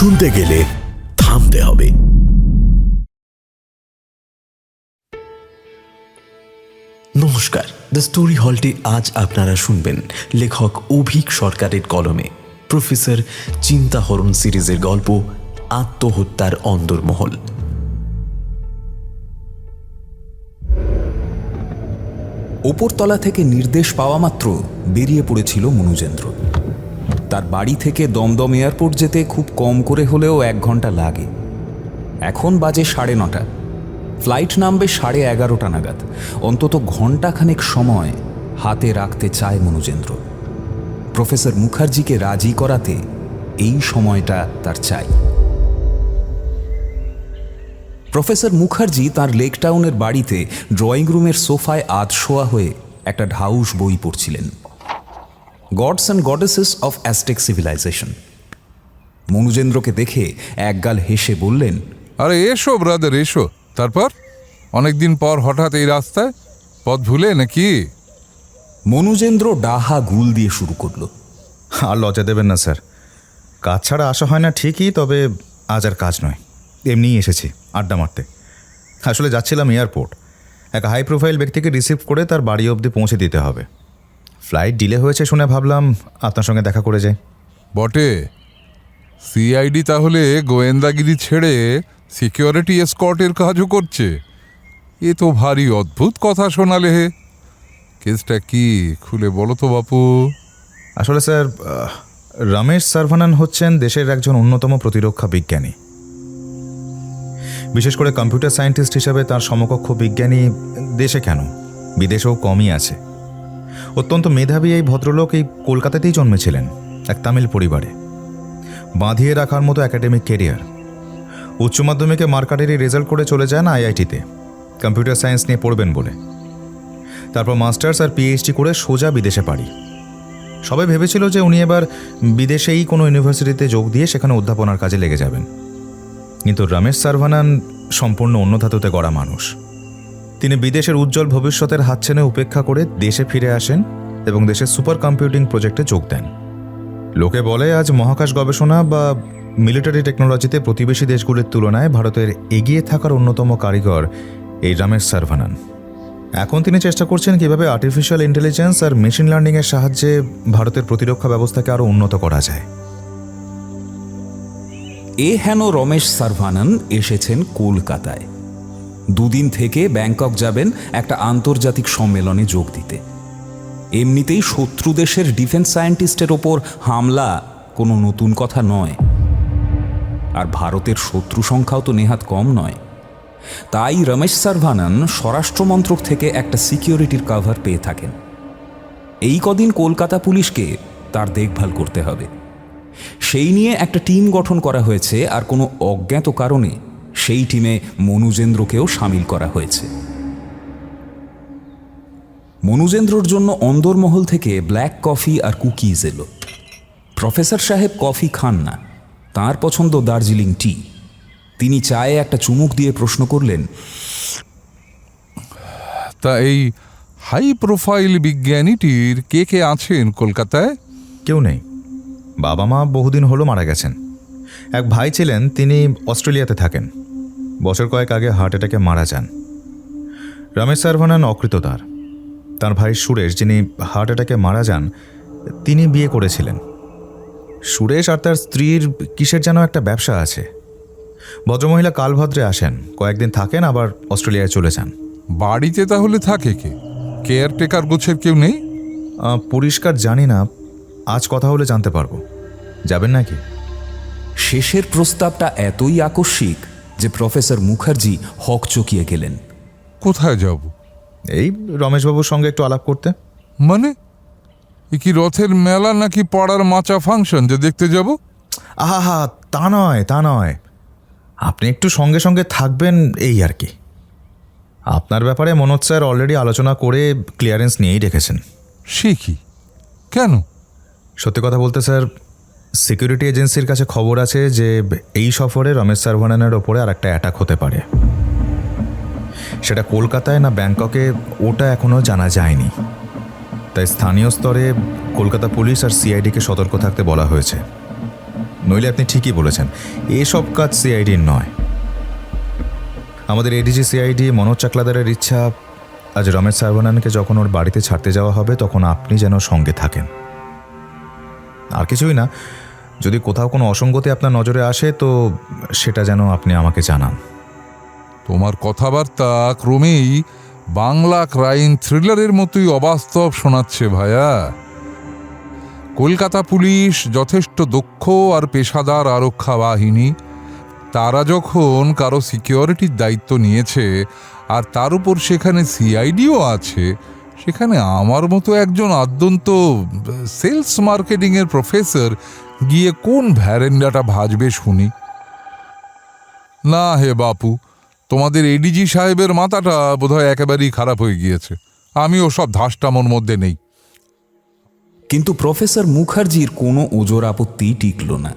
শুনতে গেলে থামতে হবে। নমস্কার, দ্য স্টোরি হলটি আজ আপনারা শুনবেন লেখক অভিক সরকারের কলমে প্রফেসর চিন্তাহরণ সিরিজের গল্প আত্মহত্যার অন্দরমহল। ওপরতলা থেকে নির্দেশ পাওয়া মাত্র বেরিয়ে পড়েছিল মনুজেন্দ্র। তার বাড়ি থেকে দমদম এয়ারপোর্ট যেতে খুব কম করে হলেও 1 ঘন্টা লাগে। এখন বাজে 9:30। ফ্লাইট নামবে 11:30 নাগাদ। অন্তত ঘণ্টাখানেক সময় হাতে রাখতে চায় মনুজেন্দ্র। প্রফেসর মুখার্জিকে রাজি করাতে এই সময়টা তার চাই। প্রফেসর মুখার্জি তাঁর লেক টাউনের বাড়িতে ড্রয়িং রুমের সোফায় আধশোয়া হয়ে একটা ঢাউস বই পড়ছিলেন, gods and goddesses of Aztec civilisation. মনুজেন্দ্রকে দেখে একগাল হেসে বললেন, আরে এসো ব্রাদার এসো। তারপর অনেকদিন পর হঠাৎ এই রাস্তায়, পথ ভুলে নাকি? মনুজেন্দ্র ডাহা গুল দিয়ে শুরু করল। আর লজ্জা দেবেন না স্যার, কাজ ছাড়া আসা হয় না ঠিকই, তবে আজ আর কাজ নয়, এমনিই এসেছি আড্ডা মারতে। আসলে যাচ্ছিলাম এয়ারপোর্ট, এক হাই প্রোফাইল ব্যক্তিকে রিসিভ করে তার বাড়ি অবধি পৌঁছে দিতে হবে। ফ্লাইট ডিলে হয়েছে শুনে ভাবলাম আপনার সঙ্গে দেখা করে যাই। বটে, সিআইডি তাহলে গোয়েন্দাগিরি ছেড়ে সিকিউরিটি এসকর্টের কাজও করছে? এ তো ভারী অদ্ভুত কথা শোনালে হে। কেসটা কি খুলে বলো তো বাপু। আসলে স্যার, রমেশ সার্ভানান হচ্ছেন দেশের একজন অন্যতম প্রতিরক্ষা বিজ্ঞানী। বিশেষ করে কম্পিউটার সায়েন্টিস্ট হিসাবে তার সমকক্ষ বিজ্ঞানী দেশে কেন, বিদেশেও কমই আছে। অত্যন্ত মেধাবী এই ভদ্রলোক এই কলকাতাতেই জন্মেছিলেন, এক তামিল পরিবারে। বাঁধিয়ে রাখার মতো একাডেমিক কেরিয়ার। উচ্চ মাধ্যমিকে মার্কাটেরই রেজাল্ট করে চলে যান আইআইটিতে কম্পিউটার সায়েন্স নিয়ে পড়বেন বলে। তারপর মাস্টার্স আর পিএইচডি করে সোজা বিদেশে পাড়ি। সবাই ভেবেছিল যে উনি এবার বিদেশেই কোনো ইউনিভার্সিটিতে যোগ দিয়ে সেখানে অধ্যাপনার কাজে লেগে যাবেন, কিন্তু রমেশ সার্ভানান সম্পূর্ণ অন্য ধাতুতে গড়া মানুষ। তিনি বিদেশের উজ্জ্বল ভবিষ্যতের হাতছানি উপেক্ষা করে দেশে ফিরে আসেন এবং দেশের সুপার কম্পিউটিং প্রজেক্টে যোগ দেন। লোকে বলে আজ মহাকাশ গবেষণা বা মিলিটারি টেকনোলজিতে প্রতিবেশী দেশগুলির তুলনায় ভারতের এগিয়ে থাকার অন্যতম কারিগর এই রমেশ সার্ভানান। এখন তিনি চেষ্টা করছেন কীভাবে আর্টিফিশিয়াল ইন্টেলিজেন্স আর মেশিন লার্নিংয়ের সাহায্যে ভারতের প্রতিরক্ষা ব্যবস্থাকে আরও উন্নত করা যায়। হেন রমেশ সার্ভানান এসেছেন কলকাতায়। 2 দিন থেকে ব্যাংকক যাবেন একটা আন্তর্জাতিক সম্মেলনে যোগ দিতে। এমনিতেই শত্রু দেশের ডিফেন্স সায়েন্টিস্টের ওপর হামলা কোনো নতুন কথা নয়, আর ভারতের শত্রু সংখ্যাও তো নেহাত কম নয়। তাই রমেশ সার্ভানান স্বরাষ্ট্রমন্ত্রক থেকে একটা সিকিউরিটির কভার পেয়ে থাকেন। এই কদিন কলকাতা পুলিশকে তার দেখভাল করতে হবে। সেই নিয়ে একটা টিম গঠন করা হয়েছে, আর কোনো অজ্ঞাত কারণে সেই টিমে মনুজেন্দ্রকেও সামিল করা হয়েছে। মনুজেন্দ্রর জন্য অন্দরমহল থেকে ব্ল্যাক কফি আর কুকিজ এলো। প্রফেসর সাহেব কফি খান না, তাঁর পছন্দ দার্জিলিং টি। তিনি চায়ে একটা চুমুক দিয়ে প্রশ্ন করলেন, তা এই হাই প্রোফাইল বিজ্ঞানীটির কে কে আছেন কলকাতায়? কেউ নেই। বাবা মা বহুদিন হলো মারা গেছেন। এক ভাই ছিলেন, তিনি অস্ট্রেলিয়াতে থাকেন। বছর কয়েক আগে হার্ট অ্যাটাকে মারা যান। রমেশ সার্ভানান অকৃতদার। তার ভাই সুরেশ, যিনি হার্ট অ্যাটাকে মারা যান, তিনি বিয়ে করেছিলেন। সুরেশ আর তার স্ত্রীর কিসের যেন একটা ব্যবসা আছে। ভদ্রমহিলা কালভদ্রে আসেন, কয়েকদিন থাকেন, আবার অস্ট্রেলিয়ায় চলে যান। বাড়িতে তাহলে থাকে কে? কেয়ারটেকার গোছের কেউ নেই? পরিষ্কার জানি না, আজ কথা হলে জানতে পারবো। যাবেন নাকি? শেষের প্রস্তাবটা এতই আকস্মিক যে প্রফেসর মুখার্জি হকচকিয়ে গেলেন। কোথায় যাব? এই রমেশবাবুর সঙ্গে একটু আলাপ করতে। মানে এ কি রথের মেলা নাকি পাড়ার মাচা ফাংশন যে দেখতে যাব? আহা, তা নয়, তা নয়। আপনি একটু সঙ্গে সঙ্গে থাকবেন এই আর কি। আপনার ব্যাপারে মনোজ স্যার অলরেডি আলোচনা করে ক্লিয়ারেন্স নিয়েই রেখেছেন। সে কি? কেন? সত্যি কথা বলতে স্যার, সিকিউরিটি এজেন্সির কাছে খবর আছে যে এই সফরে রমেশ সার্ভানানের ওপরে আর একটা অ্যাটাক হতে পারে। সেটা কলকাতায় না ব্যাংককে, ওটা এখনও জানা যায়নি। তাই স্থানীয় স্তরে কলকাতা পুলিশ আর সিআইডিকে সতর্ক থাকতে বলা হয়েছে। নইলে আপনি ঠিকই বলেছেন, এসব কাজ সিআইডির নয়। আমাদের এডিজি সিআইডি মনোজ চাকলাদারের ইচ্ছা আজ রমেশ সার্ভানানকে যখন ওর বাড়িতে ছাড়তে যাওয়া হবে তখন আপনি যেন সঙ্গে থাকেন। আর কিছুই না, যদি কোথাও কোনো অসঙ্গতি আপনার নজরে আসে তো সেটা যেন আপনি আমাকে জানান। তোমার কথাবার্তা ক্রমেই বাংলা ক্রাইম থ্রিলারের মতোই অবাস্তব শোনাচ্ছে ভাইয়া। কলকাতা পুলিশ যথেষ্ট দক্ষ আর পেশাদার আরক্ষা বাহিনী। তারা যখন কারো সিকিউরিটির দায়িত্ব নিয়েছে আর তার উপর সেখানে সিআইডিও আছে, সেখানে আমার মতো একজন আদ্যন্ত সেলস মার্কেটিংয়ের প্রফেসর গিয়ে কোন ভ্যারেন্ডাটা ভাজবে শুনি? না হে বাপু, তোমাদের এডিজি সাহেবের মাথাটা বোধহয় একেবারেই খারাপ হয়ে গিয়েছে। আমি ওসব ধাসটামোর মধ্যে নেই। কিন্তু প্রফেসর মুখার্জির কোনো ওজোর আপত্তি টিকল না।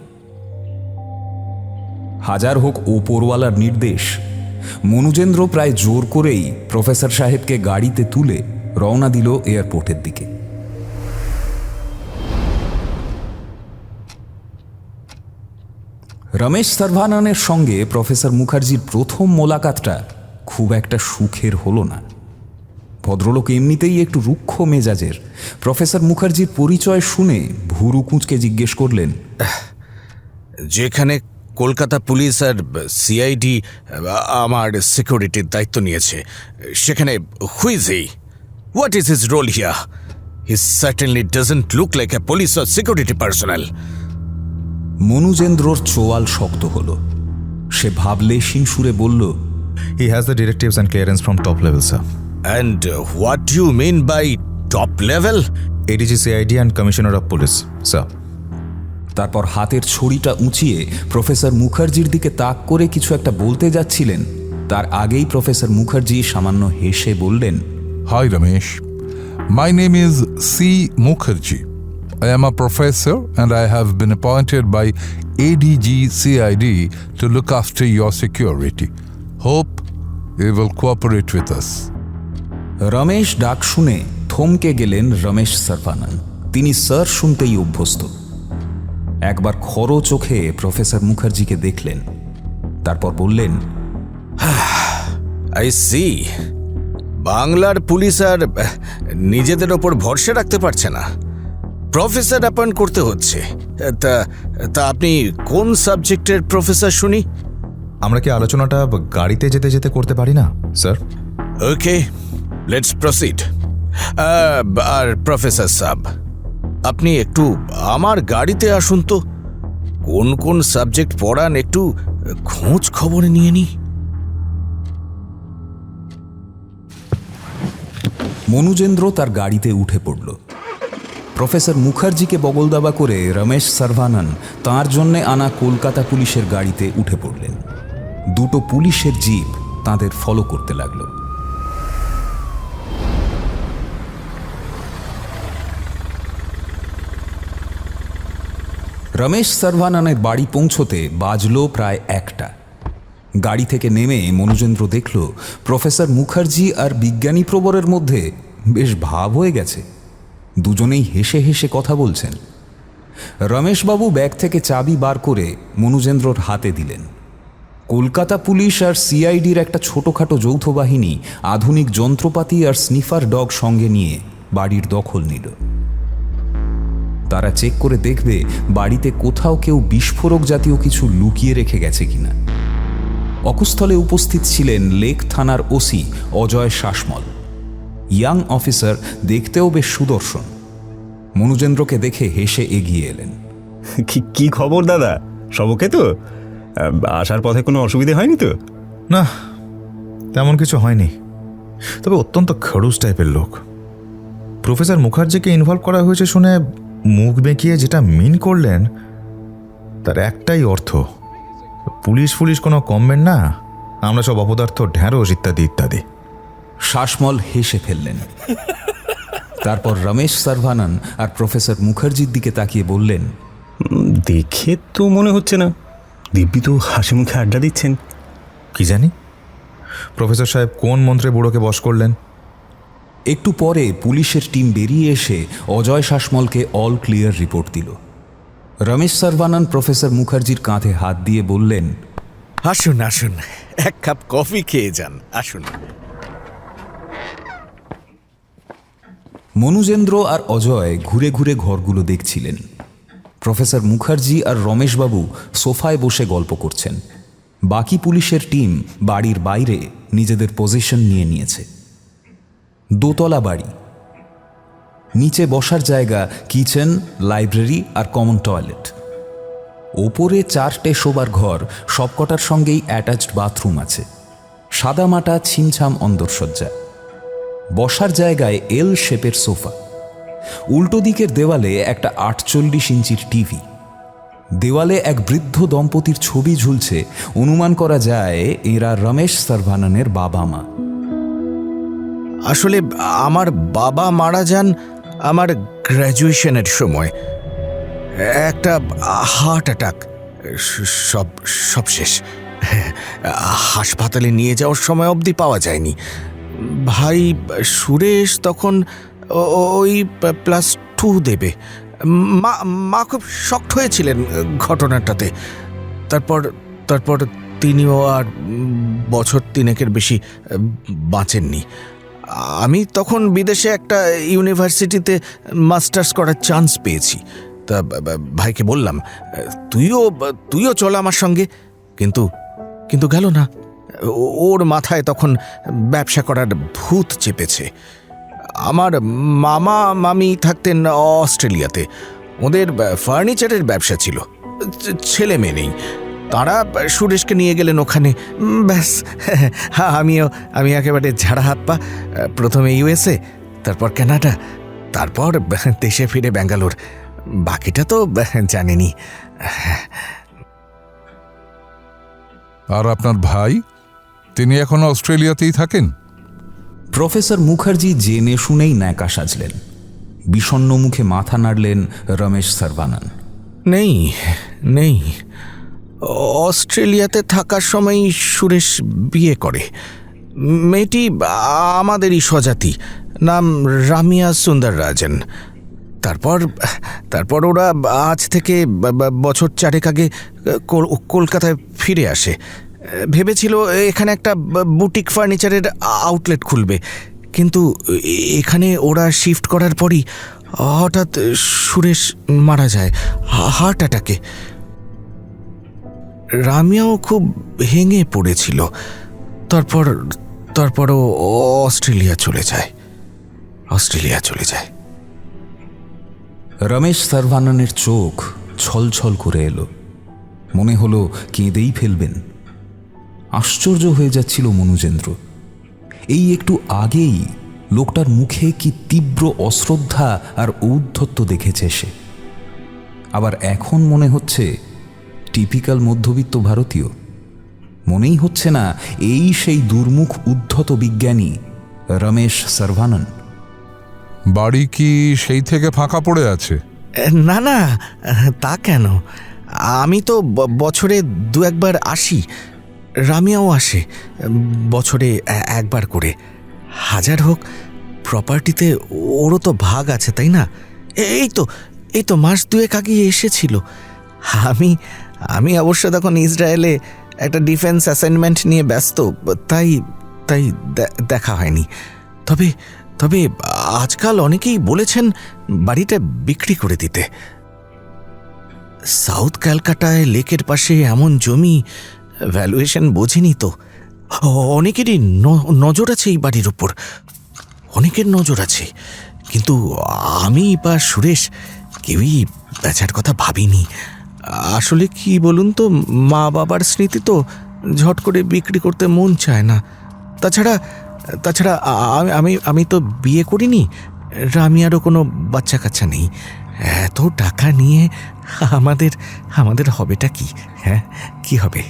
হাজার হোক ওপরওয়ালার নির্দেশ, মনুজেন্দ্র প্রায় জোর করেই প্রফেসর সাহেবকে গাড়িতে তুলে রওনা দিল এয়ারপোর্টের দিকে। রমেশ সার্ভানানের সঙ্গে প্রফেসর মুখার্জির প্রথম মোলাকাতটা খুব একটা সুখের হলো না। ভদ্রলোক এমনিতেই একটু রুক্ষ মেজাজের। প্রফেসর মুখার্জির পরিচয় শুনে ভুরু কুঁচকে জিজ্ঞেস করলেন, যেখানে কলকাতা পুলিশ আর সিআইডি আমার সিকিউরিটির দায়িত্ব নিয়েছে, সেখানে who's he? What is his role here? He certainly doesn't look like a police or security personnel. মনুজেন্দ্রর চোয়াল শক্ত হল। সে ভাবলে সুরে বলল, he has the directives and clearance from top level sir. And what do you mean by top level? ADG CID and commissioner of police sir. তারপর হাতের ছড়িটা উঁচিয়ে প্রফেসর মুখার্জির দিকে তাক করে কিছু একটা বলতে যাচ্ছিলেন, তার আগেই প্রফেসর মুখার্জি সামান্য হেসে বললেন, Hi Ramesh, my name is C. Mukherjee. I am a professor and I have been appointed by ADG CID to look after your security. Hope you will cooperate with us. Ramesh ডাক শুনে থমকে গেলেন রমেশ সার্ভানান। তিনি sir শুনতেই অভ্যস্ত। একবার খড়ো চোখে professor মুখার্জিকে দেখলেন, তারপর বললেন, আই সি, বাংলার পুলিশ আর নিজেদের ওপর ভরসা রাখতে পারছে না, প্রফেসর অ্যাপয়েন্ট করতে হচ্ছে। তা আপনি কোন সাবজেক্টের প্রফেসর শুনি? আমরা কি আলোচনাটা গাড়িতে যেতে যেতে করতে পারি না স্যার? Okay, let's proceed. আর প্রফেসর সাব, আপনি একটু আমার গাড়িতে আসুন তো। কোন কোন সাবজেক্ট পড়ান একটু খোঁজ খবর নিয়ে নি। মনুজেন্দ্র তার গাড়িতে উঠে পড়ল। প্রফেসর মুখার্জিকে বগলদাবা করে রমেশ সার্ভানান তাঁর জন্যে আনা কলকাতা পুলিশের গাড়িতে উঠে পড়লেন। দুটো পুলিশের জিপ তাঁদের ফলো করতে লাগল। রমেশ সার্ভানানের বাড়ি পৌঁছতে বাজল প্রায় 1টা। গাড়ি থেকে নেমে মনুজেন্দ্র দেখল প্রফেসর মুখার্জি আর বিজ্ঞানী প্রবরের মধ্যে বেশ ভাব হয়ে গেছে। দুজনেই হেসে হেসে কথা বলছেন। রমেশবাবু ব্যাগ থেকে চাবি বার করে মনুজেন্দ্রর হাতে দিলেন। কলকাতা পুলিশ আর সিআইডির একটা ছোটোখাটো যৌথ বাহিনী আধুনিক যন্ত্রপাতি আর স্নিফার ডগ সঙ্গে নিয়ে বাড়ির দখল নিল। তারা চেক করে দেখবে বাড়িতে কোথাও কেউ বিস্ফোরক জাতীয় কিছু লুকিয়ে রেখে গেছে কিনা। অকুস্থলে উপস্থিত ছিলেন লেক থানার OC Ajay Sasmal. Young officer, দেখতেও বেশ সুদর্শন। মনুজেন্দ্রকে দেখে হেসে এগিয়ে এলেন। কি খবর দাদা, সব ওকে তো? আসার পথে কোনো অসুবিধে হয়নি তো? না, তেমন কিছু হয়নি, তবে অত্যন্ত খড়ুস টাইপের লোক। প্রফেসর মুখার্জিকে ইনভলভ করা হয়েছে শুনে মুখ বেঁকিয়ে যেটা মিন করলেন তার একটাই অর্থ, পুলিশ কোনো কমবেন না, আমরা সব অপদার্থ, ঢ্যাঁড়স ইত্যাদি ইত্যাদি। শাসমল হেসে ফেললেন। তারপর রমেশ সার্ভানান আর প্রফেসর মুখার্জির দিকে তাকিয়ে বললেন, দেখে তো মনে হচ্ছে না, দিব্যি তো হাসি মুখে আড্ডা দিচ্ছেন। কি জানি প্রফেসর সাহেব কোন মন্ত্রে বুড়োকে বশ করলেন। একটু পরে পুলিশের টিম বেরিয়ে এসে অজয় শাসমলকে অল ক্লিয়ার রিপোর্ট দিল। রমেশ সার্ভানন প্রফেসর মুখার্জির কাঁধে হাত দিয়ে বললেন, আসুন আসুন, এক কাপ কফি খেয়ে যান, আসুন। মনুজেন্দ্র আর অজয় ঘুরে ঘুরে ঘরগুলো দেখছিলেন। প্রফেসর মুখার্জি আর রমেশবাবু সোফায় বসে গল্প করছেন। বাকি পুলিশের টিম বাড়ির বাইরে নিজেদের পজিশন নিয়ে নিয়েছে। দোতলা বাড়ি, নিচে বসার জায়গা, কিচেন, লাইব্রেরি আর কমন টয়লেট। ওপরে 4টে শোবার ঘর, সবকটার সঙ্গেই অ্যাটাচড বাথরুম আছে। সাদামাটা ছিমছাম অন্দরসজ্জা। বসার জায়গায় এল শেপের সোফা। উল্টো দিকের দেওয়ালে একটা 48 ইঞ্চির টিভি। দেওয়ালে এক বৃদ্ধ দম্পতির ছবি ঝুলছে। অনুমান করা যায় এরা রমেশ সার্ভাননের বাবা মা। আসলে আমার বাবা মারা যান আমার গ্র্যাজুয়েশনের সময়। একটা হার্ট অ্যাটাক, সব সব শেষ। হাসপাতালে নিয়ে যাওয়ার সময় অবধি পাওয়া যায়নি। ভাই সুরেশ তখন ওই +2 দেবে। মা খুব শকড হয়েছিলেন ঘটনাটাতে। তারপর তিনিও আর বছর 3 বেশি বাঁচেননি। আমি তখন বিদেশে একটা ইউনিভার্সিটিতে মাস্টার্স করার চান্স পেয়েছি। তা ভাইকে বললাম, তুইও চল আমার সঙ্গে, কিন্তু গেল না। ওর মাথায় তখন ব্যবসা করার ভূত চেপেছে। আমার মামা মামি থাকতেন অস্ট্রেলিয়াতে। ওদের ফার্নিচারের ব্যবসা ছিল, ছেলে মেয়ে নেই। তাঁরা সুরেশকে নিয়ে গেলেন ওখানে। ব্যাস, আমি একেবারে ঝাড়া হাত পা। প্রথমে ইউএসএ, তারপর কানাডা, তারপর দেশে ফিরে ব্যাঙ্গালোর। বাকিটা তো জানেনি। আর আপনার ভাই, তিনি এখন অস্ট্রেলিয়াতেই থাকেন? প্রফেসর মুখার্জি জেনে শুনেই ন্যাকা সাজলেন। বিষণ্ণ মুখে মাথা নাড়লেন রমেশ সার্ভানন। নেই। অস্ট্রেলিয়াতে থাকার সময় সুরেশ বিয়ে করে। মেয়েটি আমাদেরই স্বজাতি, নাম রামিয়া সুন্দররাজন। তারপর ওরা আজ থেকে বছর 4 আগে কলকাতায় ফিরে আসে। ভেবেছিল এখানে একটা বুটিক ফার্নিচারের আউটলেট খুলবে, কিন্তু এখানে ওরা শিফট করার পরই হঠাৎ সুরেশ মারা যায় হার্ট অ্যাটাকে। রামিয়াও খুব ভেঙে পড়েছিল। তারপরও অস্ট্রেলিয়া চলে যায়। রমেশ সার্ভাননের চোখ ছলছল করে এলো। মনে হলো কেঁদেই ফেলবেন। আশ্চর্য হয়ে যাচ্ছিল মনুজেন্দ্র। এই একটু আগেই লোকটার মুখে কি তীব্র অশ্রদ্ধা আর ঔদ্ধত্য দেখেছে সে। আবার এখন মনে হচ্ছে টিপিক্যাল মধ্যবিত্ত ভারতীয়। মনেই হচ্ছে না এই সেই দুর্মুখ উদ্ধত বিজ্ঞানী রমেশ সার্ভানন। বাড়ি কি সেই থেকে ফাঁকা পড়ে আছে? না, তা কেন? আমি তো বছরে 2-1 আসি। রামিয়াও আসে বছরে 1 করে। হাজার হোক, প্রপার্টিতে ওরও তো ভাগ আছে, তাই না? এই তো মাস 2 আগে এসেছিল। আমি অবশ্য তখন ইসরায়েলে একটা ডিফেন্স অ্যাসাইনমেন্ট নিয়ে ব্যস্ত, তাই দেখা হয়নি। তবে আজকাল অনেকেই বলেছেন বাড়িটা বিক্রি করে দিতে। সাউথ ক্যালকাটায় লেকের পাশে এমন জমি, ভ্যালুয়েশন বোঝেনি তো। অনেকেরই নজর আছে এই বাড়ির উপর, অনেকের নজর আছে, কিন্তু আমি বা সুরেশ কেউই বেচার কথা ভাবিনি। আসলে কি বলুন তো, মা বাবার স্মৃতি তো ঝট করে বিক্রি করতে মন চায় না। তাছাড়া আমি তো বিয়ে করিনি, রামিয়ারও কোনো বাচ্চা কাচ্চা নেই। এত টাকা নিয়ে আমাদের হবেটা কি? হ্যাঁ, কি হবে?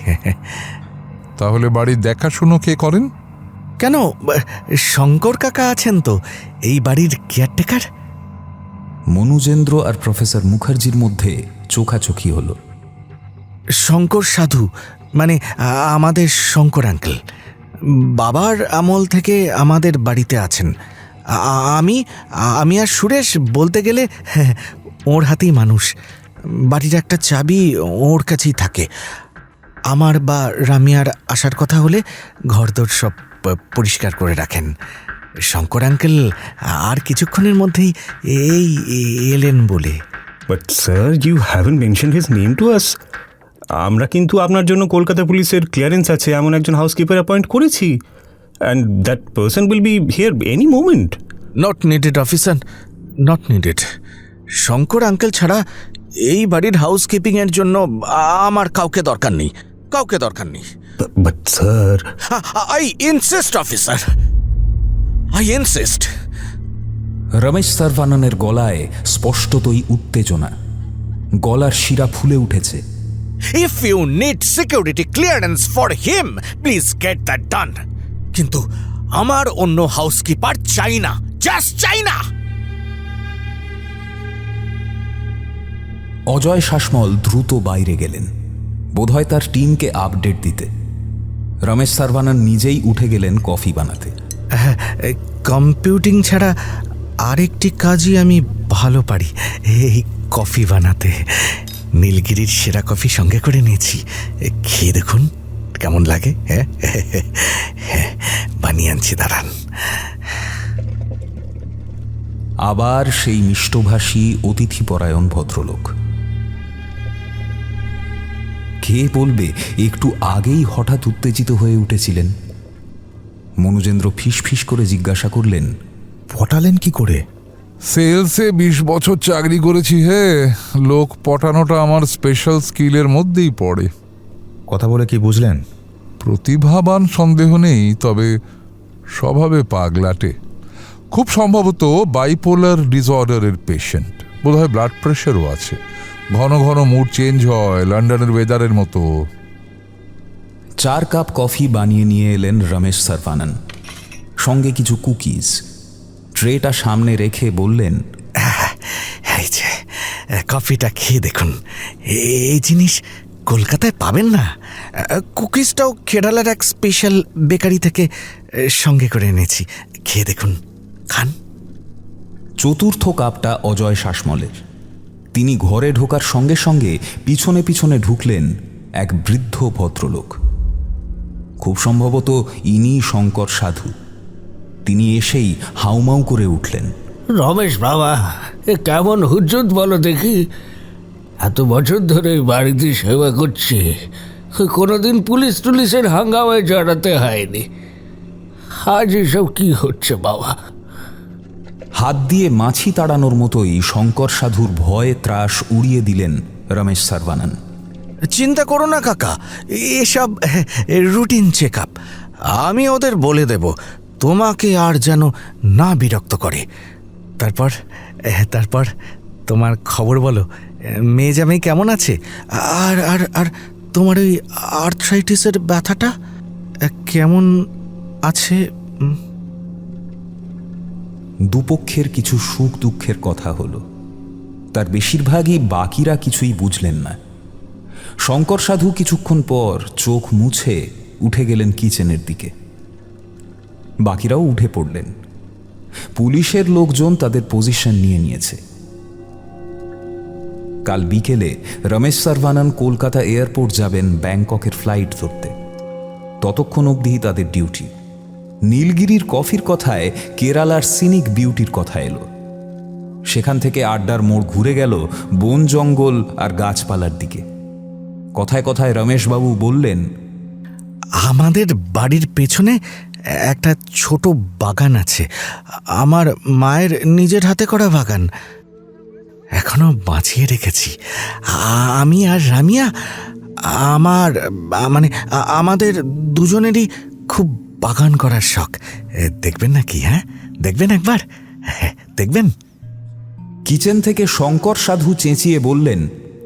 তাহলে বাড়ির দেখাশুনো কে করেন? কেন, শঙ্কর কাকা আছেন তো এই বাড়ির কেয়ারটেকার। মনুজেন্দ্র আর প্রফেসর মুখার্জির মধ্যে চোখাচোখি হলো। শঙ্কর সাধু, মানে আমাদের শঙ্কর আঙ্কেল, বাবার আমল থেকে আমাদের বাড়িতে আছেন। আমি আর সুরেশ বলতে গেলে ওর হাতেই মানুষ। বাড়ির একটা চাবি ওর কাছেই থাকে। আমার বা রামিয়ার আসার কথা হলে ঘরদোর সব পরিষ্কার করে রাখেন। শঙ্কর আঙ্কেল আর কিছুক্ষণের মধ্যেই এই এলেন বলে। But sir, you haven't mention his name to us. আমরা কিন্তু আপনার জন্য কলকাতা পুলিশের ক্লিয়ারেন্স আছে এমন একজন হাউসকিপার অ্যাপয়েন্ট করেছি, and that person will be here any moment. Not needed officer, not needed. Shankar uncle ছাড়া এই বাড়ির হাউসকিপিংয়ের জন্য আমার কাউকে দরকার নেই, কাউকে দরকার নেই। But sir, I insist officer, I insist. Ramesh সার্ভাননের গলায় স্পষ্টতই উত্তেজনা, গলার শিরা ফুলে উঠেছে। If you need security clearance for him, please get that done. কিন্তু আমার অন্য হাউসকিপার চাই না, জাস্ট চাই না। অজয় শাসমল দ্রুত বাইরে গেলেন, বোধহয় তার টিমকে আপডেট দিতে। রমেশ সার্ভানন নিজেই উঠে গেলেন কফি বানাতে। কম্পিউটিং ছাড়া আরেকটি কাজই আমি ভালো পারি, এই কফি বানাতে। নীলগিরির সেরা কফি সঙ্গে করে নিয়েছি, খেয়ে দেখুন কেমন লাগে। হ্যাঁ, বানিয়ে আনছি, দাঁড়ান। আবার সেই মিষ্টভাষী অতিথিপরায়ণ ভদ্রলোক। কে বলবে একটু আগেই হঠাৎ উত্তেজিত হয়ে উঠেছিলেন? মনোজেন্দ্র ফিসফিস করে জিজ্ঞাসা করলেন, পটালেন কি করে? সেলসে 20 বছর চাকরি করেছি হে, লোক পটানোটা আমার স্পেশাল স্কিলের মধ্যেই পড়ে। কথা বলে কি বুঝলেন? প্রতিভাবান সন্দেহ নেই, তবে স্বভাবে পাগলাটে। খুব সম্ভবত বাইপোলার ডিসঅর্ডারের পেশেন্ট, বোধহয় ব্লাড প্রেশারও আছে। ঘন ঘন মুড চেঞ্জ হয়, লন্ডনের ওয়েদারের মতো। 4 কাপ কফি বানিয়ে নিয়ে এলেন রমেশ সার্ভানন, সঙ্গে কিছু কুকিজ। ট্রেটা সামনে রেখে বললেন, এই যে কফিটা খেয়ে দেখুন, এই জিনিস কলকাতায় পাবেন না। কুকিজটাও কেরালার এক স্পেশাল বেকারি থেকে সঙ্গে করে এনেছি, খেয়ে দেখুন, খান। চতুর্থ কাপটা অজয় শাসমলের। তিনি ঘরে ঢোকার সঙ্গে সঙ্গে পিছনে পিছনে ঢুকলেন এক বৃদ্ধ ভদ্রলোক। খুব সম্ভবত ইনি শঙ্কর সাধু। তিনি এসেই হাউমাউ করে উঠলেন, রমেশ বাবা, এ কেমন হুজ্জত বলো দেখি। এত বছর ধরে বাড়িতে সেবা করছি, কোনোদিন পুলিশ টুলিশের হাঙ্গামায় জড়াতে হয়নি। আজ এসব কি হচ্ছে বাবা? হাত দিয়ে মাছি তাড়ানোর মতোই শঙ্কর সাধুর ভয়ে ত্রাস উড়িয়ে দিলেন রমেশ সার্ভানন। চিন্তা করো না কাকা, এসব রুটিন চেক আপ। আমি ওদের বলে দেব তোমাকে আর যেন না বিরক্ত করে। তারপর তোমার খবর বলো, মেয়ে জামাই কেমন আছে? আর আর আর তোমার ওই আর্থ্রাইটিসের ব্যথাটা কেমন আছে? দুপক্ষের কিছু সুখ দুঃখের কথা হলো, তার বেশিরভাগই বাকিরা কিছুই বুঝলেন না। শঙ্কর সাধু কিছুক্ষণ পর চোখ মুছে উঠে গেলেন কিচেনের দিকে। বাকিরাও উঠে পড়লেন। পুলিশের লোকজন তাদের পজিশন নিয়ে নিয়েছে। কাল বিকেলে রমেশ সার্ভানন কলকাতা এয়ারপোর্ট যাবেন ব্যাংককের ফ্লাইট ধরতে। ততক্ষণ অবধি তাদের ডিউটি। নীলগিরির কফির কথায় কেরালার সিনিক বিউটির কথা এলো। সেখান থেকে আড্ডার মোড় ঘুরে গেল বন জঙ্গল আর গাছপালার দিকে। কথায় কথায় রমেশবাবু বললেন, আমাদের বাড়ির পেছনে একটা ছোট বাগান আছে, আমার মায়ের নিজের হাতে করা বাগান, এখনো বাঁচিয়ে রেখেছি। আমি আর রামিয়া, আমাদের দুজনেরই খুব বাগান করার শখ। দেখবেন নাকি? হ্যাঁ, দেখবেন একবার, দেখবেন। কিচেন থেকে শঙ্কর সাধু চেঁচিয়ে বললেন,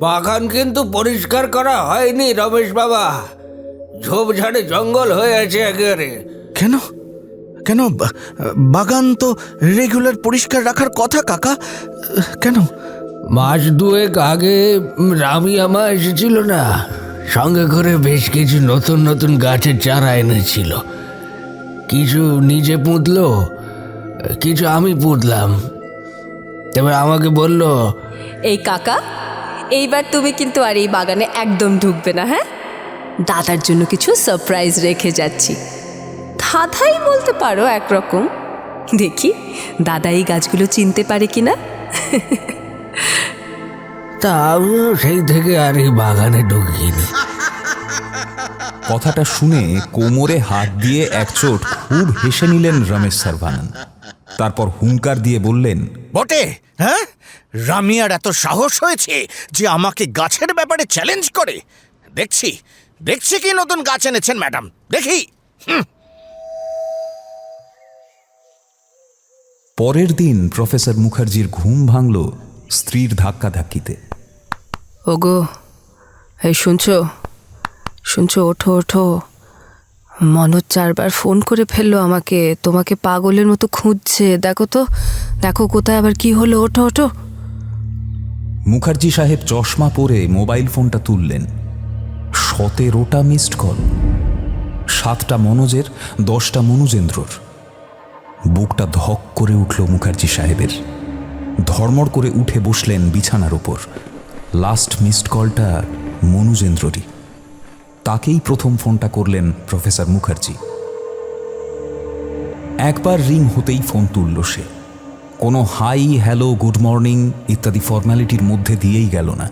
বাগান কিন্তু পরিষ্কার করা হয়নি রমেশ বাবা, ঝোপঝাড়ে জঙ্গল হয়ে আছে একেবারে। কেন কেন বাগান তো রেগুলার পরিষ্কার রাখার কথা কাকা, কেন? মাস দুয়েক আগে রামি আমা এসেছিল না, সঙ্গে করে বেশ কিছু নতুন নতুন গাছের চারা এনেছিল। কিছু নিজে পুঁতলো, কিছু আমি পুঁতলাম। তবে আমাকে বলল, এই কাকা, এইবার তুমি কিন্তু আর এই বাগানে একদম ঢুকবে না, হ্যাঁ? দাদার জন্য কিছু সারপ্রাইজ রেখে যাচ্ছি। ধাঁধাই বলতে পারো একরকম। দেখি দাদা এই গাছগুলো চিনতে পারে কিনা। তা আমিও সেই থেকে আর এই বাগানে ঢুকিনি। কথাটা শুনে কোমরে হাত দিয়ে একচোট খুব হেসে নিলেন রমেশ সার্ভানন। তারপর হুঙ্কার দিয়ে বললেন, বটে, হ্যাঁ? রামিয়ার এত সাহস হয়েছে যে আমাকে গাছের ব্যাপারে চ্যালেঞ্জ করে। দেখছি দেখছি কি নতুন গাছ এনেছেন ম্যাডাম, দেখি। পরের দিন প্রফেসর মুখার্জির ঘুম ভাঙল স্ত্রীর ধাক্কাধাক্কিতে। ওগো, এই শুনছো শুনছো, ওঠো ওঠো। মনোজ 4 বার ফোন করে ফেললো আমাকে, তোমাকে পাগলের মতো খুঁজছে। দেখো তো, দেখো কোথায় আবার কি হলো। ওঠো ওঠো। মুখার্জি সাহেব চশমা পরে মোবাইল ফোনটা তুললেন। 17টা মিসড কল। 7টা মনোজের, 10টা মনুজেন্দ্রর। বুকটা ধক করে উঠল মুখার্জি সাহেবের। ধর্মড় করে উঠে বসলেন বিছানার উপর। লাস্ট মিসড কলটা মনুজেন্দ্ররই। তাকেই প্রথম ফোনটা করলেন প্রফেসর মুখার্জি। একবার রিং হতেই ফোন তুলল সে। কোনো হাই, হ্যালো, গুড মর্নিং ইত্যাদি ফর্ম্যালিটির মধ্যে দিয়েই গেল না।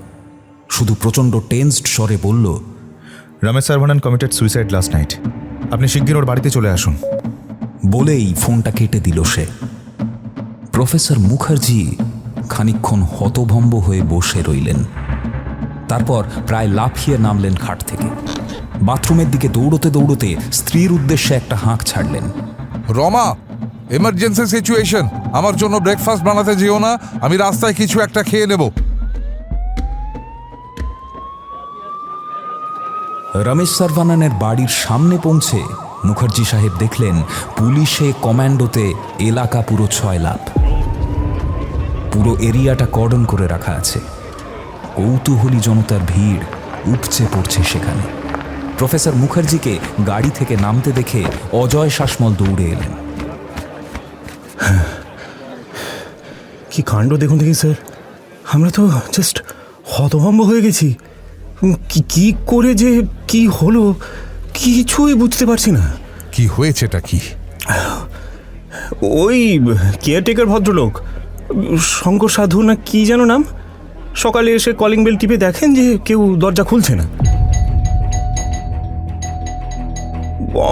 শুধু প্রচণ্ড টেন্সড স্বরে বলল, Ramesh Saravanan committed suicide last night. আপনি শিগগির ওর বাড়িতে চলে আসুন। বলেই ফোনটা কেটে দিল সে। প্রফেসর মুখার্জি খানিকক্ষণ হতভম্ব হয়ে বসে রইলেন। তারপর প্রায় লাফিয়ে নামলেন খাট থেকে। বাথরুমের দিকে দৌড়তে দৌড়তে স্ত্রীর উদ্দেশ্যে একটা হাঁক ছাড়লেন। রমা, এমার্জেন্সি সিচুয়েশন, আমার জন্য ব্রেকফাস্ট বানাতে যেও না, আমি রাস্তায় কিছু একটা খেয়ে নেব। রমেশ সার্ভাননের বাড়ির সামনে পৌঁছে মুখার্জি সাহেব দেখলেন পুলিশে কমান্ডোতে এলাকা পুরো 6 লাফ। পুরো এরিয়াটা কর্ডন করে রাখা আছে। কৌতূহলী জনতার ভিড় উপচে পড়ছে সেখানে। প্রফেসর মুখার্জিকে গাড়ি থেকে নামতে দেখে অজয় শাসমল দৌড়ে এলেন। কি কাণ্ড দেখুন দেখি স্যার, আমরা তো জাস্ট হতভম্ব হয়ে গেছি। কি করে যে কি হলো কিছুই বুঝতে পারছি না। কি হয়েছেটা কি? ওই কেয়ারটেকার ভদ্রলোক, শঙ্কর সাধু না কি যেন নাম, সকালে এসে কলিং বেল টিপে দেখেন যে কেউ দরজা খুলছে না।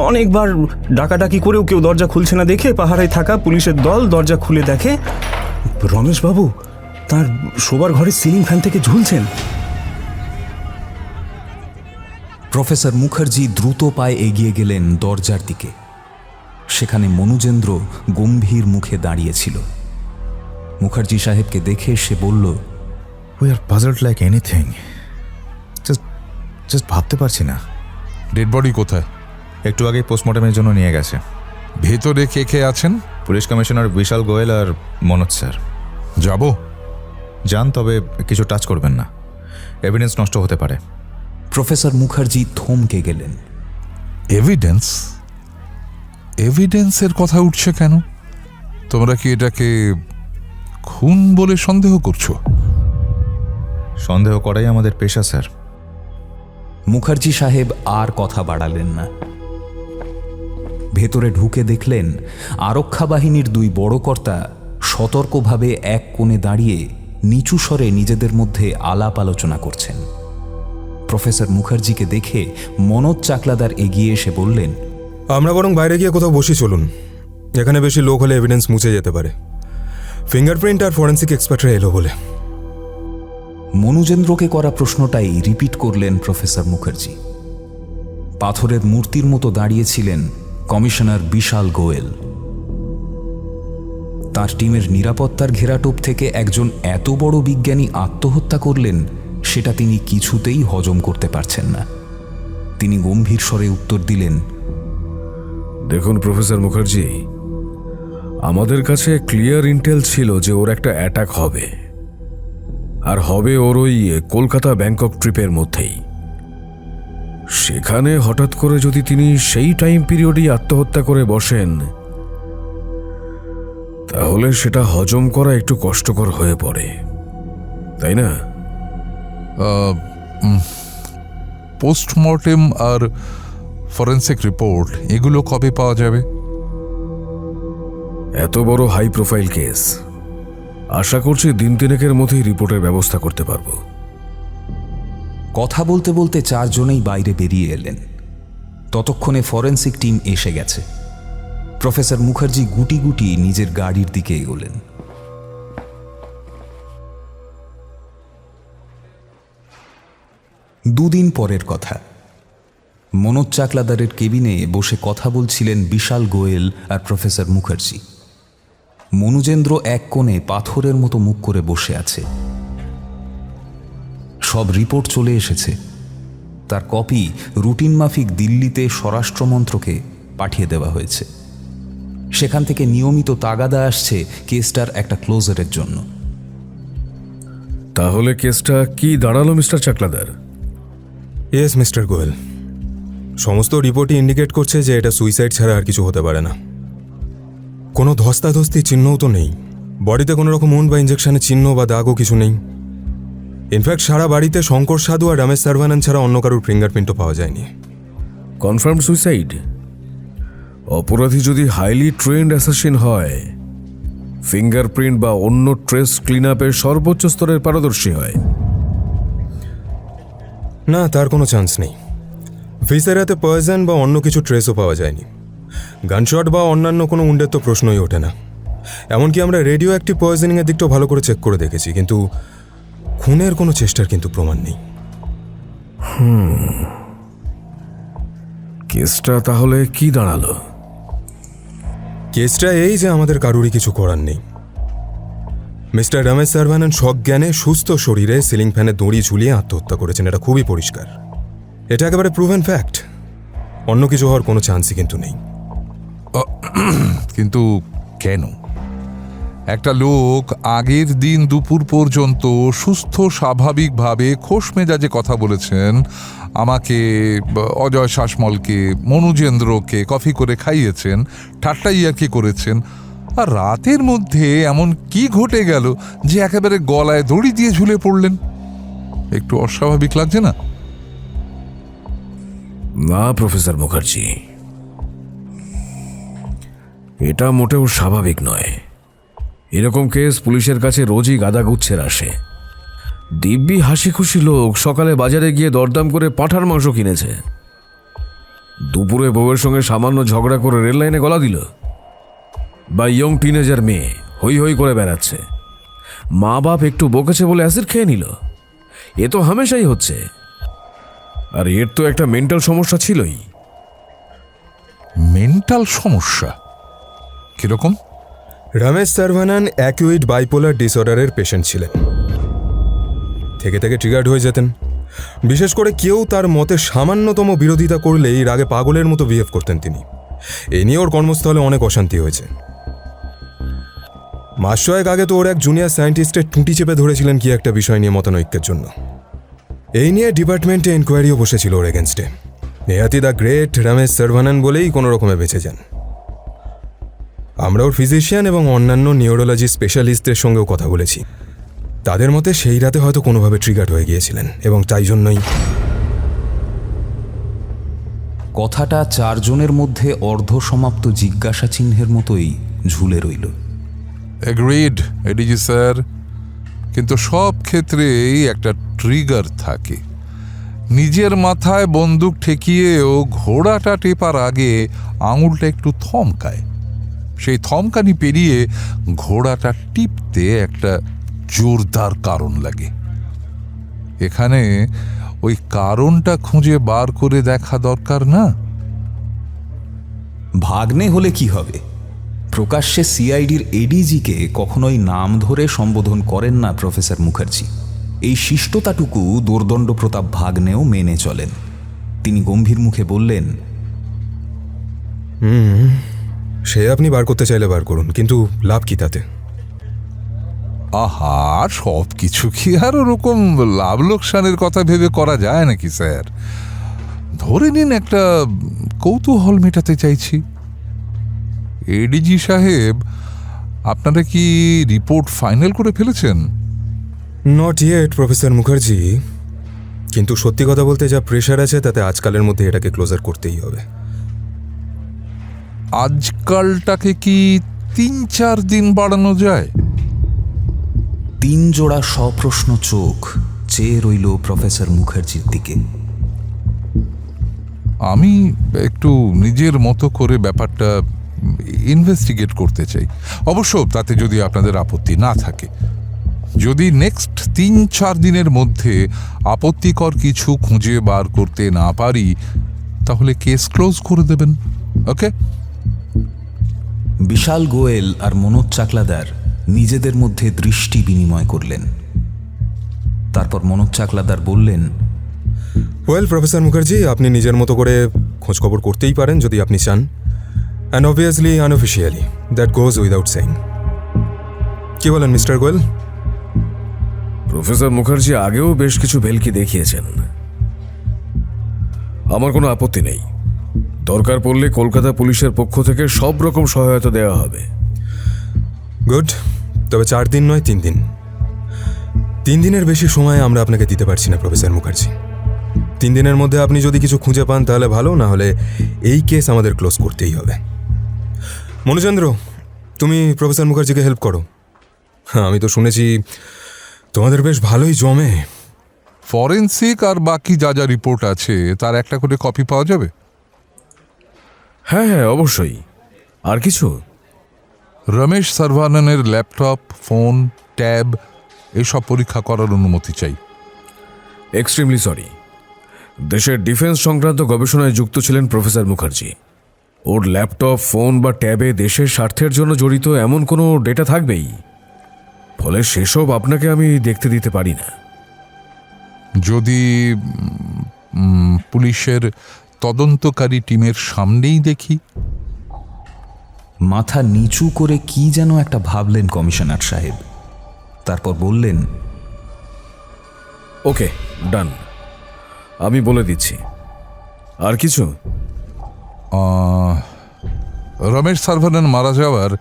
অনেকবার ডাকাডাকি করেও কেউ দরজা খুলছে না দেখে পাহারায় থাকা পুলিশের দল দরজা খুলে দেখে রমেশবাবু তার শোবার ঘরের সিলিং ফ্যান থেকে ঝুলছেন। প্রফেসর মুখার্জি দ্রুত পায়ে এগিয়ে গেলেন দরজার দিকে। সেখানে মনুজেন্দ্র গম্ভীর মুখে দাঁড়িয়েছিল। মুখার্জি সাহেবকে দেখে সে বলল, we are puzzled like anything. Just ভাবতে পারছি না। ডেড বডি কোথায়? একটু আগে পোস্টমর্টমের জন্য নিয়ে গেছে। ভেতরে কে কে আছেন? পুলিশ কমিশনার বিশাল গোয়েল আর মনোজ স্যার। যাব? যান, তবে কিছু টাচ করবেন না, এভিডেন্স নষ্ট হতে পারে। প্রফেসর মুখার্জি থমকে গেলেন। এভিডেন্স? এভিডেন্সের কথা উঠছে কেন? তোমরা কি এটাকে খুন বলে সন্দেহ করছো? সন্দেহ করাই আমাদের পেশা স্যার। মুখার্জি সাহেব আর কথা বাড়ালেন না। ভেতরে ঢুকে দেখলেন আরক্ষা বাহিনীর 2 বড় কর্তা সতর্কভাবে এক কোণে দাঁড়িয়ে নিচু স্বরে নিজেদের মধ্যে আলাপ আলোচনা করছেন। প্রফেসর মুখার্জিকে দেখে মনোজ চাকলাদার এগিয়ে এসে বললেন, আমরা বরং বাইরে গিয়ে কোথাও বসি, চলুন। এখানে বেশি লোক হলে এভিডেন্স মুছে যেতে পারে। ফিঙ্গারপ্রিন্ট আর ফরেন্সিক এক্সপার্টরা এলো বলে। মনুজেন্দ্রকে করা প্রশ্নটাই রিপিট করলেন প্রফেসর মুখার্জি। পাথরের মূর্তির মতো দাঁড়িয়েছিলেন কমিশনার বিশাল গোয়েল। তার টিমের নিরাপত্তার ঘেরাটোপ থেকে একজন এত বড় বিজ্ঞানী আত্মহত্যা করলেন, সেটা তিনি কিছুতেই হজম করতে পারছেন না। তিনি গম্ভীর স্বরে উত্তর দিলেন, দেখুন প্রফেসর মুখার্জি, আমাদের কাছে ক্লিয়ার ইন্টেল ছিল যে ওর একটা অ্যাটাক হবে, আর হবে ওর ওই কলকাতা ব্যাংকক ট্রিপের মধ্যেই। সেখানে হঠাৎ করে যদি তিনি সেই টাইম পিরিয়ডেই আত্মহত্যা করে বসেন, তাহলে সেটা হজম করা একটু কষ্টকর হয়ে পড়ে, তাই না? পোস্টমর্টেম আর ফরেন্সিক রিপোর্ট এগুলো কবে পাওয়া যাবে? এত বড় হাই প্রোফাইল কেস, আশা করছি দিন তিনেকের মধ্যেই রিপোর্টের ব্যবস্থা করতে পারবো। কথা বলতে বলতে চারজনেই বাইরে বেরিয়ে এলেন। ততক্ষণে ফরেন্সিক টিম এসে গেছে। প্রফেসর মুখার্জি গুটি গুটি নিজের গাড়ির দিকে এগোলেন। দুদিন পরের কথা। মনোজ চাকলাদারের কেবিনে বসে কথা বলছিলেন বিশাল গোয়েল আর প্রফেসর মুখার্জি। মনুজেন্দ্র এক কোণে পাথরের মতো মুখ করে বসে আছে। সব রিপোর্ট চলে এসেছে। তার কপি রুটিন মাফিক দিল্লিতে স্বরাষ্ট্রমন্ত্রকে পাঠিয়ে দেওয়া হয়েছে। সেখান থেকে নিয়মিত তাগাদা আসছে কেসটার একটা ক্লোজারের জন্য। তাহলে কেসটা কি দাঁড়ালো mister Chakladar? Yes mister Goel, সমস্ত রিপোর্টই ইন্ডিকেট করছে যে এটা সুইসাইড ছাড়া আর কিছু হতে পারে না। কোনো ধস্তাধস্তি চিহ্নও তো নেই, বডিতে কোনো রকম উন্ড বা ইঞ্জেকশনের চিহ্ন বা দাগও কিছু নেই। ইনফ্যাক্ট সারা বাড়িতে শঙ্কর সাধু আর রমেশ সার্ভানন ছাড়া অন্য কারোর ফিঙ্গারপ্রিন্টও পাওয়া যায়নি। Confirm suicide? অপরাধী যদি হাইলি ট্রেন্ড অ্যাসাসিন হয়, ফিঙ্গারপ্রিন্ট বা অন্য ট্রেস ক্লিন আপের সর্বোচ্চ স্তরের পারদর্শী হয়। না, তার কোনো চান্স নেই। ভিসেরাতে পয়জন বা অন্য কিছু ট্রেসও পাওয়া যায়নি। গানশট বা অন্যান্য কোনো উন্ডের তো প্রশ্নই ওঠে না। এমনকি আমরা রেডিও অ্যাক্টিভ পয়জনিংয়ের দিকটাও ভালো করে চেক করে দেখেছি, কিন্তু খুনের কোনো চেষ্টার কিন্তু প্রমাণ নেই। কেসটা তাহলে কি দাঁড়ালো? কেসটা এই যে আমাদের কারুরই কিছু করার নেই। মিস্টার রমেশ সার্ভানন সজ্ঞানে সুস্থ শরীরে সিলিং ফ্যানে দড়ি ঝুলিয়ে আত্মহত্যা করেছেন, এটা খুবই পরিষ্কার। এটা একেবারে প্রুভেন ফ্যাক্ট। অন্য কিছু হওয়ার কোনো চান্সই কিন্তু নেই। কিন্তু কেন? একটা লোক আগের দিন দুপুর পর্যন্ত সুস্থ স্বাভাবিকভাবে খোশ মেজাজে কথা বলেছেন, আমাকে, অজয় শাসমলকে, মনুজেন্দ্রকে কফি করে খাইয়েছেন, ঠাট্টা ইয়ার্কি করেছেন, আর রাতের মধ্যে এমন কি ঘটে গেল যে একেবারে গলায় দড়ি দিয়ে ঝুলে পড়লেন? একটু অস্বাভাবিক লাগছে না? না প্রফেসর মুখার্জি, এটা মোটেও স্বাভাবিক নয়। এরকম কেস পুলিশের কাছে রোজই গাদাগুচ্ছের আসে। দিব্যি হাসি খুশি লোক সকালে বাজারে গিয়ে দরদাম করে পাঁঠার মাংস কিনেছে, দুপুরে বউয়ের সঙ্গে সামান্য ঝগড়া করে রেল লাইনে গলা দিল, বা ইয়ং টিনেজার মেয়ে হই হই করে বেড়াচ্ছে, মা বাপ একটু বকেছে বলে অ্যাসিড খেয়ে নিল। এ তো হামেশাই হচ্ছে। আর এর তো একটা মেন্টাল সমস্যা ছিলই। মেন্টাল সমস্যা কিরকম? রমেশ সার্ভানন অ্যাকিউইড বাইপোলার ডিসঅর্ডারের পেশেন্ট ছিলেন। থেকে থেকে ট্রিগার্ড হয়ে যেতেন। বিশেষ করে কেউ তার মতে সামান্যতম বিরোধিতা করলেই রাগে পাগলের মতো বিহেভ করতেন তিনি। এই নিয়ে ওর কর্মস্থলে অনেক অশান্তি হয়েছে। মাস ছয়েক আগে তো ওর এক জুনিয়র সায়েন্টিস্টের টুঁটি চেপে ধরেছিলেন কি একটা বিষয় নিয়ে মতানৈক্যের জন্য। এই নিয়ে ডিপার্টমেন্টে এনকোয়ারিও বসেছিল ওর এগেনস্টে। নেহাতি দ্য গ্রেট রমেশ সার্ভানন বলেই কোনো রকমে বেঁচে যান। আমরা ওর ফিজিশিয়ান এবং অন্যান্য নিউরোলজি স্পেশালিস্টদের সঙ্গেও কথা বলেছি। তাদের মতে সেই রাতে হয়তো কোনোভাবে ট্রিগার্ড হয়ে গিয়েছিলেন এবং তাই জন্যই। কথাটা চারজনের মধ্যে অর্ধসমাপ্ত জিজ্ঞাসা চিহ্নের মতোই ঝুলে রইল। এগ্রিড এডিজি স্যার, কিন্তু সব ক্ষেত্রেই একটা ট্রিগার থাকে। নিজের মাথায় বন্দুক ঠেকিয়েও ঘোড়াটা টেপার আগে আঙুলটা একটু থমকায়। সেই থমকানি পেরিয়ে ঘোড়াটা টিপতে একটা জোরদার কারণ লাগে। এখানে ওই কারণটা খুঁজে বার করে দেখা দরকার না? ভাগ্নে হলে কি হবে? প্রকাশ্যে সিআইডির এডিজিকে কখনোই নাম ধরে সম্বোধন করেন না প্রফেসর মুখার্জি। এই শিষ্টতাটুকু দোর্দণ্ড প্রতাপ ভাগ্নেও মেনে চলেন। তিনি গম্ভীর মুখে বললেন, সে আপনি বার করতে চাইলে বার করুন, কিন্তু লাভ কি তাতে? আহা, সব কিছু কি আর ওরকম লাভ লোকসানের কথা ভেবে করা যায় নাকি স্যার? ধরে নিন একটা কৌতূহল মেটাতে চাইছি। এডিজি সাহেব, আপনারা কি রিপোর্ট ফাইনাল করে ফেলেছেন? Not yet professor Mukherjee. কিন্তু সত্যি কথা বলতে যা প্রেশার আছে তাতে আজকালের মধ্যে এটাকে ক্লোজার করতেই হবে। আজকালটাকে কি 3-4 দিন বাড়ানো যায়? 3 জোড়া সপ্রশ্ন চোখ চেয়ে রইল প্রফেসর মুখার্জির দিকে। আমি একটু নিজের মতো করে ব্যাপারটা ইনভেস্টিগেট করতে চাই, অবশ্য তাতে যদি আপনাদের আপত্তি না থাকে। যদি নেক্সট 3-4 দিনের মধ্যে আপত্তিকর কিছু খুঁজে বার করতে না পারি তাহলে কেস ক্লোজ করে দেবেন। ওকে? বিশাল গোয়েল আর মনোজ চাকলাদার নিজেদের মধ্যে দৃষ্টি বিনিময় করলেন। তারপর মনোজ চাকলাদার বললেন, ওয়েল প্রফেসর মুখার্জি, আপনি নিজের মতো করে খোঁজখবর করতেই পারেন যদি আপনি চান, and obviously unofficially, that goes without saying. কি বলেন মিস্টার গোয়েল? প্রফেসর মুখার্জি আগেও বেশ কিছু ভেলকি দেখিয়েছেন। আমার কোনো আপত্তি নেই। দরকার পড়লে কলকাতা পুলিশের পক্ষ থেকে সব রকম সহায়তা দেওয়া হবে। গুড, তবে 4 দিন নয় 3 দিন। 3 দিনের বেশি সময় আমরা আপনাকে দিতে পারছি না প্রফেসর মুখার্জি। 3 দিনের মধ্যে আপনি যদি কিছু খুঁজে পান তাহলে ভালো, না হলে এই কেস আমাদের ক্লোজ করতেই হবে। মনোচন্দ্র, তুমি প্রফেসর মুখার্জিকে হেল্প করো। হ্যাঁ, আমি তো শুনেছি তোমাদের বেশ ভালোই জমে। ফরেন্সিক আর বাকি যা যা রিপোর্ট আছে তার একটা করে কপি পাওয়া যাবে? হ্যাঁ হ্যাঁ, অবশ্যই। আর কিছু? রমেশ সার্ভাননের ল্যাপটপ, ফোন, ট্যাব এসব পরীক্ষা করার অনুমতি চাই। Extremely sorry. দেশের ডিফেন্স সংক্রান্ত গবেষণায় যুক্ত ছিলেন প্রফেসর মুখার্জি। ওর ল্যাপটপ, ফোন বা ট্যাবে দেশের স্বার্থের জন্য জড়িত এমন কোনো ডেটা থাকবেই, ফলে সেসব আপনাকে আমি দেখতে দিতে পারি না। যদি পুলিশের তদন্তকারী টিমের সামনেই দেখি? মাথা নিচু করে কি যেন একটা ভাবলেন কমিশনার সাহেব। তারপর বললেন, ওকে, ডান। আমি বলে দিচ্ছি। আর কিছু? রমেশ সার্ভানন মারা যাওয়ার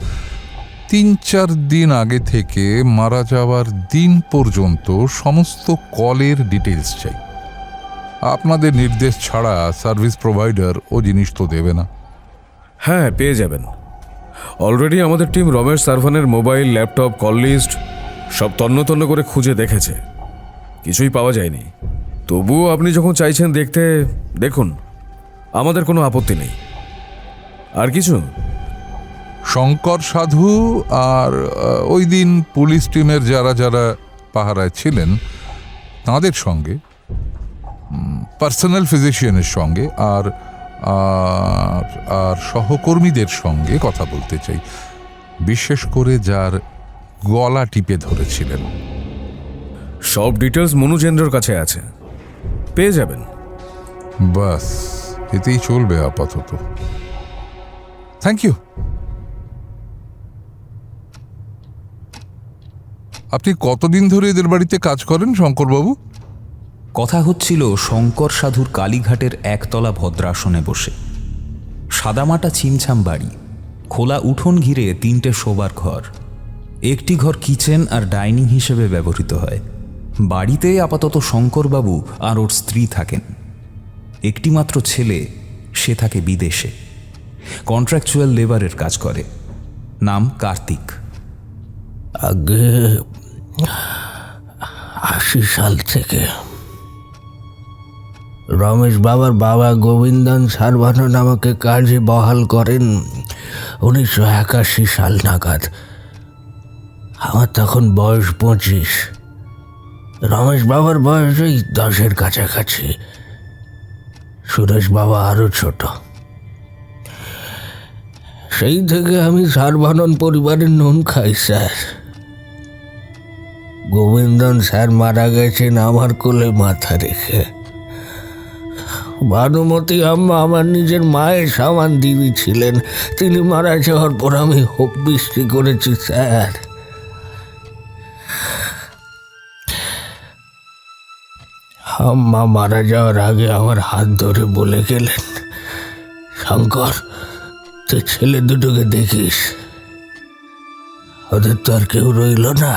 3-4 দিন আগে থেকে মারা যাওয়ার দিন পর্যন্ত সমস্ত কলের ডিটেলস চাই। আপনাদের নির্দেশ ছাড়া সার্ভিস প্রোভাইডার ও জিনিস তো দেবে না। হ্যাঁ, পেয়ে যাবেন। অলরেডি আমাদের টিম রমেশ সার্ভানের মোবাইল, ল্যাপটপ, কল লিস্ট সব তন্ন তন্ন করে খুঁজে দেখেছে, কিছুই পাওয়া যায়নি। তবুও আপনি যখন চাইছেন দেখতে, দেখুন, আমাদের কোনো আপত্তি নেই। আর কিছু? শঙ্কর সাধু আর ওই দিন পুলিশ টিমের যারা যারা পাহারায় ছিলেন তাদের সঙ্গে, পার্সোনাল ফিজিশিয়ানের সঙ্গে আর আর সহকর্মীদের সঙ্গে কথা বলতে চাই, বিশেষ করে যার গলা টিপে ধরেছিলেন। সব ডিটেলস মনোজেন্দ্রর কাছে আছে, পেয়ে যাবেন। বাস, এতেই চলবে আপাতত। Thank you. আপনি কতদিন ধরে এদের বাড়িতে কাজ করেন শঙ্করবাবু? কথা হচ্ছিল শঙ্কর সাধুর কালীঘাটের একতলা ভদ্রাসনে বসে। সাদামাটা ছিমছাম বাড়ি, খোলা উঠোন ঘিরে 3টে শোবার ঘর। একটি ঘর কিচেন আর ডাইনিং হিসেবে ব্যবহৃত হয়। বাড়িতে আপাতত শঙ্করবাবু আর ওর স্ত্রী থাকেন। একটি মাত্র ছেলে, সে থাকে বিদেশে, কন্ট্রাকচুয়াল লেবারের কাজ করে। নাম কার্তিক। আগে 80 সাল থেকে রমেশ বাবার বাবা গোবিন্দন সার্ভানন আমাকে কাজে বহাল করেন 1981 সাল নাগাদ। আমার তখন বয়স 25, রমেশ বাবার বয়স ওই 10-এর কাছাকাছি। সুরেশ বাবা আরও ছোট। সেই থেকে আমি সার্ভানন পরিবারের নুন খাই স্যার। গোবিন্দন স্যার মারা গেছেন আমার কোলে মাথা রেখে। ভানুমতি আম্মা আমার নিজের মায়ের সামান দিদি ছিলেন। তিনি মারা যাওয়ার পর আমি হোপ বৃষ্টি করেছি স্যার। আম্মা মারা যাওয়ার আগে আমার হাত ধরে বলে গেলেন, শঙ্কর, তুই ছেলে দুটোকে দেখিস, ওদের তো আর কেউ রইল না,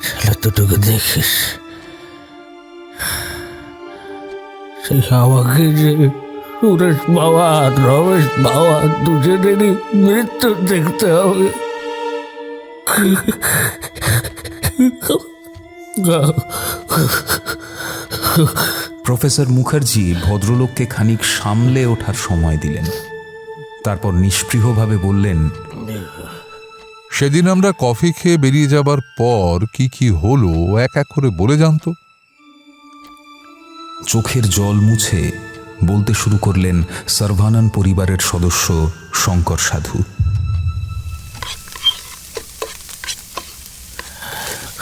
ছেলে দুটোকে দেখিস। আমাকে যে সুরেশ বাবা আর রমেশ বাবা দুজনেরই মৃত্যু দেখতে হবে। প্রফেসর মুখার্জি ভদ্রলোককে খানিক সামলে ওঠার সময় দিলেন। তারপর নিষ্পৃহভাবে বললেন, সেদিন আমরা কফি খেয়ে বেরিয়ে যাবার পর কি কি হলো এক এক করে বলে জানতো। চোখের জল মুছে বলতে শুরু করলেন সার্ভানান পরিবারের সদস্য শঙ্কর সাধু।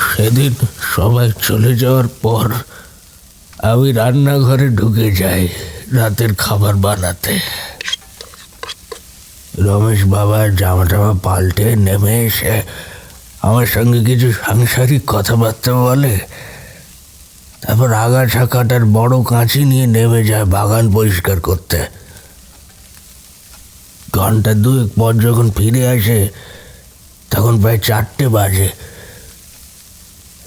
সেদিন সবাই চলে যাওয়ার পর আমি রান্নাঘরে ঢুকে যাই রাতের খাবার বানাতে। রমেশ বাবা জামা টামা পাল্টে নেমে এসে আমার সঙ্গে কিছু সাংসারিক কথাবার্তা বলে, তারপর আগাছা কাটার বড় কাঁচি নিয়ে নেমে যায় বাগান পরিষ্কার করতে। ঘন্টা দুয়েক পর যখন ফিরে আসে তখন প্রায় 4টে বাজে।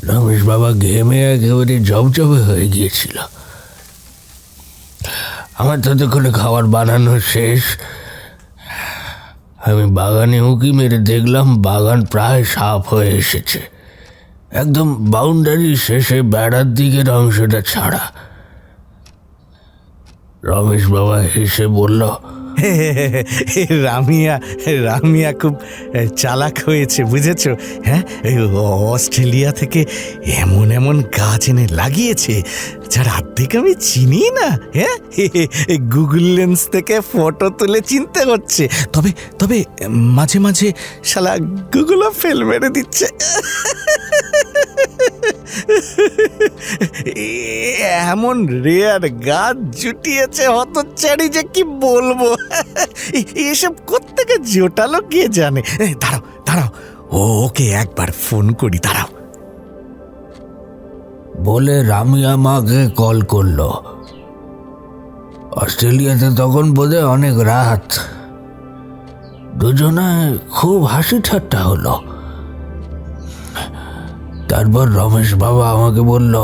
রমেশ বাবা ঘেমে একেবারে জবজবে হয়ে গিয়েছিল। আমার ততক্ষণে খাবার বানানো শেষ। আমি বাগানে উঁকি মেরে দেখলাম বাগান প্রায় সাফ হয়ে এসেছে, একদম বাউন্ডারি শেষে বেড়ার দিকের অংশটা ছাড়া। রমেশ বাবা হেসে বলল, রামিয়া খুব চালাক হয়েছে, বুঝেছ? হ্যাঁ, অস্ট্রেলিয়া থেকে এমন এমন গাছ এনে লাগিয়েছে যার অর্ধেক আমি চিনি না। হ্যাঁ, গুগল লেন্স থেকে ফটো তুলে চিনতে হচ্ছে, তবে মাঝে মাঝে শালা গুগলও ফেল মেরে দিচ্ছে। এমন রেয়ার গাছ জুটিয়েছে হতচ্ছাড়ি যে কি বলবো। এসব কোত্থেকে জোটালো কে জানে। দাঁড়াও, ওকে একবার ফোন করি, দাঁড়াও। বলে রামিয়া মাকে কল করলো। অস্ট্রেলিয়াতে তখন বোধহয় অনেক রাত। দুজনে খুব হাসি ঠাট্টা হলো। তারপর রমেশ বাবা আমাকে বলল,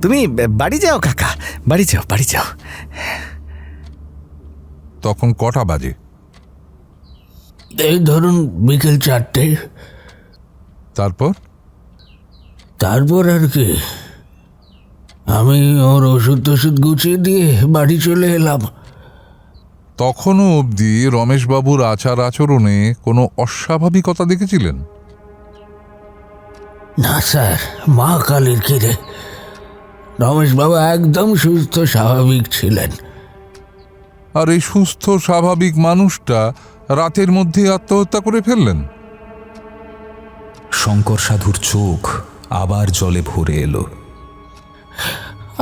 তুমি বাড়ি যাও কাকা, বাড়ি যাও। তখন কটা বাজে? এই ধরুন বিকেল 4টে। তারপর আর কি, আমি ওর ওষুধ গুছিয়ে দিয়ে বাড়ি চলে এলাম। তখনও অবধি রমেশবাবুর আচার আচরণে কোনো অস্বাভাবিকতা দেখেছিলেন? না স্যার, মা কালীর কিরে, রমেশ বাবা একদম সুস্থ স্বাভাবিক ছিলেন। আর এই সুস্থ স্বাভাবিক মানুষটা রাতের মধ্যে আত্মহত্যা করে ফেললেন? শঙ্কর সাধুর চোখ আবার জলে ভরে এলো।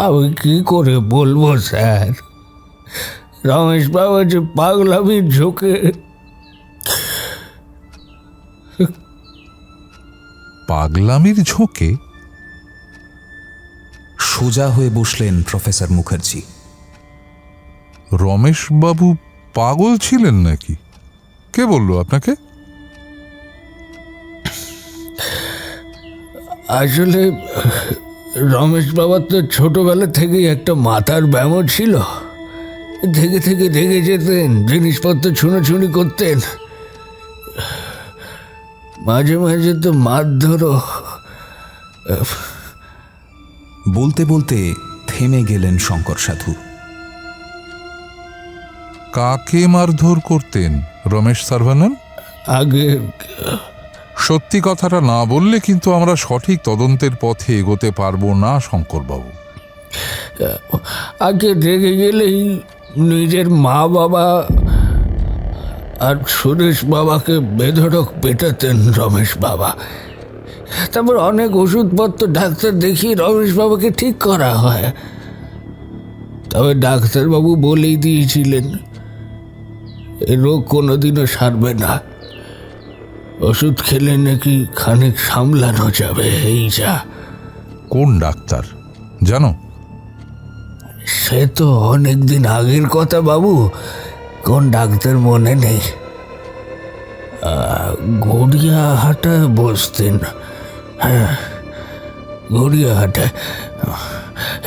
আমি কি করে বলবো স্যার, রমেশ বাবা যে পাগলামির ঝোঁকে। পাগলামির ঝোঁকে? সোজা হয়ে বসলেন প্রফেসর মুখার্জি। রমেশবাবু পাগল ছিলেন নাকি? কে বললো আপনাকে? আসলে রমেশ বাবার তো ছোটবেলা থেকেই একটা মাথার ব্যামো ছিল। থেকে থেকে রেগে যেতেন, জিনিসপত্র ছুনোছুনি করতেন, মাঝে মাঝে তো মারধরও। বলতে বলতে থেমে গেলেন শঙ্কর সাধু। কাকে মারধর করতেন রমেশ সার্ভানান? আগে সত্যি কথাটা না বললে কিন্তু আমরা সঠিক তদন্তের পথে এগোতে পারবো না শঙ্করবাবু। আগে রেগে গেলেই নিজের মা বাবা আর সুরেশ বাবাকে বেধড়ক পেটাতেন রমেশ বাবা। তারপর অনেক ওষুধপত্র ডাক্তার দেখিয়ে রমেশ বাবাকে ঠিক করা হয়। তবে ডাক্তারবাবু বলেই দিয়েছিলেন এ রোগ কোনোদিনও সারবে না, ওষুধ খেলে নাকি খানিক সামলানো যাবে, এই যা। কোন ডাক্তার জানো? সে তো অনেক দিন আগের কথা বাবু, কোন ডাক্তার মনে নেই। গড়িয়াহাটায় বসতেন। হ্যাঁ, গড়িয়াহাটায়।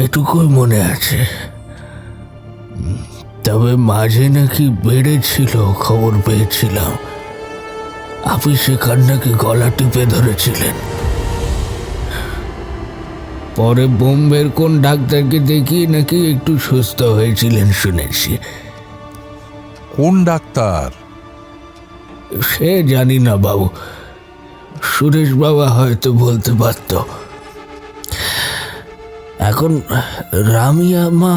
এটুকুই মনে আছে। তবে মাঝে নাকি বেড়েছিল, খবর পেয়েছিলাম। আপনি সেখান নাকি গলা টিপে ধরেছিলেন। পরে বোম্বের কোন ডাক্তারকে দেখিয়ে নাকি একটু সুস্থ হয়েছিলেন শুনেছি। কোন ডাক্তার? সে জানি না বাবু, সুরেশ বাবা হয়তো বলতে পারত। এখন রামিয়া মা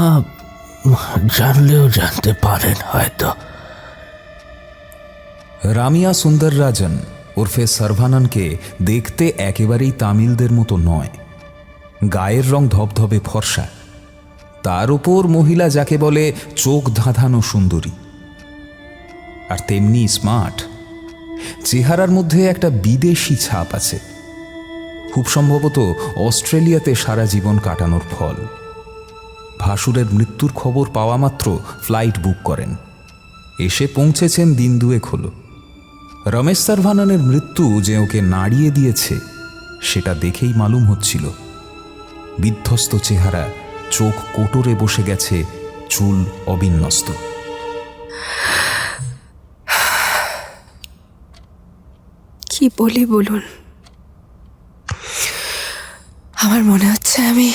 জানলেও জানতে পারেন হয়তো। রামিয়া সুন্দররাজন ওরফে সর্ভাননকে দেখতে একেবারেই তামিলদের মতো নয়। গায়ের রং ধবধবে ফর্সা, তার উপর মহিলা যাকে বলে চোখ ধাঁধানো সুন্দরী, আর তেমনি স্মার্ট। চেহারার মধ্যে একটা বিদেশি ছাপ আছে, খুব সম্ভবত অস্ট্রেলিয়াতে সারা জীবন কাটানোর ফল। ভাসুরের মৃত্যুর খবর পাওয়া মাত্র ফ্লাইট বুক করেন, এসে পৌঁছেছেন দিন দুয়েক হলো। রমেশ সার্ভাননের মৃত্যু যে ওকে নাড়িয়ে দিয়েছে সেটা দেখেই মালুম হচ্ছিল। বিধ্বস্ত চেহারা, চোখ কোটরে বসে গেছে, চুল অবিন্যস্ত। কি বলি বলুন? আমার মনে হচ্ছে আমি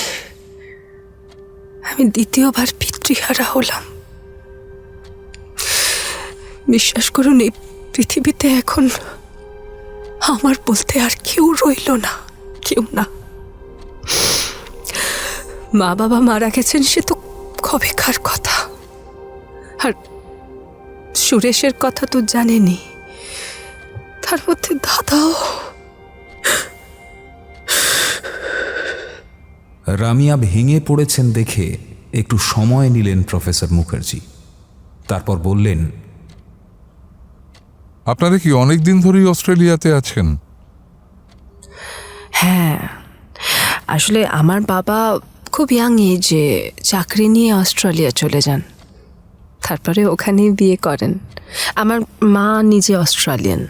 দ্বিতীয়বার পিতৃহারা হলাম। বিশ্বাস করুন, এই পৃথিবীতে এখন আমার বলতে আর কেউ রইল না, কেউ না। মা বাবা মারা গেছেন সে তো কবেকার কথা, আর সুরেশের কথা তো জানেনি, তার মধ্যে দাদাও। রামিয়া ভেঙে পড়েছেন দেখে একটু সময় নিলেন প্রফেসর মুখার্জি। তারপর বললেন, আপনারা কি অনেক দিন ধরেই অস্ট্রেলিয়াতে আছেন? হ্যাঁ, আসলে আমার বাবা খুব ইয়াং এজে চাকরি নিয়ে অস্ট্রেলিয়া চলে যান, তারপরে ওখানেই বিয়ে করেন। আমার মা নিজে অস্ট্রেলিয়ান,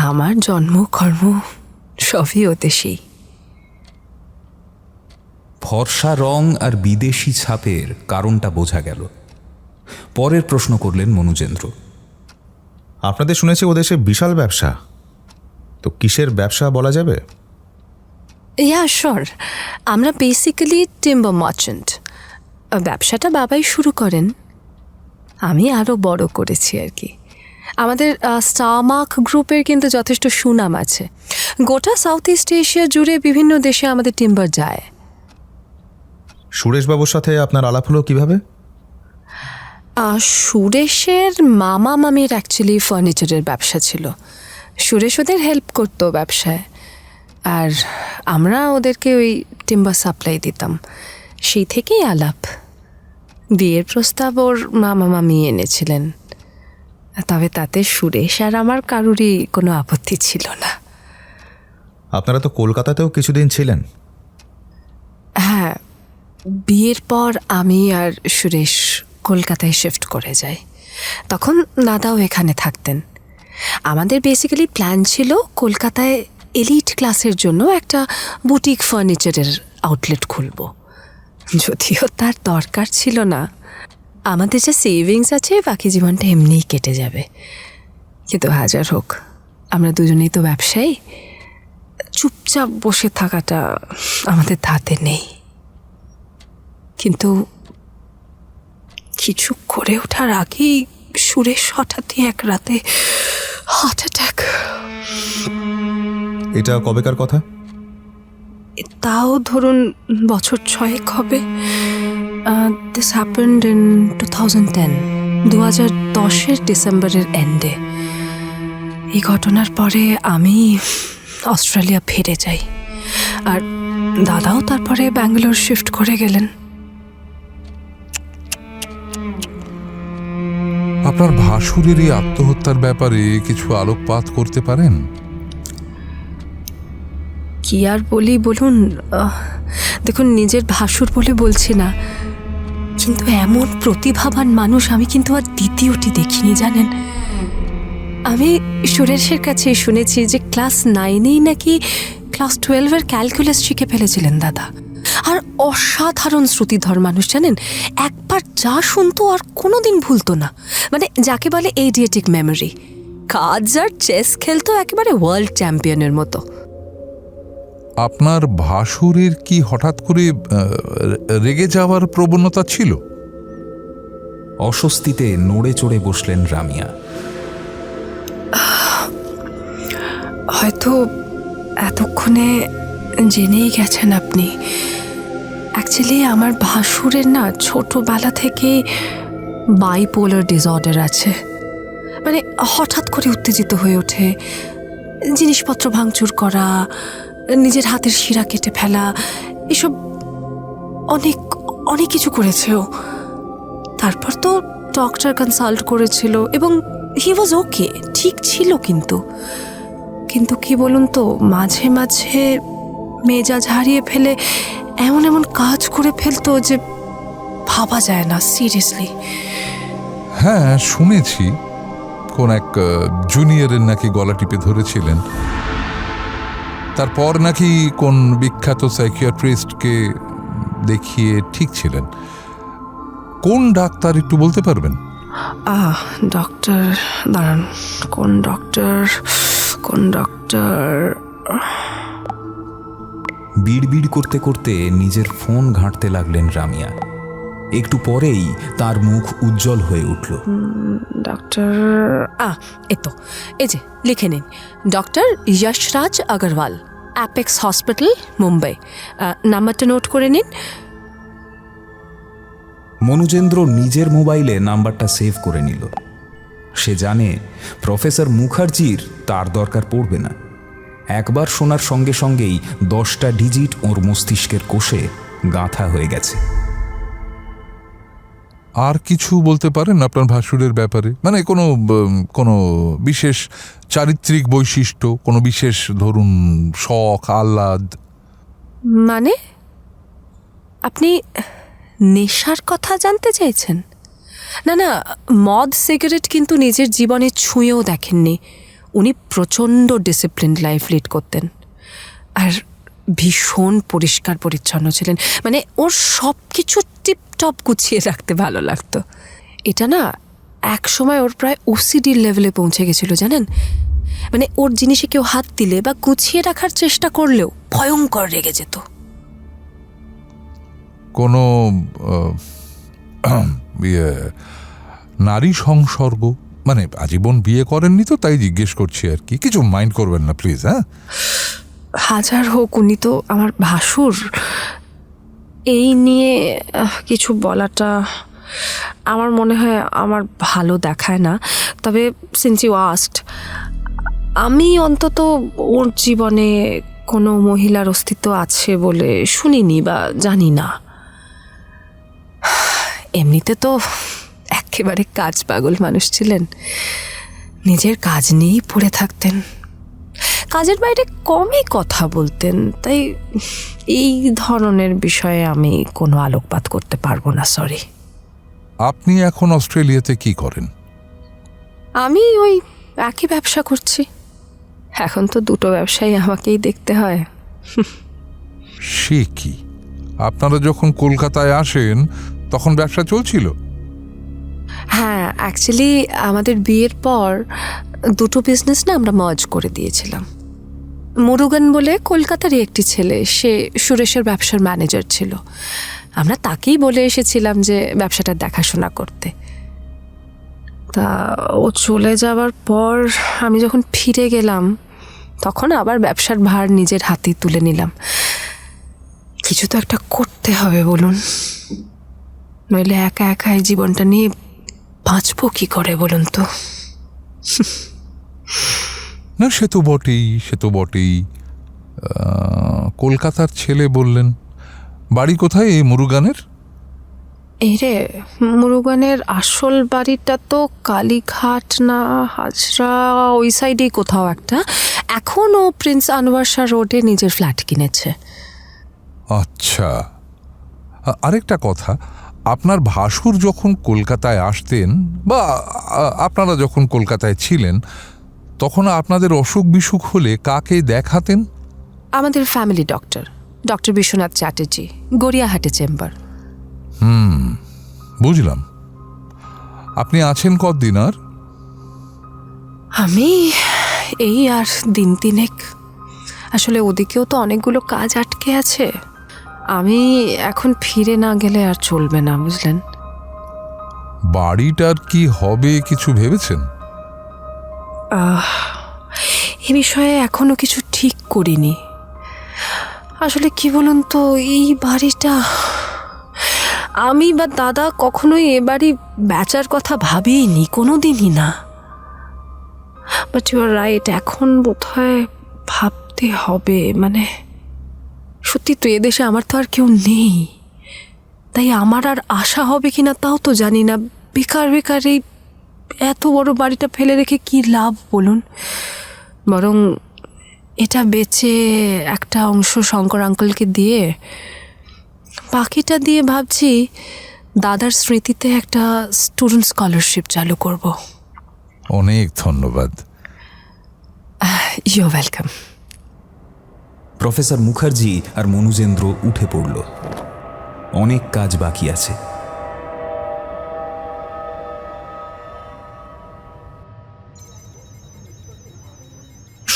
আমার জন্ম কর্ম সবই ওদেশেই। ফর্সা রং আর বিদেশি ছাপের কারণটা বোঝা গেল। পরের প্রশ্ন করলেন মনুজেন্দ্র। আপনাদের শুনেছি ওদেশে বিশাল ব্যবসা, তো কিসের ব্যবসা বলা যাবে? ইয়া শিওর, আমরা বেসিক্যালি টিম্বার মার্চেন্ট। ব্যবসাটা বাবাই শুরু করেন, আমি আরও বড় করেছি আর কি। আমাদের স্টারমার্ক গ্রুপের কিন্তু যথেষ্ট সুনাম আছে। গোটা সাউথ ইস্ট এশিয়া জুড়ে বিভিন্ন দেশে আমাদের টিম্বার যায়। সুরেশবাবুর সাথে আপনার আলাপ হলো কিভাবে? সুরেশের মামা মামির অ্যাকচুয়ালি ফার্নিচারের ব্যবসা ছিল। সুরেশ ওদের হেল্প করতো ব্যবসায়, আর আমরা ওদেরকে ওই টিম্বার সাপ্লাই দিতাম। সেই থেকেই আলাপ। বিয়ের প্রস্তাব ওর মামা মামি এনেছিলেন, তবে তাতে সুরেশ আর আমার কারুরই কোনো আপত্তি ছিল না। আপনারা তো কলকাতাতেও কিছুদিন ছিলেন। হ্যাঁ, বিয়ের পর আমি আর সুরেশ কলকাতায় শিফট করে যাই। তখন দাদাও এখানে থাকতেন। আমাদের বেসিক্যালি প্ল্যান ছিল কলকাতায় এলিট ক্লাসের জন্য একটা বুটিক ফার্নিচারের আউটলেট খুলব। যদিও তার দরকার ছিল না, আমাদের যে সেভিংস আছে বাকি জীবনটা এমনিই কেটে যাবে। কিন্তু হাজার হোক, আমরা দুজনেই তো ব্যবসায়ী, চুপচাপ বসে থাকাটা আমাদের ধাতে নেই। কিন্তু কিছু করে ওঠার আগেই সুরেশ হঠাৎই এক রাতে হার্ট অ্যাটাক। এটা কবেকার কথা? তাও ধরুন বছর 6 হবে। দিস হ্যাপেন্ড ইন 2010, 2010-এর ডিসেম্বরের এন্ডে। এই ঘটনার পরে আমি অস্ট্রেলিয়া ফিরে যাই, আর দাদাও তারপরে ব্যাঙ্গালোর শিফট করে গেলেন। আপনার ভাসুরের এই আত্মহত্যার ব্যাপারে কিছু আলোকপাত করতে পারেন? কি আর বলি বলুন, দেখুন নিজের ভাসুর বলে বলছি না, কিন্তু এমন প্রতিভাবান মানুষ আমি কিন্তু আর দ্বিতীয়টি দেখিনি জানেন। আমি সুরেশের কাছে শুনেছি যে ক্লাস 9-এই নাকি ক্লাস 12-এর ক্যালকুলাস শিখে ফেলেছিলেন দাদা। আর অসাধারণ শ্রুতিধর মানুষ, জানেন? একবার যা শুনতো আর কোনোদিন ভুলতো না, মানে যাকে বলে এডিয়েটিক মেমোরি। কার্ডস আর চেস খেলতো একেবারে ওয়ার্ল্ড চ্যাম্পিয়নের মতো। আপনার ভাসুরের কি হঠাৎ করে রেগে যাওয়ার প্রবণতা ছিল? অস্বস্তিতে নড়ে চড়ে বসলেন রামিয়া। হয়তো এতক্ষণে জেনেই গেছেন আপনি। অ্যাকচুয়ালি আমার ভাসুরের না ছোটবেলা থেকে বাইপোলার ডিসঅর্ডার আছে। মানে হঠাৎ করে উত্তেজিত হয়ে ওঠে, জিনিসপত্র ভাঙচুর করা, নিজের হাতের শিরা কেটে ফেলা, এসব অনেক অনেক কিছু করেছে ও। তারপর তো ডক্টর কনসাল্ট করেছিল এবং হি ওয়াজ ওকে, ঠিক ছিল। কিন্তু কি বলুন তো, মাঝে মাঝে মেজাজ হারিয়ে ফেলে এমন এমন কাজ করে ফেলতো যে ভাবা যায় না, সিরিয়াসলি। হ্যাঁ, শুনেছি কোন এক জুনিয়রের নাকি গলা টিপে ধরেছিলেন, তারপর নাকি কোন বিখ্যাত সাইকিয়াট্রিস্টকে দেখিয়ে ঠিক ছিলেন। কোন ডাক্তার একটু বলতে পারবেন? ডক্টর, দাঁড়ান, কোন ডক্টর? বিড়বিড় করতে করতে নিজের ফোন ঘাঁটতে লাগলেন রামিয়া। একটু পরেই তার মুখ উজ্জ্বল হয়ে উঠল। ডক্টর, এই যে লিখে নিন, doctor Jashraj Agarwal, apex hospital, Mumbai. নাম্বারটা নোট করে নিন। মনোজেন্দ্র নিজের মোবাইলে নাম্বারটা সেভ করে নিল। সে জানে প্রফেসর মুখার্জির তার দরকার পড়বে না। একবার শোনার সঙ্গে সঙ্গেই 10টা ডিজিট ওর মস্তিষ্কের কোষে গাঁথা হয়ে গেছে। আর কিছু বলতে পারেন আপনার ভাসুরের ব্যাপারে? মানে কোনো বিশেষ চারিত্রিক বৈশিষ্ট্য, কোনো বিশেষ ধরুন শখ, আহ্লাদ? মানে আপনি নেশার কথা জানতে চাইছেন? না, মদ সিগারেট কিন্তু নিজের জীবনে ছুঁয়েও দেখেননি। উনি প্রচণ্ড ডিসিপ্লিন লাইফ লিড করতেন আর ভীষণ পরিষ্কার পরিচ্ছন্ন ছিলেন। মানে ওর সব কিছু টিপটপ গুছিয়ে রাখতে ভালো লাগতো। এটা না এক সময় ওর প্রায় ওসিডির লেভেলে পৌঁছে গেছিল, জানেন? মানে ওর জিনিসে কেউ হাত দিলে বা গুছিয়ে রাখার চেষ্টা করলেও ভয়ঙ্কর রেগে যেত। কোনো নারী সংসর্গ? মানে আজীবন বিয়ে করেননি তো, তাই জিজ্ঞেস করছি আর কি। কিছু মাইন্ড করবেন না প্লিজ। হ্যাঁ, হাজার হোক, উনি তো আমার ভাসুর। এই নিয়ে কিছু বলাটা আমার মনে হয় আমার ভালো দেখায় না। তবে সিন্স ইউ আস্কড, আমি অন্তত ওর জীবনে কোনো মহিলার অস্তিত্ব আছে বলে শুনিনি বা জানি না। এমনিতে তো একেবারে কাজ পাগল মানুষ ছিলেন, নিজের কাজ নিয়েই পড়ে থাকতেন, কাজের বাইরে কমই কথা বলতেন। তাই এই ধরনের বিষয়ে আমি কোনো আলোকপাত করতে পারবো না, সরি। আপনি এখন অস্ট্রেলিয়াতে কি করেন? আমি ওই একই ব্যবসা করছি। এখন তো দুটো ব্যবসায়ী আমাকেই দেখতে হয়। সে কি, আপনারা যখন কলকাতায় আসেন তখন ব্যবসা চলছিল? হ্যাঁ, অ্যাকচুয়ালি আমাদের বিয়ের পর দুটো বিজনেস না আমরা মার্জ করে দিয়েছিলাম। মুরুগান বলে কলকাতারই একটি ছেলে, সে সুরেশের ব্যবসার ম্যানেজার ছিল। আমরা তাকেই বলে এসেছিলাম যে ব্যবসাটা দেখাশোনা করতে। তা ও চলে যাওয়ার পর আমি যখন ফিরে গেলাম তখন আবার ব্যবসার ভার নিজের হাতেই তুলে নিলাম। কিছু তো একটা করতে হবে বলুন, নইলে একা একা এই জীবনটা নিয়ে বাঁচবো কি করে বলুন তো? না, সে তো বটেই। কলকাতার ছেলে বললেন, বাড়ি কোথায় এই মুরুগানের? এই রে, মুরুগানের আসল বাড়িটা তো কালীঘাট না হাজরা, ওই সাইডেই কোথাও একটা। এখন ও প্রিন্স আনোয়ার শাহ রোডে নিজের ফ্ল্যাট কিনেছে। আচ্ছা, আরেকটা কথা, আপনার ভাসুর যখন কলকাতায় আসতেন বা আপনারা যখন কলকাতায় ছিলেন তখন আপনাদের অসুখ বিসুখ হলে কাকে দেখাতেন? আমাদের family doctor, doctor Biswanath Chatterjee, গড়িয়াহাটে চেম্বার। বুঝলাম। আপনি আছেন কতদিন আর? আমি এই আর দিন তিনেক। আসলে ওদিকেও তো অনেকগুলো কাজ আটকে আছে। আমি এখন ফিরে না গেলে আর চলবে না, বুঝলেন? বাড়িটার কি হবে কিছু ভেবেছেন? এ বিষয়ে এখনো কিছু ঠিক করিনি। আসলে কি বলুন তো, এই বাড়িটা আমি বা দাদা কখনোই এ বাড়ি বেচার কথা ভাবিনি, কোনো দিনই না। বাট ইউ আর রাইট, এখন বোধহয় ভাবতে হবে। মানে সত্যি তো এদেশে আমার তো আর কেউ নেই, তাই আমার আর আশা হবে কিনা তাও তো জানি না। বেকার বেকার এই এত বড় বাড়িটা ফেলে রেখে কি লাভ বলুন? বরং এটা বেচে একটা অংশ শঙ্কর আঙ্কেলকে দিয়ে, বাকিটা দিয়ে ভাবছি দাদার স্মৃতিতে একটা স্টুডেন্ট স্কলারশিপ চালু করব। অনেক ধন্যবাদ। You welcome. প্রফেসর মুখার্জি আর মনুজেন্দ্র উঠে পড়ল। অনেক কাজ বাকি আছে।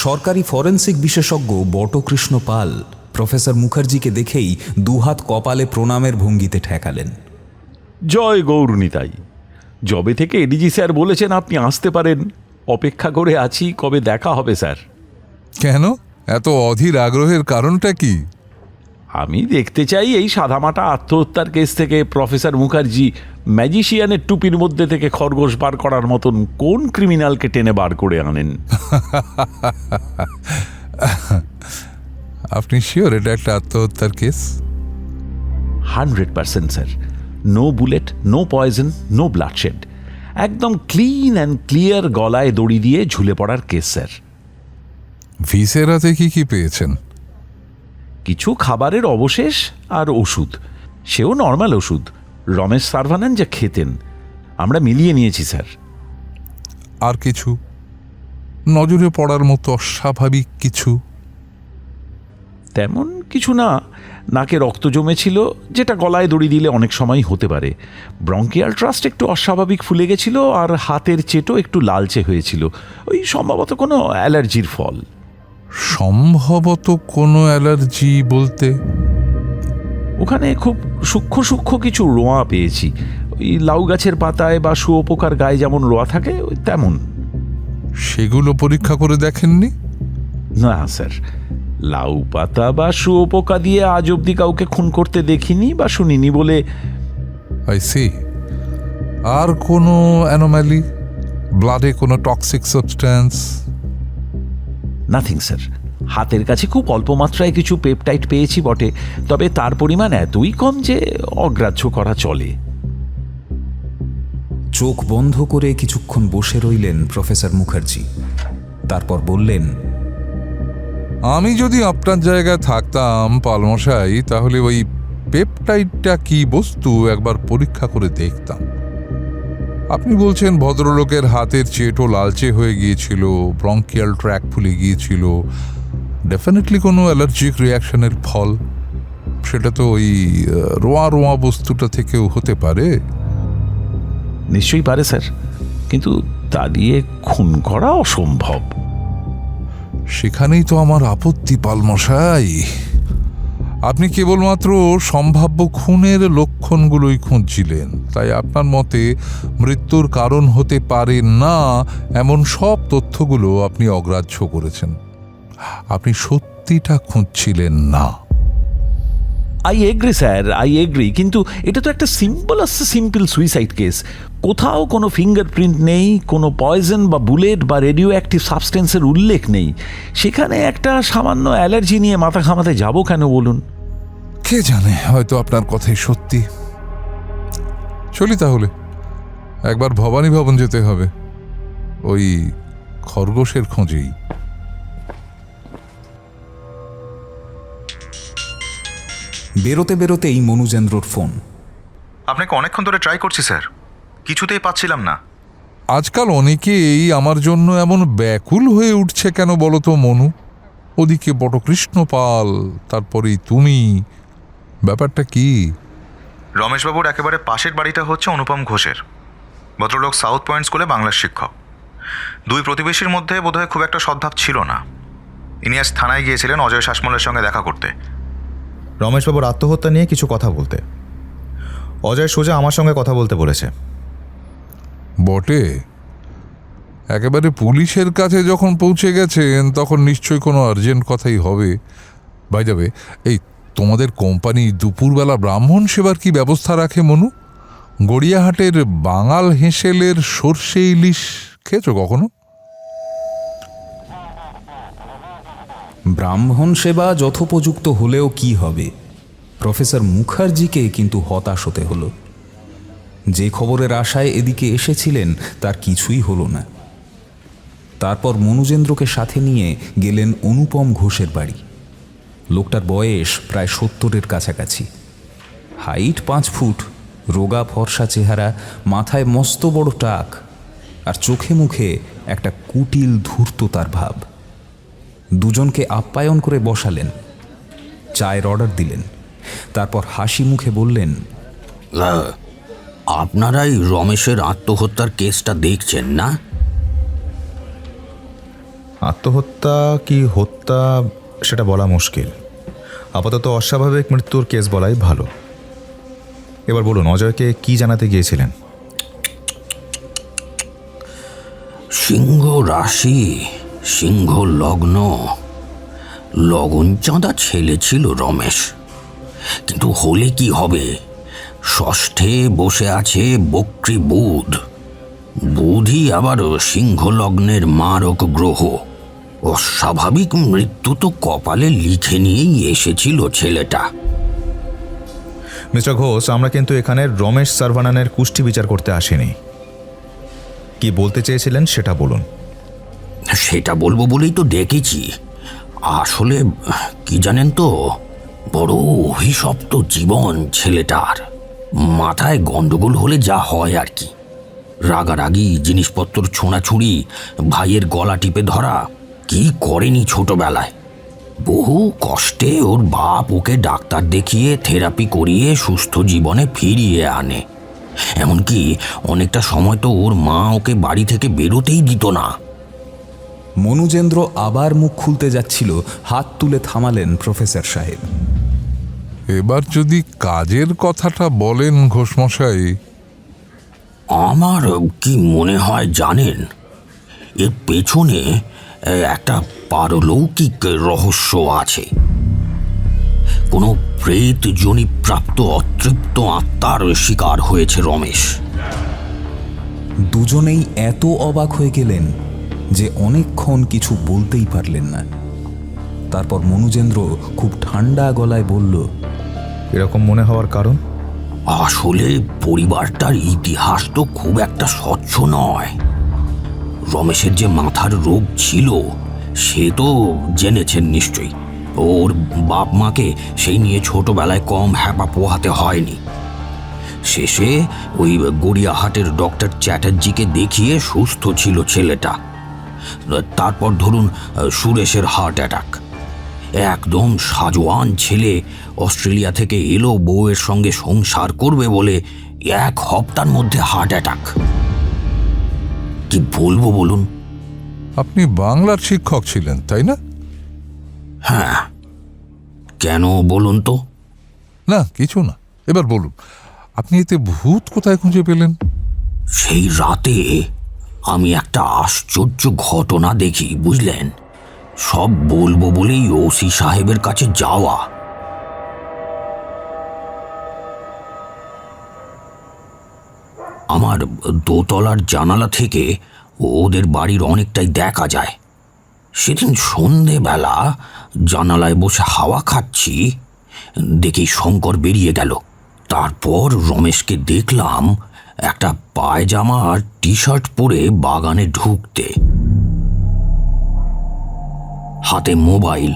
সরকারি ফরেন্সিক বিশেষজ্ঞ বটকৃষ্ণ পাল প্রফেসর মুখার্জিকে দেখেই দুহাত কপালে প্রণামের ভঙ্গিতে ঠেকালেন। জয় গৌরনীতাই। যবে থেকে এডিজি স্যার বলেছেন আপনি আসতে পারেন, অপেক্ষা করে আছি কবে দেখা হবে স্যার। কেন এত অধীর আগ্রহের কারণটা কি? আমি দেখতে চাই এই সাদামাটা আত্মহত্যার কেস থেকে প্রফেসর মুখার্জি ম্যাজিশিয়ানের টুপির মধ্যে থেকে খরগোশ বার করার মতন কোন ক্রিমিনালকে টেনে বার করে আনেন। আপনি শিওর এটা একটা আত্মহত্যার কেস? 100% sir. No bullet, no poison, no bloodshed. একদম ক্লিন অ্যান্ড ক্লিয়ার, গলায় দড়ি দিয়ে ঝুলে পড়ার কেস স্যার। ভিসেরাতে কি কি পেয়েছেন? কিছু খাবারের অবশেষ আর ওষুধ, সেও নর্মাল ওষুধ রমেশ সার্ভানান যা খেতেন, আমরা মিলিয়ে নিয়েছি স্যার। আর কিছু নজরে পড়ার মতো অস্বাভাবিক কিছু? তেমন কিছু না। নাকে রক্ত জমেছিল, যেটা গলায় দড়ি দিলে অনেক সময় হতে পারে। ব্রঙ্কিয়াল ট্রাস্ট একটু অস্বাভাবিক ফুলে গেছিল, আর হাতের চেটো একটু লালচে হয়েছিল। ওই সম্ভবত কোনো অ্যালার্জির ফল। সম্ভবত কোনো অ্যালার্জি বলতে? ওখানে খুব সূক্ষ্ম সূক্ষ্ম কিছু রোঁয়া পেয়েছি। ওই লাউ গাছের পাতায় বা শুয়োপোকার গায়ে যেমন রোঁয়া থাকে ওই তেমন। সেগুলো পরীক্ষা করে দেখেননি? না স্যার, লাউ পাতা বা শুয়োপোকা দিয়ে আজ অব্দি কাউকে খুন করতে দেখিনি বা শুনিনি বলে। I see. আর কোনো অ্যানোম্যালি? ব্লাডে কোনো টক্সিক সাবস্ট্যান্স? Nothing sir. হাতের কাছে খুব অল্প মাত্রায় কিছু পেপটাইড পেয়েছি বটে, তবে তার পরিমাণ এতই কম যে অগ্রাহ্য করা চলে। চোখ বন্ধ করে কিছুক্ষণ বসে রইলেন প্রফেসর মুখার্জি। তারপর বললেন, আমি যদি আপনার জায়গায় থাকতাম পালমশাই, তাহলে ওই পেপটাইডটা কি বস্তু একবার পরীক্ষা করে দেখতাম। আপনি বলছেন ভদ্রলোকের হাতের চেটো লালচে হয়ে গিয়েছিল, ব্রঙ্কিয়াল ট্র্যাক ফুলে গিয়েছিল, ডেফিনেটলি কোনো অ্যালার্জিক রিয়াকশনের ফল। সেটা তো ওই রোয়া রোয়া বস্তুটা থেকেও হতে পারে। নিশ্চয়ই পারে স্যার, কিন্তু তা দিয়ে খুন করা অসম্ভব। সেখানেই তো আমার আপত্তি পালমশাই। আপনি কেবলমাত্র সম্ভাব্য খুনের লক্ষণগুলোই খুঁজছিলেন, তাই আপনার মতে মৃত্যুর কারণ হতে পারে না এমন সব তথ্যগুলো আপনি অগ্রাহ্য করেছেন। আপনি সত্যিটা খুঁজছিলেন না। I agree sir, I agree, কিন্তু এটা তো একটা সিম্পল সুইসাইড কেস। কোথাও কোনো ফিঙ্গারপ্রিন্ট নেই, কোনো পয়জন বা বুলেট বা রেডিও অ্যাক্টিভ সাবস্টেন্সের উল্লেখ নেই। সেখানে একটা সামান্য অ্যালার্জি নিয়ে মাথা ঘামাতে যাবো কেন বলুন? কে জানে, হয়তো আপনার কথাই সত্যি। চলি তাহলে, একবার ভবানী ভবন যেতে হবে, ওই খরগোশের খোঁজেই। বেরোতে বেরোতেই মনুজেন্দ্রর ফোন। আপনাকে অনেকক্ষণ ধরে ট্রাই করছি স্যার, কিছুতেই পাচ্ছিলাম না। আজকাল অনেকেই আমার জন্য এমন ব্যাকুল হয়ে উঠছে কেন বলো তো মনু? ওদিকে বটকৃষ্ণ পাল, তারপরেই তুমি। ব্যাপারটা কি? রমেশবাবুর একেবারে পাশের বাড়িটা হচ্ছে অনুপম ঘোষের। ভদ্রলোক সাউথ পয়েন্ট স্কুলে বাংলার শিক্ষক। দুই প্রতিবেশীর মধ্যে বোধহয় খুব একটা সদ্ভাব ছিল না। ইনি আজ থানায় গিয়েছিলেন অজয় শাসমলের সঙ্গে দেখা করতে, রমেশবাবুর আত্মহত্যা নিয়ে কিছু কথা বলতে। অজয় সোজা আমার সঙ্গে কথা বলতে বলেছে। বটে, একেবারে পুলিশের কাছে যখন পৌঁছে গেছেন তখন নিশ্চয়ই কোনো আর্জেন্ট কথাই হবে। বাই যাবে, এই তোমাদের কোম্পানি দুপুরবেলা ব্রাহ্মণ সেবার কি ব্যবস্থা রাখে মনু? গড়িয়াহাটের বাঙাল হেঁসেলের সর্ষে ইলিশ খেয়েছো কখনো? ব্রাহ্মণ সেবা যথোপযুক্ত হলেও কি হবে, প্রফেসর মুখার্জিকে কিন্তু হতাশ হতে হলো। যে খবরের আশায় এদিকে এসেছিলেন তার কিছুই হলো না। তারপর মনুজেন্দ্রকে সাথে নিয়ে গেলেন অনুপম ঘোষের বাড়ি। লোকটার বয়স প্রায় 70-এর কাছাকাছি, হাইট 5 ফুট, রোগা ফর্সা চেহারা, মাথায় মস্ত বড় টাক, আর চোখে মুখে একটা কুটিল ধূর্ততার ভাব। দুজনকে আপ্যায়ন করে বসালেন, চায়ের অর্ডার দিলেন, তারপর হাসি মুখে বললেন, আপনারাই রমেশের আত্মহত্যার কেসটা দেখছেন না? আত্মহত্যা কি হত্যা সেটা বলা মুশকিল। আপাতত অস্বাভাবিক মৃত্যুর কেস বলাই ভালো। এবার বলুন, অজয়কে কি জানাতে গিয়েছিলেন? সিংহ রাশি, সিংহ লগ্ন, লগন চাঁদা ছেলে ছিল রমেশ। কিন্তু হলে কি হবে, ষষ্ঠে বসে আছে বক্রী বুধ। বুধই আবার সিংহ লগ্নের মারক গ্রহ। অস্বাভাবিক মৃত্যু তো কপালে লিখে নিয়েই এসেছিল ছেলেটা। মিস্টার ঘোষ, আমরা কিন্তু এখানে রমেশ সার্ভানানের কুষ্টি বিচার করতে আসিনি। কি বলতে চেয়েছিলেন সেটা বলুন। সেটা বলবো বলেই তো ডেকেছি। আসলে কি জানেন তো, বড় অভিশপ্ত জীবন ছেলেটার। মাথায় গন্ডগোল হলে যা হয় আর কি। রাগারাগি, জিনিসপত্র ছোঁড়াছুড়ি, ভাইয়ের গলা টিপে ধরা, কি করেনি ছোটবেলায়। বহু কষ্টে ওর বাপ ওকে ডাক্তার দেখিয়ে থেরাপি করিয়ে সুস্থ জীবনে ফিরিয়ে আনে। এমনকি অনেকটা সময় তো ওর মা ওকে বাড়ি থেকে বেরোতেই দিত না। মনুজেন্দ্র আবার মুখ খুলতে যাচ্ছিল, হাত তুলে থামালেন প্রফেসর সাহেব। এবার যদি কাজের কথাটা বলেন ঘোষমশাই। আমার কি মনে হয় জানেন, এর পেছনে একটা পারলৌকিক রহস্য আছে। কোনো প্রেতজনি প্রাপ্ত অতৃপ্ত আত্মার শিকার হয়েছে রমেশ। দুজনেই এত অবাক হয়ে গেলেন যে অনেকক্ষণ কিছু বলতেই পারলেন না। তারপর মনুজেন্দ্র খুব ঠান্ডা গলায় বলল, এরকম মনে হওয়ার কারণ? আসলে পরিবারটার ইতিহাস তো খুব একটা স্বচ্ছ নয়। রমেশের যে মাথার রোগ ছিল সে তো জেনেছেন নিশ্চয়ই। ওর বাপ মাকে সেই নিয়ে ছোটবেলায় কম হ্যাপা পোহাতে হয়নি। শেষে ওই গড়িয়াহাটের ডক্টর চ্যাটার্জিকে দেখিয়ে সুস্থ ছিল ছেলেটা। তারপর ধরুন সুরেশের হার্ট অ্যাটাক। একদম সাজোয়ান ছেলে, অস্ট্রেলিয়া থেকে এলো বউয়ের সঙ্গে সংসার করবে বলে, 1 সপ্তাহের মধ্যে হার্ট অ্যাটাক। কি বলবো বলুন? আপনি বাংলার শিক্ষক ছিলেন, তাই না? হ্যাঁ, কেন বলুন তো? না, কিছু না। এবার বলুন, আপনি এতে ভূত কোথায় খুঁজে পেলেন? সেই রাতে আমি একটা আশ্চর্য ঘটনা দেখি, বুঝলেন। সব বলবো বলেই ওসি সাহেবের কাছে যাওয়া। আমার দোতলার জানালা থেকে ওদের বাড়ির অনেকটাই দেখা যায়। সেদিন সন্ধেবেলা জানালায় বসে হাওয়া খাচ্ছি, দেখি শঙ্কর বেরিয়ে গেল। তারপর রমেশকে দেখলাম একটা পায়জামা আর টি শার্ট পরে বাগানে ঢুকতে, হাতে মোবাইল,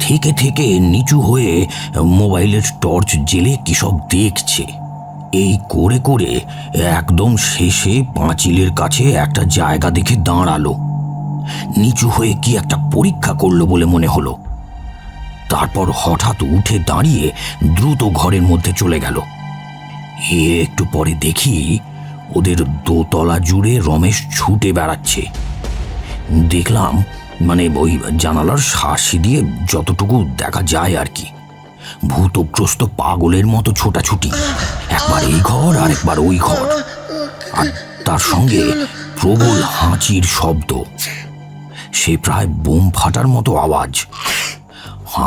থেকে থেকে নিচু হয়ে মোবাইলের টর্চ জ্বেলে কি সব দেখছে। এই করে করে একদম শেষে পাঁচিলের কাছে একটা জায়গা দেখে দাঁড়ালো। নিচু হয়ে কি একটা পরীক্ষা করলো বলে মনে হলো। তারপর হঠাৎ উঠে দাঁড়িয়ে দ্রুত ঘরের মধ্যে চলে গেল। একটু পরে দেখি ওদের দোতলা জুড়ে রমেশ ছুটে বেড়াচ্ছে। দেখলাম, মানে ওই জানালার শাসি দিয়ে যতটুকু দেখা যায় আর কি, ভূতগ্রস্ত পাগলের মতো ছোটাছুটি, একবার এই ঘর আর একবার ওই ঘর, আর তার সঙ্গে প্রবল হাঁচির শব্দ, সে প্রায় বোম ফাটার মতো আওয়াজ।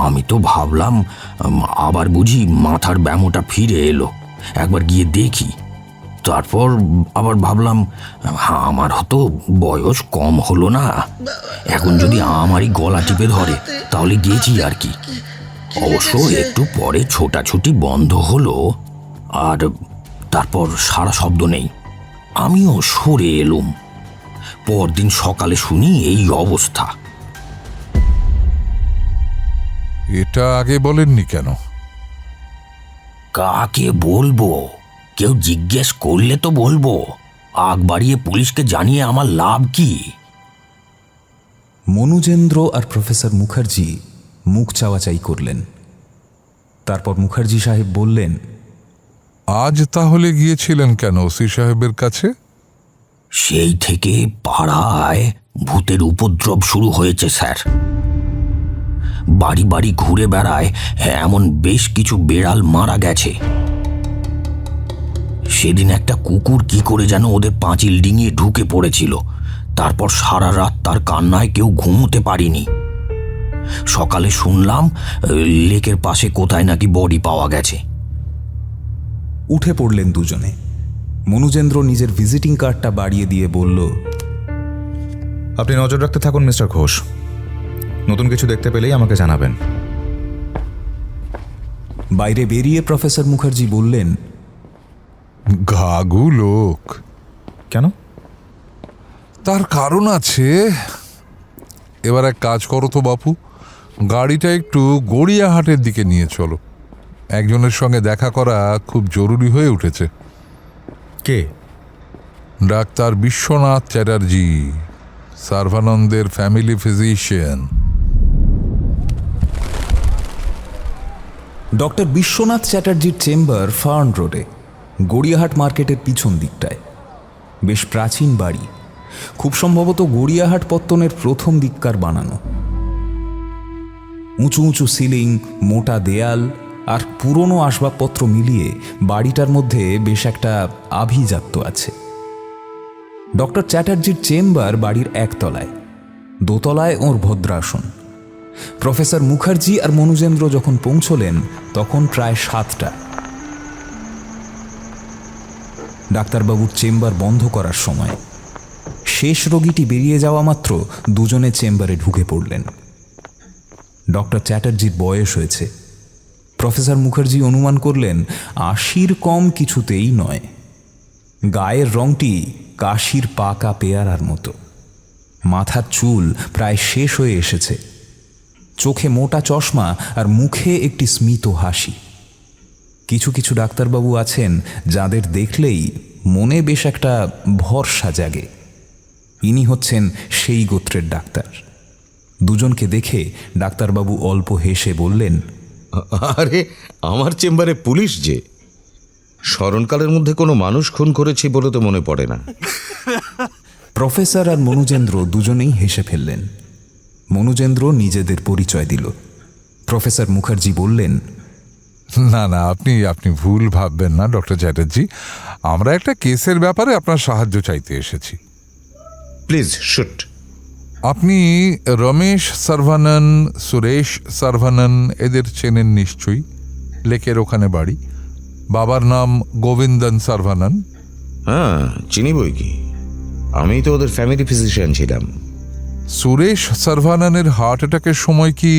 আমি তো ভাবলাম আবার বুঝি মাথার ব্যামোটা ফিরে এলো, একবার গিয়ে দেখি। তারপর আবার ভাবলাম আমার হয়তো বয়স কম হলো না, এখন যদি আমারই গলা টিপে ধরে তাহলে গেছি আর কি। অবশ্য একটু পরে ছোটাছুটি বন্ধ হলো, আর তারপর সারা শব্দ নেই। আমিও সরে এলুম। পরদিন সকালে শুনি এই অবস্থা। এটা আগে বলেননি কেন? কাকে বলবো? কেউ জিজ্ঞেস করলে তো বলবো, আগ বাড়িয়ে পুলিশকে জানিয়ে আমার লাভ কি? মনুজেন্দ্র আর প্রফেসর মুখার্জি মুখ চাওয়াচাই করলেন। তারপর মুখার্জি সাহেব বললেন, আজ তাহলে গিয়েছিলেন কেন ওসি সাহেবের কাছে? সেই থেকে পাড়ায় ভূতের উপদ্রব শুরু হয়েছে স্যার। বাড়ি বাড়ি ঘুরে বেড়ায় এমন বেশ কিছু বেড়াল মারা গেছে। সেদিন একটা কুকুর কি করে যেন ওদের পাঁচিল ডিঙিয়ে ঢুকে পড়েছিল। তারপর সারা রাত তার কান্নায় কেউ ঘুমোতে পারিনি। সকালে শুনলাম লেকের পাশে কোথায় নাকি বডি পাওয়া গেছে। উঠে পড়লেন দুজনে। মনুজেন্দ্র নিজের ভিজিটিং কার্ডটা বাড়িয়ে দিয়ে বলল, আপনি নজর রাখতে থাকুন মিস্টার ঘোষ, নতুন কিছু দেখতে পেলেই আমাকে জানাবেন। বাইরে বেরিয়ে প্রফেসর মুখার্জি বললেন, গাগু লোক। কেন? তার কারণ আছে। এবার এক কাজ করো তো বাপু, গাড়িটা একটু গড়িয়াহাটের দিকে নিয়ে চলো। একজনের সঙ্গে দেখা করা খুব জরুরি হয়ে উঠেছে। কে? ডাক্তার বিশ্বনাথ চ্যাটার্জি, সার্ভানন্দের ফ্যামিলি ফিজিশিয়ান। ডক্টর বিশ্বনাথ চ্যাটার্জির চেম্বার ফার্ন রোডে, গড়িয়াহাট মার্কেটের পিছন দিকটায়। বেশ প্রাচীন বাড়ি, খুব সম্ভবত গড়িয়াহাট পত্তনের প্রথম দিককার বানানো। উঁচু উঁচু সিলিং, মোটা দেয়াল আর পুরনো আসবাবপত্র মিলিয়ে বাড়িটার মধ্যে বেশ একটা আভিজাত্য আছে। ডক্টর চ্যাটার্জির চেম্বার বাড়ির একতলায়, দোতলায় ওর ভদ্রাসন। প্রফেসর মুখার্জি আর মনুজেন্দ্র যখন পৌঁছলেন তখন প্রায় 7টা। ডাক্তারবাবুর চেম্বার বন্ধ করার সময় শেষ রোগীটি বেরিয়ে যাওয়া মাত্র দুজনে চেম্বারে ঢুকে পড়লেন। ডক্টর চ্যাটার্জির বয়স হয়েছে। প্রফেসর মুখার্জি অনুমান করলেন 80-র কম কিছুতেই নয়। গায়ের রংটি কাশির পাকা পেয়ারার মতো। মাথার চুল প্রায় শেষ হয়ে এসেছে। চোখে মোটা চশমা আর মুখে একটি স্মিত হাসি। কিছু কিছু ডাক্তারবাবু আছেন যাদের দেখলেই মনে বেশ একটা ভরসা জাগে। ইনি হচ্ছেন সেই গোত্রের ডাক্তার। দুজনকে দেখে ডাক্তারবাবু অল্প হেসে বললেন, আরে আমার চেম্বারে পুলিশ যে, স্মরণকালের মধ্যে কোনো মানুষ খুন করেছি বলে তো মনে পড়ে না। প্রফেসর আর মনুজেন্দ্র দুজনেই হেসে ফেললেন। মনুজেন্দ্র নিজেদের পরিচয় দিল। প্রফেসর মুখার্জি বললেন, না না, আপনি ভুল ভাববেন না ডক্টর চ্যাটার্জি, আমরা একটা কেসের ব্যাপারে আপনার সাহায্য চাইতে এসেছি। Please shoot. আপনি রমেশ সার্ভানন, সুরেশ সার্ভানন এদের চেনেন নিশ্চয়ই। লেকের ওখানে বাড়ি। বাবার নাম গোবিন্দন সার্ভানন। হ্যাঁ, চিনি বই কি, আমি তো ওদের ফ্যামিলি ফিজিশিয়ান ছিলাম। সুরেশ সার্ভাননের হার্ট অ্যাটাকের সময় কি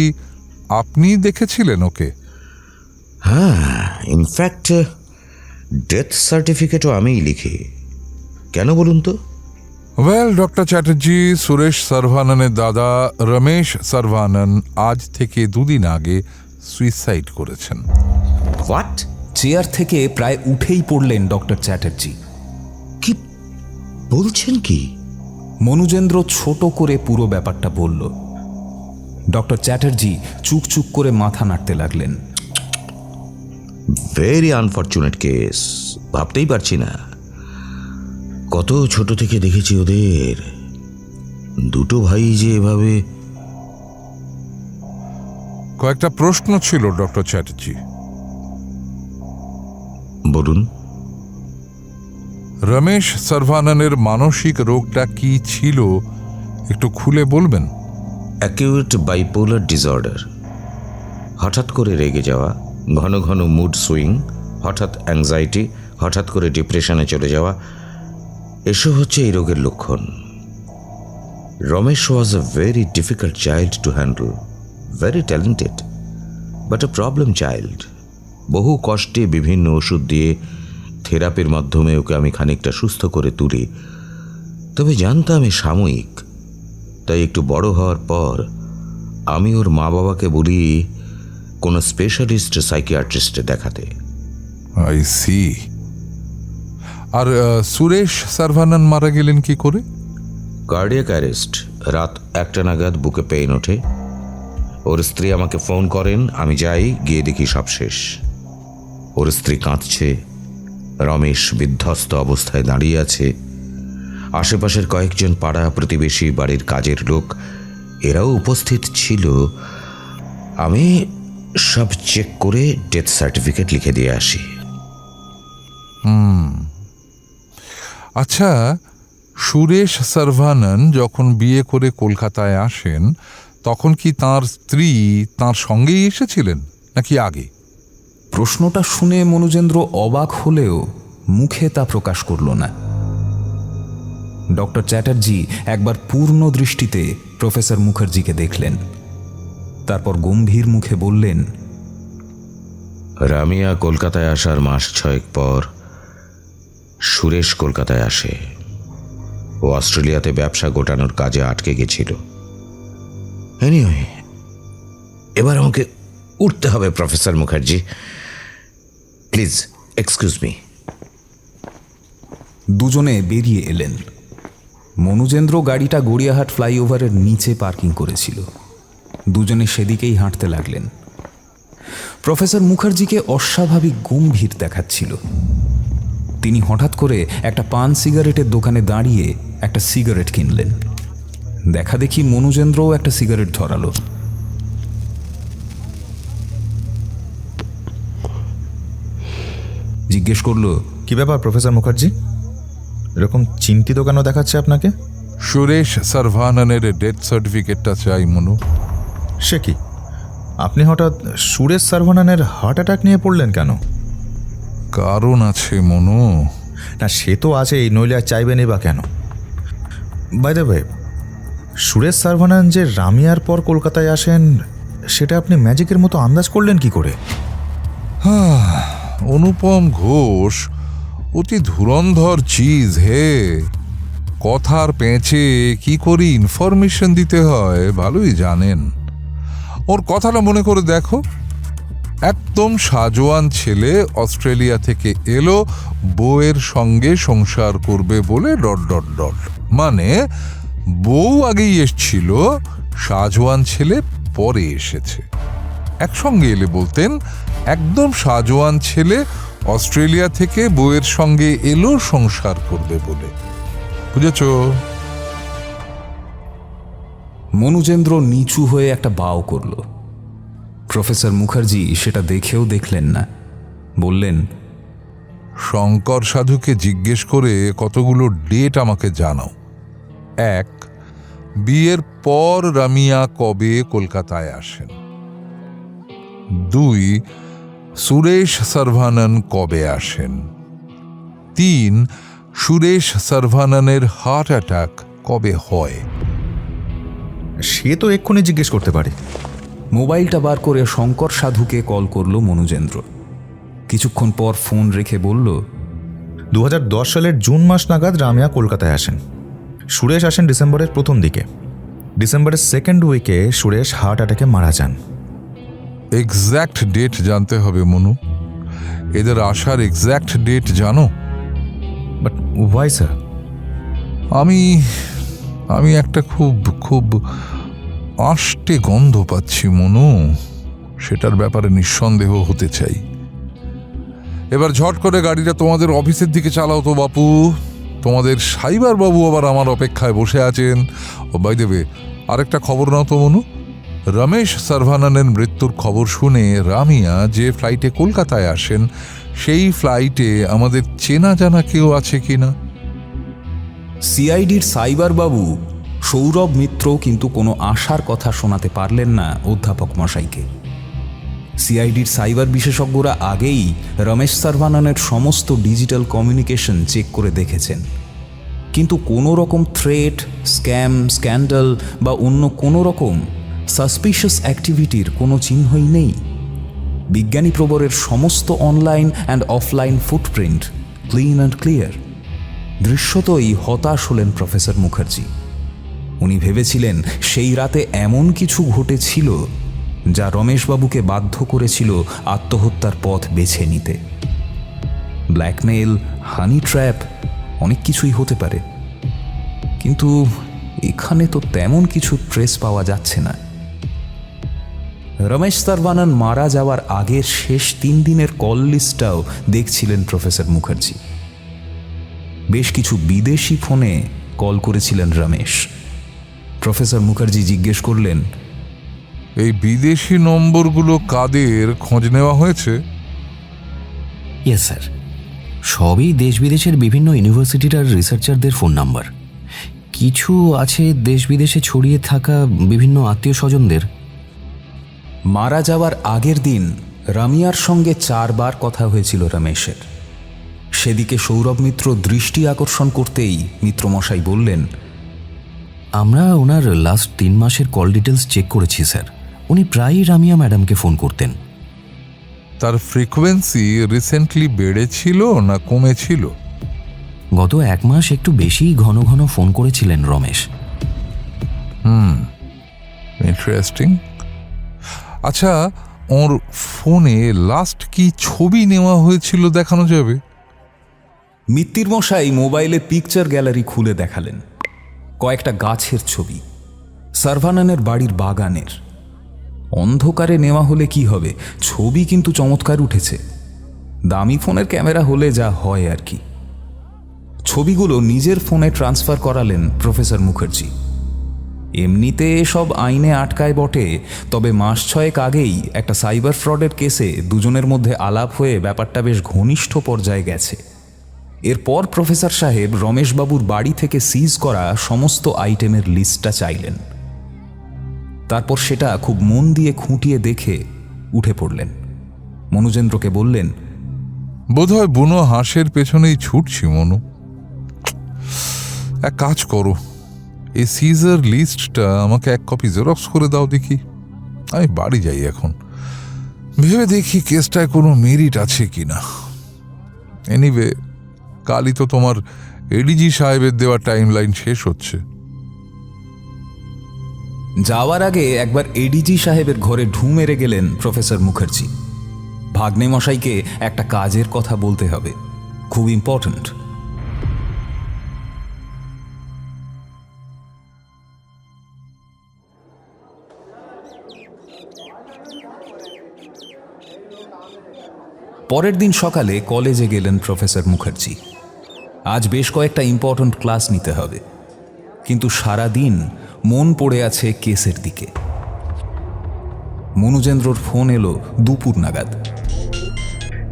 আপনি দেখেছিলেন ওকে? হ্যাঁ, ইনফ্যাক্ট ডেথ সার্টিফিকেটও আমিই লিখি। কেন বলুন তো? ওয়েল ডক্টর চ্যাটার্জি, সুরেশ সার্ভাননের দাদা রমেশ সার্ভানন আজ থেকে 2 দিন আগে সুইসাইড করেছেন। হোয়াট? চেয়ার থেকে প্রায় উঠেই পড়লেন ডক্টর চ্যাটার্জি। কি বলছেন কি? মনুজেন্দ্র ছোট করে পুরো ব্যাপারটা বলল। ডক্টর চ্যাটার্জি চুকচুক করে মাথা নাড়তে লাগলেন। ভেরি আনফর্চুনেট কেস, ভাবতেই পারছি না। কত ছোট থেকে দেখেছি ওদের, দুটো ভাই যে এভাবে। কয়েকটা প্রশ্ন ছিল ডক্টর চ্যাটার্জি। বলুন। রমেশ সার্ভাননের মানসিক রোগটা কি ছিল একটু খুলে বলবেন? অ্যাকিউট বাইপোলার ডিসঅর্ডার, হঠাৎ করে রেগে যাওয়া, ঘন ঘন মুড সুইং, হঠাৎ অ্যাংজাইটি, হঠাৎ করে ডিপ্রেশনে চলে যাওয়া, এসব হচ্ছে এই রোগের লক্ষণ। Ramesh was a very difficult child to handle, very talented but a problem child. বহু কষ্টে বিভিন্ন ওষুধ দিয়ে থেরাপির মাধ্যমে ওকে আমি খানিকটা সুস্থ করে তুলি, তবে জানতাম এ সাময়িক। তাই একটু বড় হওয়ার পর আমি ওর মা বাবাকে বলি কোনো স্পেশালিস্ট সাইকিয়াট্রিস্টে দেখাতে। I see. আর সুরেশ সার্ভানন মারা গেলেন কি করে? কার্ডিয়াক অ্যারেস্ট, রাত 1টা নাগাদ বুকে পেইন ওঠে। ওর স্ত্রী আমাকে ফোন করেন, আমি যাই, গিয়ে দেখি সব শেষ। ওর স্ত্রী কাঁদছে, রমেশ বিধ্বস্ত অবস্থায় দাঁড়িয়ে আছে। আশেপাশের কয়েকজন পাড়া প্রতিবেশী, বাড়ির কাজের লোক, এরাও উপস্থিত ছিল। আমি সব চেক করে ডেথ সার্টিফিকেট লিখে দিয়ে আসি। আচ্ছা, সুরেশ সার্ভানন যখন বিয়ে করে কলকাতায় আসেন তখন কি তার স্ত্রী তার সঙ্গেই এসেছিলেন নাকি আগে? প্রশ্নটা শুনে মনুজেন্দ্র অবাক হলেও মুখে তা প্রকাশ করল না। ডক্টর চ্যাটার্জি একবার পূর্ণ দৃষ্টিতে প্রফেসর মুখার্জিকে দেখলেন, তারপর গম্ভীর মুখে বললেন, রামিয়া কলকাতায় আসার মাস 6 পর সুরেশ কলকাতায় আসে। ও অস্ট্রেলিয়াতে ব্যবসা গোটানোর কাজে আটকে গেছিল। এনিওয়ে, এবার আমাকে উঠতে হবে professor Mukherjee, please excuse me. দুজনে বেরিয়ে এলেন। মনুজেন্দ্র গাড়িটা গড়িয়াহাট ফ্লাইওভারের নিচে পার্কিং করেছিল। দুজনে সেদিকেই হাঁটতে লাগলেন। প্রফেসর মুখার্জিকে অস্বাভাবিক গম্ভীর দেখাচ্ছিল। তিনি হঠাৎ করে একটা পান সিগারেটের দোকানে দাঁড়িয়ে একটা সিগারেট কিনলেন। দেখা দেখি মনুজেন্দ্রও একটা সিগারেট ধরালো। জিজ্ঞেস করলো, কি ব্যাপার প্রফেসর মুখার্জি, এরকম চিন্তিত কেন দেখাচ্ছে আপনাকে? সুরেশ সার্ভাননের ডেথ সার্টিফিকেটটা চাই মনু। সে কি, আপনি হঠাৎ সুরেশ সার্ভাননের হার্ট অ্যাটাক নিয়ে পড়লেন কেন? কারণ আছে মনু। না, সে তো আছেই, নইলে আর চাইবেনই বা কেন? বাই দ্য ওয়ে, সুরেশ সার্ভানন যে রামিয়ার পর কলকাতায় আসেন সেটা আপনি ম্যাজিকের মতো আন্দাজ করলেন কি করে? অনুপম ঘোষ অতি ধুরন্ধর চিজ হে। কথার পেঁচে কি করে ইনফরমেশন দিতে হয় ভালোই জানেন। ওর কথাটা মনে করে দেখো, একদম সাজোয়ান ছেলে অস্ট্রেলিয়া থেকে এলো বউয়ের সঙ্গে সংসার করবে বলে ... মানে বউ আগেই এসছিল, সাজোয়ান ছেলে পরে এসেছে। একসঙ্গে এলে বলতেন একদম সাজোয়ান ছেলে অস্ট্রেলিয়া থেকে বউয়ের সঙ্গে এলো সংসার করবে বলে। বুঝেছ? মনুজেন্দ্র নিচু হয়ে একটা বাও করল। প্রফেসর মুখার্জি সেটা দেখেও দেখলেন না। বললেন, শঙ্কর সাধুকে জিজ্ঞেস করে কতগুলো ডেট আমাকে জানাও। 1, বিয়ের পর রামিয়া কবে কলকাতায় আসেন? 2, সুরেশ সার্ভানন কবে আসেন? 3, সুরেশ সার্ভাননের হার্ট অ্যাটাক কবে হয়? সে তো এক্ষুনি জিজ্ঞেস করতে পারে। মোবাইলটা বার করে শঙ্কর সাধুকে কল করলো মনুজেন্দ্র। কিছুক্ষণ পর ফোন রেখে বলল, 2010 সালের জুন মাস নাগাদ রামিয়া কলকাতায় আসেন। সুরেশ আসেন ডিসেম্বরের প্রথম দিকে। ডিসেম্বরের সেকেন্ড উইকে সুরেশ হার্ট অ্যাটাকে মারা যান। এক্স্যাক্ট ডেট জানতে হবে মনু। এদের আসার এক্স্যাক্ট ডেট জানো? But why sir? আমি আমি একটা খুব খুব আষ্টে গন্ধ পাচ্ছি মনু, সেটার ব্যাপারে নিঃসন্দেহ হতে চাই। এবার ঝট করে গাড়িটা তোমাদের অফিসের দিকে চালাও তো বাপু। তোমাদের সাইবার বাবু আবার আমার অপেক্ষায় বসে আছেন। ও বাই দেবে, আরেকটা খবর নাও তো মনু, রমেশ সার্ভানানের মৃত্যুর খবর শুনে রামিয়া যে ফ্লাইটে কলকাতায় আসেন, সেই ফ্লাইটে আমাদের চেনা জানা কেউ আছে কিনা? সিআইডির সাইবার বাবু সৌরভ মিত্র কিন্তু কোনো আশার কথা শোনাতে পারলেন না অধ্যাপক মশাইকে। সিআইডির সাইবার বিশেষজ্ঞরা আগেই রমেশ সার্ভানানের সমস্ত ডিজিটাল কমিউনিকেশন চেক করে দেখেছেন, কিন্তু কোনো রকম থ্রেট, স্ক্যাম, স্ক্যান্ডাল বা অন্য কোনো রকম সাসপিশিয়াস অ্যাক্টিভিটির কোনো চিহ্নই নেই। বিজ্ঞানী প্রবরের সমস্ত online and offline footprint clean and clear. দৃশ্যতই হতাশ হলেন প্রফেসর মুখার্জি। উনি ভেবেছিলেন সেই রাতে এমন কিছু ঘটেছিল যা রমেশবাবুকে বাধ্য করেছিল আত্মহত্যার পথ বেছে নিতে। ব্ল্যাকমেইল, হানি ট্র্যাপ, অনেক কিছুই হতে পারে, কিন্তু এখানে তো তেমন কিছু ট্রেস পাওয়া যাচ্ছে না। রমেশ সার্ভানান মারা যাওয়ার আগের শেষ 3 দিনের কল লিস্টটাও দেখছিলেন প্রফেসর মুখার্জি। বেশ কিছু বিদেশি ফোনে কল করেছিলেন রমেশ। প্রফেসর মুখার্জি জিজ্ঞেস করলেন, এই বিদেশি নম্বরগুলো কাদের খোঁজ নেওয়া হয়েছে? ইয়েস স্যার, সবই দেশ বিদেশের বিভিন্ন ইউনিভার্সিটির আর রিসার্চারদের ফোন নাম্বার। কিছু আছে দেশ বিদেশে ছড়িয়ে থাকা বিভিন্ন আত্মীয় স্বজনদের। মারা যাওয়ার আগের দিন রামিয়ার সঙ্গে 4 বার কথা হয়েছিল রমেশের। সেদিকে সৌরভ মিত্র দৃষ্টি আকর্ষণ করতেই মিত্রমশাই বললেন, আমরা ওনার লাস্ট 3 মাসের কল ডিটেলস চেক করেছি স্যার। উনি প্রায়ই রামিয়া ম্যাডামকে ফোন করতেন। তার ফ্রিকোয়েন্সি রিসেন্টলি বেড়েছিল না কমেছিল? গত 1 মাস একটু বেশি ঘন ঘন ফোন করেছিলেন রমেশ। ইন্টারেস্টিং। আচ্ছা, ওর ফোনে লাস্ট কি ছবি নেওয়া হয়েছিল দেখানো যাবে? মিত্তির মশাই মোবাইলে পিকচার গ্যালারি খুলে দেখালেন। কয়েকটা গাছের ছবি, সার্ভানানের বাড়ির বাগানের। অন্ধকারে নেওয়া হলে কি হবে, ছবি কিন্তু চমৎকার উঠেছে। দামি ফোনের ক্যামেরা হলে যা হয় আর কি। ছবিগুলো নিজের ফোনে ট্রান্সফার করালেন প্রফেসর মুখার্জি। এমনিতে এসব আইনে আটকায় বটে, তবে মাস 6 আগেই একটা সাইবার ফ্রডের কেসে দুজনের মধ্যে আলাপ হয়ে ব্যাপারটা বেশ ঘনিষ্ঠ পর্যায়ে গেছে। এরপর প্রফেসর সাহেব রমেশবাবুর বাড়ি থেকে সিজ করা সমস্ত আইটেমের লিস্টটা চাইলেন। তারপর সেটা খুব মন দিয়ে খুঁটিয়ে দেখে উঠে পড়লেন। মনুজেন্দ্রকে বললেন, বোধহয় বুনো হাঁসের পেছনেই ছুটছি মনু। এক কাজ করো, এই সিজার লিস্টটা আমাকে 1 কপি জেরক্স করে দাও দেখি। আমি বাড়ি যাই এখন, ভেবে দেখি কেসটায় কোনো মেরিট আছে কিনা। এনিওয়ে, কালই তো তোমার এডিজি সাহেবের দেওয়া টাইম লাইন শেষ হচ্ছে। যাওয়ার আগে একবার এডিজি সাহেবের ঘরে ঢু মেরে গেলেন প্রফেসর মুখার্জি। ভাগ্নে মশাইকে একটা কাজের কথা বলতে হবে, খুব ইম্পর্ট্যান্ট। পরের দিন সকালে কলেজে গেলেন প্রফেসর মুখার্জি। আজ বেশ কয়েকটা ইম্পর্ট্যান্ট ক্লাস নিতে হবে, কিন্তু সারা দিন মন পড়ে আছে কেসের দিকে। মনুজেন্দ্রর ফোন এলো দুপুর নাগাদ।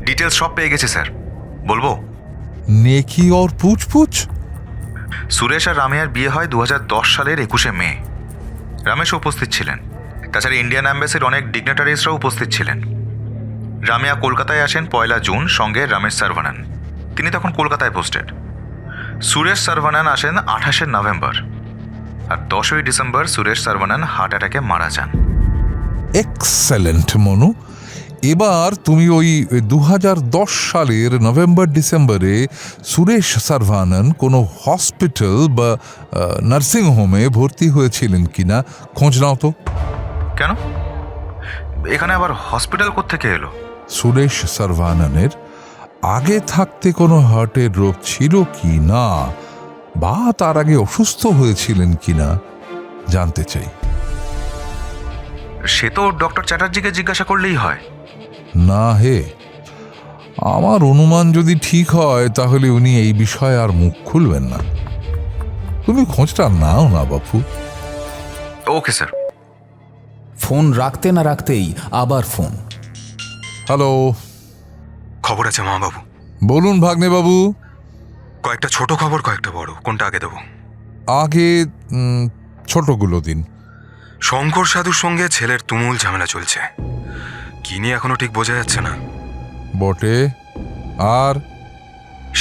ডিটেলস সব পেয়ে গেছি স্যার, বলবো? নেকি ওর পুছপুছ? সুরেশ আর রামিয়ার বিয়ে হয় 2010 সালের 21শে মে। রমেশ উপস্থিত ছিলেন, তাছাড়া ইন্ডিয়ান অ্যাম্বাসির অনেক ডিগনেটারিজরাও উপস্থিত ছিলেন। রামিয়া কলকাতায় আসেন 1 জুন, সঙ্গে রমেশ সার্ভানান, তিনি তখন কলকাতায় পোস্টেড। সুরেশ সার্ভানান আসেন 28শে নভেম্বর, আর 10ই ডিসেম্বর সুরেশ সার্ভানান হার্ট অ্যাটাকে মারা যান। এক্সেলেন্ট মনু। এবার তুমি ওই 2010 সালের নভেম্বর ডিসেম্বরে সুরেশ সার্ভানান কোনো হসপিটাল বা নার্সিংহোমে ভর্তি হয়েছিলেন কিনা খোঁজ নাও তো। কেন, এখানে আবার হসপিটাল কোত্থেকে এলো? সুরেশ সার্ভানানের আগে থাকতে কোনো হার্টের রোগ ছিল কি না বা তার আগে অসুস্থ হয়েছিলেন কিনা জানতে চাই। সে তো ডক্টর চ্যাটার্জিকে জিজ্ঞাসা করলেই হয়। না হে, আমার অনুমান যদি ঠিক হয় তাহলে উনি এই বিষয়ে আর মুখ খুলবেন না। তুমি খোঁজটা নাও না বাপু। Okay sir. ফোন রাখতে না রাখতেই আবার ফোন। হ্যালো, খবর আছে বাবু। বলুন ভাগ্নে বাবু। কয়েকটা ছোট খবর, কয়েকটা বড়, কোনটা আগে দেবো? আগে ছোটগুলো দিন। শঙ্কর সাধুর সঙ্গে ছেলের তুমুল ঝামেলা চলছে, কি নিয়ে এখনো ঠিক বোঝা যাচ্ছে না। বটে। আর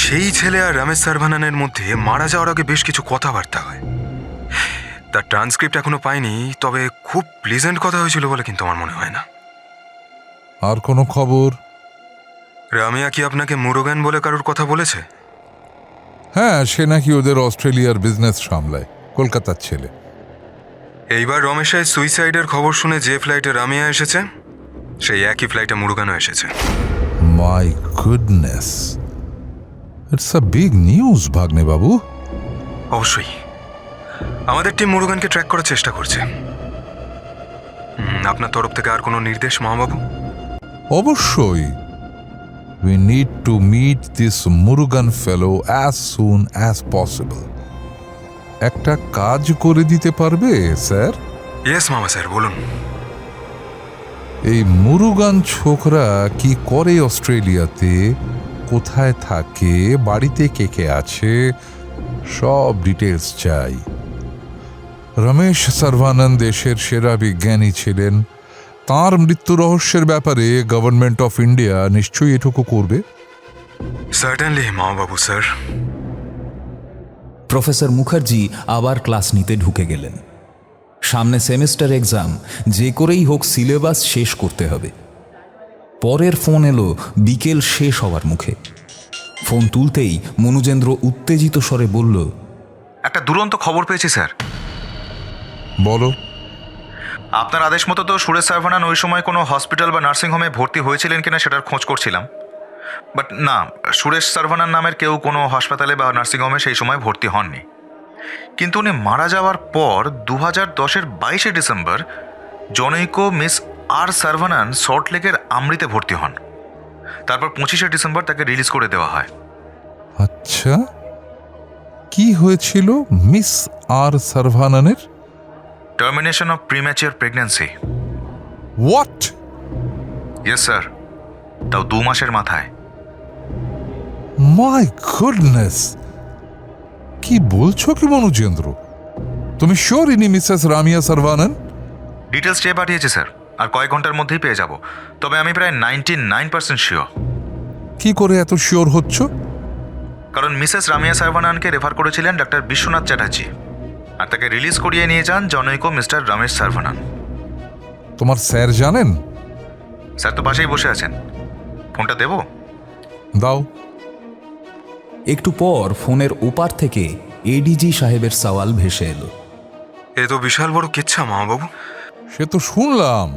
সেই ছেলে আর রমেশ সারভানানের মধ্যে মারা যাওয়ার আগে বেশ কিছু কথাবার্তা হয়। তার ট্রান্সক্রিপ্ট এখনো পাইনি, তবে খুব প্লিজেন্ট কথা হয়েছিল বলে কিন্তু আমার মনে হয় না। আর কোনো খবর? রামিয়া কি আপনাকে মুরুগান বলে কারোর কথা বলেছে? হ্যাঁ, সে নাকি ওদের অস্ট্রেলিয়ার বিজনেস সামলায়, কলকাতার ছেলে। এইবার রমেশের সুইসাইডের খবর শুনে যে ফ্লাইটে রামিয়া এসেছে, সেই একই ফ্লাইটে মুরুগানও এসেছে। My goodness, it's a big news ভাগ্নে বাবু। অবশ্যই আমাদের টিম মুরুগানকে ট্র্যাক করার চেষ্টা করছে। আপনার তরফ থেকে আর কোনো নির্দেশ মহাবাবু? অবশ্যই। We need to meet this Murugan fellow as soon as possible. একটা কাজ করে দিতে পারবে স্যার? ইয়েস মামা স্যার, বলুন। এই মুরুগান ছোকরা কি করে অস্ট্রেলিয়াতে, কোথায় থাকে, বাড়িতে কে কে আছে, সব ডিটেলস চাই। রমেশ সারভানন্দ দেশের সেরা বিজ্ঞানী ছিলেন, তাঁর মৃত্যু রহস্যের ব্যাপারে গভর্নমেন্ট অফ ইন্ডিয়া নিশ্চয়ই এটুকু করবে। সার্টেনলি মহাবাবু স্যার। প্রফেসর মুখার্জি আবার ক্লাস নিতে ঢুকে গেলেন। সামনে সেমিস্টার এক্সাম, যে করেই হোক সিলেবাস শেষ করতে হবে। পরের ফোন এলো বিকেল শেষ হওয়ার মুখে। ফোন তুলতেই মনুজেন্দ্র উত্তেজিত স্বরে বলল, একটা দুরন্ত খবর পেয়েছি স্যার। বলো। আপনার আদেশ মতো তো সুরেশ সারভানান ওই সময় কোনো হসপিটাল বা নার্সিংহোমে ভর্তি হয়েছিলেন কিনা সেটার খোঁজ করছিলাম। বাট না, সুরেশ সারভানান নামের কেউ কোনো হাসপাতালে বা নার্সিংহোমে সেই সময় ভর্তি হননি। কিন্তু উনি মারা যাওয়ার পর 2010-এর 22শে ডিসেম্বর জনৈক মিস আর সারভানান সল্টলেকের আমৃতে ভর্তি হন। তারপর 25শে ডিসেম্বর তাকে রিলিজ করে দেওয়া হয়। আচ্ছা, কি হয়েছিল মিস আর সারভানানের? Termination of premature pregnancy. What? Yes sir, তাও 2 মাসের মাথায়। মাই গুডনেস, কি বলছো কি মনুজেন্দ্র? তুমি শিওর ইনি মিসেস রামিয়া সারভানান? ডিটেলস চেয়ে পাঠিয়েছি স্যার, আর কয়েক ঘন্টার মধ্যেই পেয়ে যাব। তবে আমি প্রায় 99% শিওর। কি করে এত শিওর হচ্ছ? কারণ মিসেস রামিয়া সারভানানকে রেফার করেছিলেন ডাক্তার বিশ্বনাথ চ্যাটার্জি, আর তাকে রিলিজ করিয়ে নিয়ে যান জনৈক মিস্টার রমেশ সারভানান। তোমার স্যার জানেন? স্যার তো পাশেই বসে আছেন। ফোনটা দেব? দাও। একটু পর ফোনের ওপার থেকে এডিজি সাহেবের সওয়াল ভেসে এলো। এ তো বিশাল বড় কিচ্ছা মহাবাবু। সে তো শুনলাম।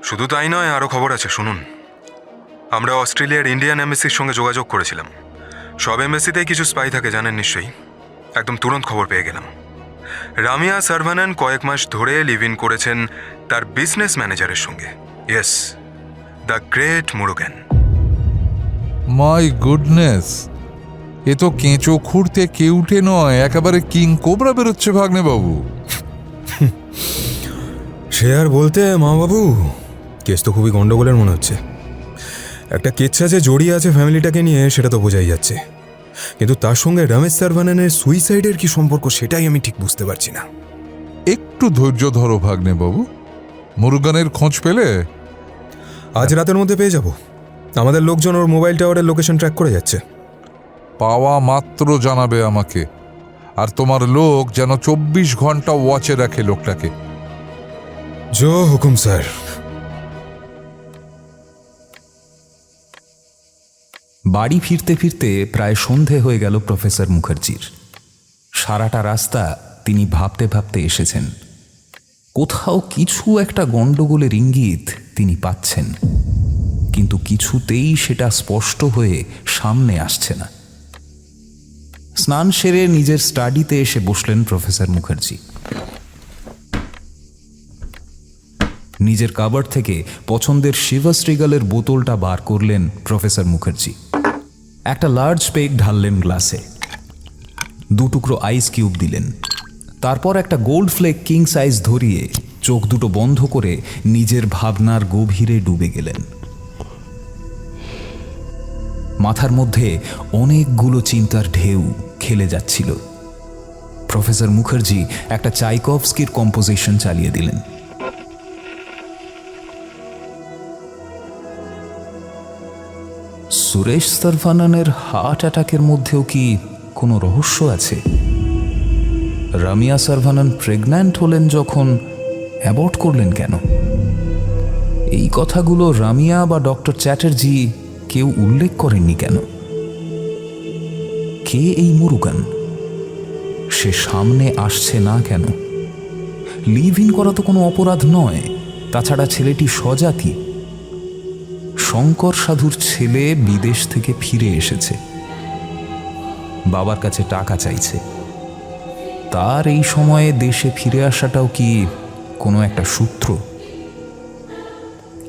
শুধু তাই নয়, আরও খবর আছে, শুনুন। আমরা অস্ট্রেলিয়ার ইন্ডিয়ান এমবেসির সঙ্গে যোগাযোগ করেছিলাম। সব এমবেসিতেই কিছু স্পাই থাকে, জানেন নিশ্চয়ই। একদম তুরন্ত খবর পেয়ে গেলাম। রামিয়া সারভানান কয়েক মাস ধরে লিভ ইন করেছেন তার বিজনেস ম্যানেজারের সঙ্গে। Yes, the great Murugan. My goodness, এ তো কেঁচো খুঁড়তে কেউটে নয়, একেবারে কিং কোবরা বেরোচ্ছে ভাগ্নে বাবু। সে আর বলতে বাবু, কেস তো খুবই গন্ডগোলের মনে হচ্ছে। একটা কেচ্ছা যে জড়িয়ে আছে ফ্যামিলিটাকে নিয়ে, সেটা তো বোঝাই যাচ্ছে, কিন্তু তার সঙ্গে রমেশ সারভানানের সুইসাইডের কি সম্পর্ক, সেটাই আমি ঠিক বুঝতে পারছি না। একটু ধৈর্য ধরো ভাগ্নে বাবু, মুরুগানের খোঁজ পেলে? আজ রাতের মধ্যে পেয়ে যাব। আমাদের লোকজন ওর মোবাইল টাওয়ারের লোকেশন ট্র্যাক করে যাচ্ছে। পাওয়া মাত্র জানাবে আমাকে। আর তোমার লোক যেন 24 ঘন্টা ওয়াচে রাখে লোকটাকে। জো হুকুম স্যার। বাড়ি ফিরতে ফিরতে প্রায় সন্ধে হয়ে গেল প্রফেসর মুখার্জির। সারাটা রাস্তা তিনি ভাবতে ভাবতে এসেছেন। কোথাও কিছু একটা গণ্ডগোলের ইঙ্গিত তিনি পাচ্ছেন, কিন্তু কিছুতেই সেটা স্পষ্ট হয়ে সামনে আসছে না। স্নান সেরে নিজের স্টাডিতে এসে বসলেন প্রফেসর মুখার্জি। নিজের কাবার্ড থেকে পছন্দের শিভাস রিগালের বোতলটা বার করলেন প্রফেসর মুখার্জি। একটা লার্জ পেগ ঢাললেন গ্লাসে, 2 টুকরো আইস কিউব দিলেন, তারপর একটা গোল্ড ফ্লেক কিং সাইজ ধরিয়ে চোখ দুটো বন্ধ করে নিজের ভাবনার গভীরে ডুবে গেলেন। মাথার মধ্যে অনেকগুলো চিন্তার ঢেউ খেলে যাচ্ছিল। প্রফেসর মুখার্জি একটা চাইকভস্কির কম্পোজিশন চালিয়ে দিলেন। সুরেশ সারভানানের হার্ট অ্যাটাকের মধ্যেও কি কোনো রহস্য আছে? রামিয়া সারভানান প্রেগন্যান্ট হলেন যখন, অ্যাবর্ট করলেন কেন? এই কথাগুলো রামিয়া বা ডক্টর চ্যাটার্জি কেউ উল্লেখ করেননি কেন? কে এই মুরুগান? সে সামনে আসছে না কেন? লিভ ইন করা তো কোনো অপরাধ নয়। তাছাড়া ছেলেটি স্বজাতি। শঙ্কর সাধুর ছেলে বিদেশ থেকে ফিরে এসেছে, বাবার কাছে টাকা চাইছে। তার এই সময়ে দেশে ফিরে আসাটাও কি কোনো একটা সূত্র?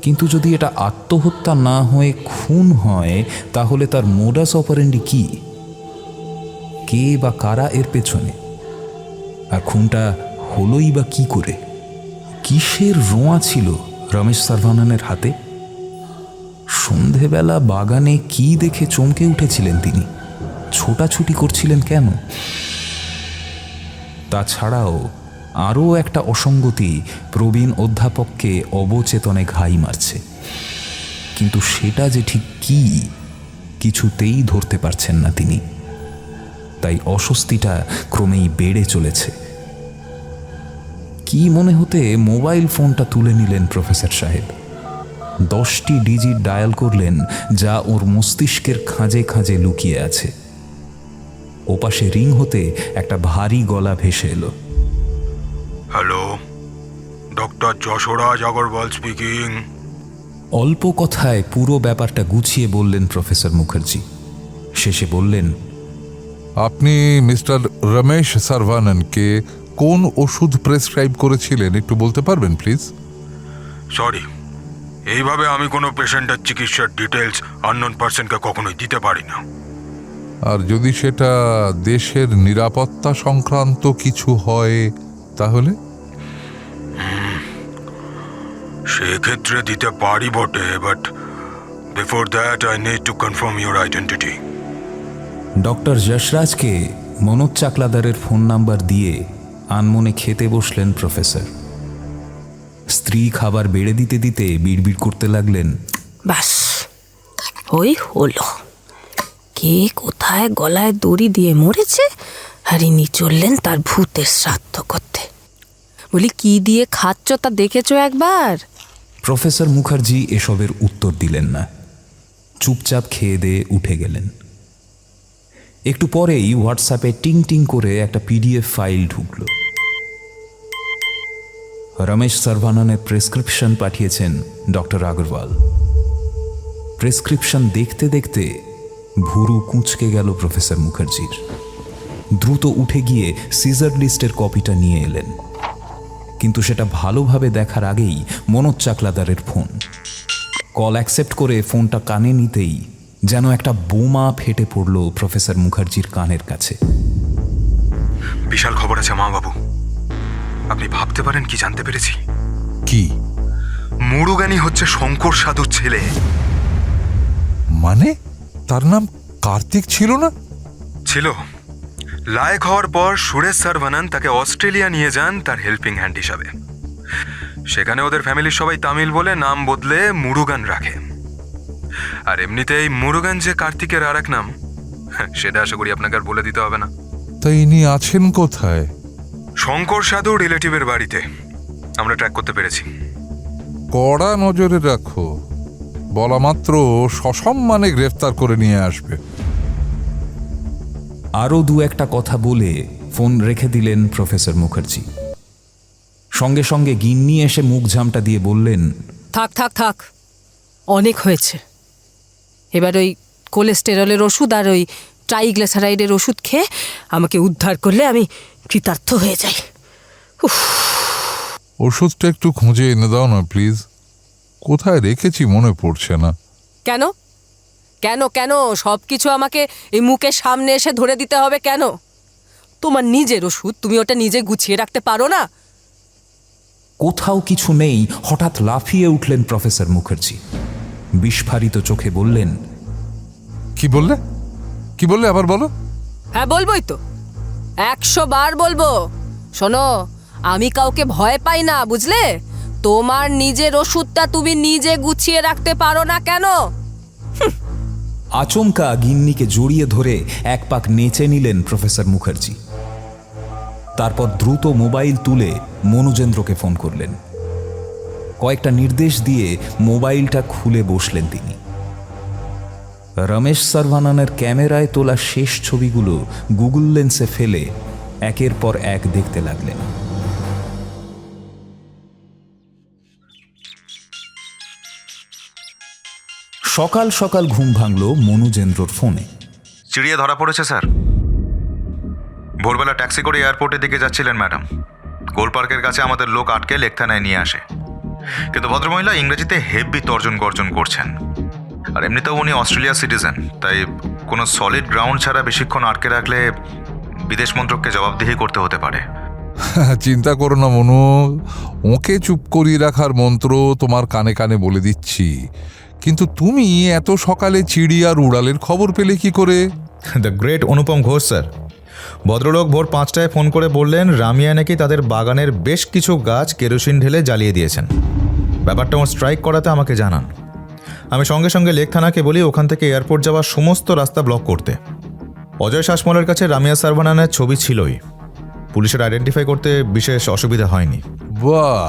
কিন্তু যদি এটা আত্মহত্যা না হয়ে খুন হয়, তাহলে তার মোডাস অপারেন্ডি কি? কে বা কারা এর পেছনে? আর খুনটা হলোই বা কি করে? কিসের রোঁয়া ছিল রমেশ সারভানানের হাতে? সন্ধেবেলা বাগানে কি দেখে চমকে উঠেছিলেন তিনি? ছোটাছুটি করছিলেন কেন? তাছাড়াও আরও একটা অসঙ্গতি প্রবীণ অধ্যাপককে অবচেতনে ঘাই মারছে, কিন্তু সেটা যে ঠিক কি কিছুতেই ধরতে পারছেন না তিনি। তাই অস্বস্তিটা ক্রমেই বেড়ে চলেছে। কি মনে হতে মোবাইল ফোনটা তুলে নিলেন প্রফেসর সাহেব। 10টি ডিজিট ডায়াল করলেন, যা ওর মস্তিষ্কের খাঁজে খাঁজে লুকিয়ে আছে। ওপাশে রিং হতে একটা ভারী গলা ভেসে এলো। Hello, doctor Yashraj Agarwal speaking. অল্প কথায় পুরো ব্যাপারটা গুছিয়ে বললেন প্রফেসর মুখার্জি। শেষে বললেন, আপনি মিস্টার রমেশ সারভাননকে কোন ওষুধ প্রেসক্রাইব করেছিলেন একটু বলতে পারবেন প্লিজ? সরি, এইভাবে আমি কোনো পেশেন্টের চিকিৎসার ডিটেলস আননোন পার্সনকে কখনোই দিতে পারি না। আর যদি সেটা দেশের নিরাপত্তা সংক্রান্ত কিছু হয় তাহলে? সেক্ষেত্রে দিতে পারি বটে, but before that I need to confirm your identity. Doctor যশরাজকে মনোজ চাকলাদারের ফোন নাম্বার দিয়ে আনমনে খেতে বসলেন প্রফেসর। স্ত্রী খাবার বেড়ে দিতে দিতে বিড়বিড় করতে লাগলেন, বাস ওই হলো, কে কোথায় গলায় দড়ি দিয়ে মরেছে, আর ইনি চললেন তার ভূতের শ্রাদ্ধ করতে। বলি, কি দিয়ে খাচ্ছ তা দেখেছো একবার? প্রফেসর মুখার্জি এসবের উত্তর দিলেন না, চুপচাপ খেয়ে দিয়ে উঠে গেলেন। একটু পরেই হোয়াটসঅ্যাপে টিং টিং করে একটা পিডিএফ ফাইল ঢুকল। রমেশ সারভানানের প্রেসক্রিপশন পাঠিয়েছেন ডক্টর আগরওয়াল। প্রেসক্রিপশন দেখতে দেখতে ভুরু কুঁচকে গেল প্রফেসর মুখার্জির। দ্রুত উঠে গিয়ে সিজার লিস্টের কপিটা নিয়ে এলেন, কিন্তু সেটা ভালোভাবে দেখার আগেই মনোজ চাকলাদারের ফোন। কল অ্যাকসেপ্ট করে ফোনটা কানে নিতেই যেন একটা বোমা ফেটে পড়ল প্রফেসর মুখার্জির কানের কাছে। বিশাল খবর আছে মা বাবু। আপনি ভাবতে পারেন কি জানতে পেরেছি? কি? মুরুগানি হচ্ছে শঙ্কর সাধুর ছেলে। মানে তার নাম কার্তিক ছিল না? ছিল। লায়ক হওয়ার পর সুরেশ সারভানান তাকে অস্ট্রেলিয়া নিয়ে যান তার হেল্পিং হ্যান্ড হিসাবে। সেখানে ওদের ফ্যামিলির সবাই তামিল বলে নাম বদলে মুরুগান রাখে। আর এমনিতেই মুরুগান যে কার্তিকের আর এক নাম, সেটা আশা করি আপনাকে আর বলে দিতে হবে না। তাই ইনি আছেন কোথায়? শঙ্কর সাধু রিলেটিভের বাড়িতে আমরা ট্র্যাক করতে পেরেছি। কড়া নজরে রাখো, বলা মাত্র সসম্মানে গ্রেফতার করে নিয়ে আসবে। আরও দু একটা কথা বলে ফোন রেখে দিলেন প্রফেসর মুখার্জি। সঙ্গে সঙ্গে গিন্নি এসে মুখ ঝামটা দিয়ে বললেন, থাক থাক থাক, অনেক হয়েছে। এবার ওই কোলেস্টেরলের ওষুধ আর ওই ট্রাইগ্লিসারাইডের ওষুধ খেয়ে আমাকে উদ্ধার করলে আমি কৃতার্থ হয়ে যাই। ওষুধটা একটু খুঁজে এনে দাও না প্লিজ, কোথায় রেখেছি মনে পড়ছে না। কেন কেন কেন সব কিছু আমাকে এই মুখের সামনে এসে ধরে দিতে হবে কেন? তোমার নিজের ওষুধ, তুমি ওটা নিজে গুছিয়ে রাখতে পারো না? কোথাও কিছু নেই হঠাৎ লাফিয়ে উঠলেন প্রফেসর মুখার্জি। বিস্ফারিত চোখে বললেন, কি বললে, কি বললে আবার বলো। হ্যাঁ বলবোই তো, 100 বার বলবো। শোনো, আমি কাউকে ভয় পাই না, বুঝলে? তোমার নিজের ওষুধটা তুমি নিজে গুছিয়ে রাখতে পারো না কেন? আচমকা গিন্নিকে জড়িয়ে ধরে এক পাক নেচে নিলেন প্রফেসর মুখার্জি। তারপর দ্রুত মোবাইল তুলে মনোজেন্দ্রকে ফোন করলেন। কয়েকটা নির্দেশ দিয়ে মোবাইলটা খুলে বসলেন তিনি। রমেশ সারভানানের ক্যামেরায় তোলা শেষ ছবিগুলো গুগল লেন্সে ফেলে একের পর এক দেখতে লাগলেন। সকাল সকাল ঘুম ভাঙল মনোজেন্দ্রর ফোনে। চিড়িয়া ধরা পড়েছে স্যার। ভোরবেলা ট্যাক্সি করে এয়ারপোর্টের দিকে যাচ্ছিলেন ম্যাডাম। গোল পার্কের কাছে আমাদের লোক আটকে লেক থানায় নিয়ে আসে, কিন্তু ভদ্রমহিলা ইংরেজিতে হেভি তর্জন গর্জন করছেন। আর এমনিতেও উনি অস্ট্রেলিয়া সিটিজেন, তাই কোনো সলিড গ্রাউন্ড ছাড়া বেশিক্ষণ আটকে রাখলে বিদেশ মন্ত্রককে জবাবদিহি করতে হতে পারে। চিন্তা করো না মনু, ওকে চুপ করিয়ে রাখার মন্ত্র তোমার কানে কানে বলে দিচ্ছি। কিন্তু তুমি এত সকালে চিড়ি আর উড়ালের খবর পেলে কি করে? The great Anupam Ghosh sir. ভদ্রলোক ভোর 5টায় ফোন করে বললেন রামিয়া নাকি তাদের বাগানের বেশ কিছু গাছ কেরোসিন ঢেলে জ্বালিয়ে দিয়েছেন। ব্যাপারটা ওর স্ট্রাইক করাতে আমাকে জানান। আমি সঙ্গে সঙ্গে লেক থানাকে বলি ওখান থেকে এয়ারপোর্ট যাওয়ার সমস্ত রাস্তা ব্লক করতে। অজয় শাসমলের কাছে রামিয়া সারভানানের ছবি ছিলই, পুলিশের আইডেন্টিফাই করতে বিশেষ অসুবিধা হয়নি। বাহ,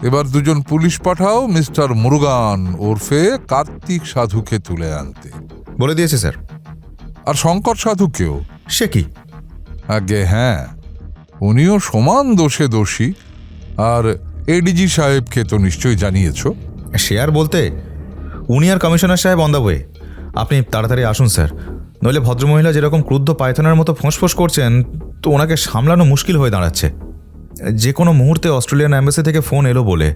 এবার দুজন পুলিশ পাঠাও মিস্টার মুরুগান ওরফে কার্তিক সাধুকে তুলে আনতে। বলে দিয়েছে স্যার। আর শঙ্কর সাধুকেও। সে কি? আগে হ্যাঁ, উনিও সমান দোষে দোষী। আর এডিজি সাহেবকে তো নিশ্চয়ই জানিয়েছ। সে আর বলতে, উনি আর কমিশনার সাহেব অন দ্য ওয়ে। আপনি তাড়াতাড়ি আসুন স্যার, নইলে ভদ্রমহিলা যেরকম ক্রুদ্ধ পায়থনের মতো ফোঁসফোঁস করছেন, তো ওনাকে সামলানো মুশকিল হয়ে দাঁড়াচ্ছে। যে কোনো মুহূর্তে অস্ট্রেলিয়ান অ্যাম্বাসি থেকে ফোন এলো বলে।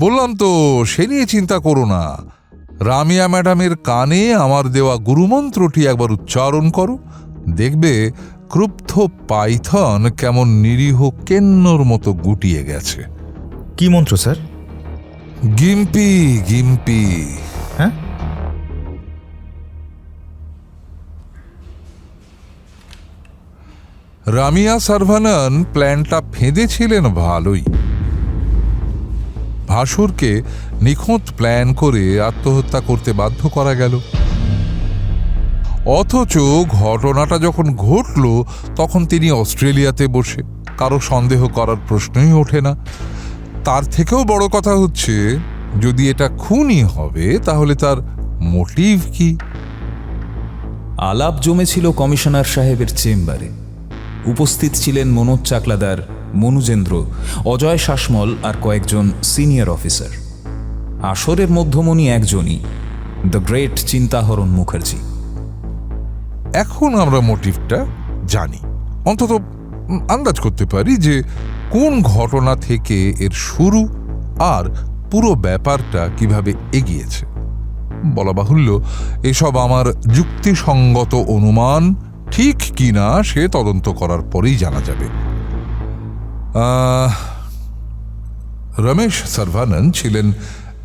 বললাম তো, সে নিয়ে চিন্তা করো না। রামিয়া ম্যাডামের কানে আমার দেওয়া গুরুমন্ত্রটি একবার উচ্চারণ করো, দেখবে ক্রুব্ধ পাইথন কেমন নিরীহ কেন্নর মতো গুটিয়ে গেছে। কি মন্ত্র স্যার? গিম্পি গিম্পি। হ্যাঁ, রামিয়া সারভানান প্ল্যানটা ফেঁদেছিলেন ভালোই। ভাসুরকে নিখুঁত প্ল্যান করে আত্মহত্যা করতে বাধ্য করা গেল। অথচ ঘটনাটা যখন ঘটল তখন তিনি অস্ট্রেলিয়াতে বসে, কারো সন্দেহ করার প্রশ্নই ওঠে না। তার থেকেও বড় কথা হচ্ছে, যদি এটা খুনই হবে তাহলে তার মোটিভ কি? আলাপ জমেছিল কমিশনার সাহেবের চেম্বারে। উপস্থিত ছিলেন মনোজ চাকলাদার, মনুজেন্দ্র, অজয় শাসমল আর কয়েকজন সিনিয়র অফিসার। আসরের মধ্যমণি একজনই, দ্য গ্রেট চিন্তাহরণ মুখার্জি। এখন আমরা মোটিভটা জানি, অন্তত আন্দাজ করতে পারি যে কোন ঘটনা থেকে এর শুরু আর পুরো ব্যাপারটা কিভাবে এগিয়েছে। বলা বাহুল্য, এসব আমার যুক্তিসঙ্গত অনুমান ঠিক কিনা সে তদন্ত করার পরেই জানা যাবে। রমেশ সারভানান ছিলেন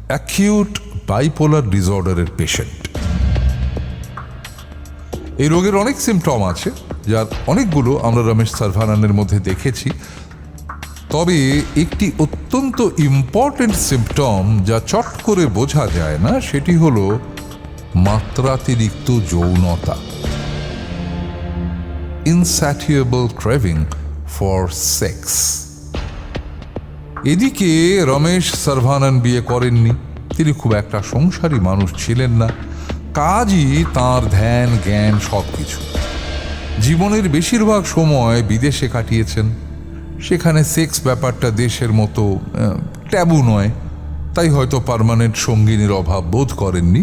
অ্যাকিউট বাইপোলার ডিসঅর্ডারের পেশেন্ট। এই রোগের অনেক সিমটম আছে, যার অনেকগুলো আমরা রমেশ সারভানানের মধ্যে দেখেছি। তবে একটি অত্যন্ত ইম্পর্টেন্ট সিমটম যা চট করে বোঝা যায় না, সেটি হলো মাত্রাতিরিক্ত যৌনতা, ইনস্যাটিয়েবল ক্রেভিং ফর সেক্স। এদিকে রমেশ সারভানান বিয়ে করেননি, তিনি খুব একটা সংসারী মানুষ ছিলেন না। কাজই তাঁর ধ্যান জ্ঞান সবকিছু। জীবনের বেশিরভাগ সময় বিদেশে কাটিয়েছেন। সেখানে সেক্স ব্যাপারটা দেশের মতো ট্যাবু নয়, তাই হয়তো পার্মানেন্ট সঙ্গিনীর অভাব বোধ করেননি।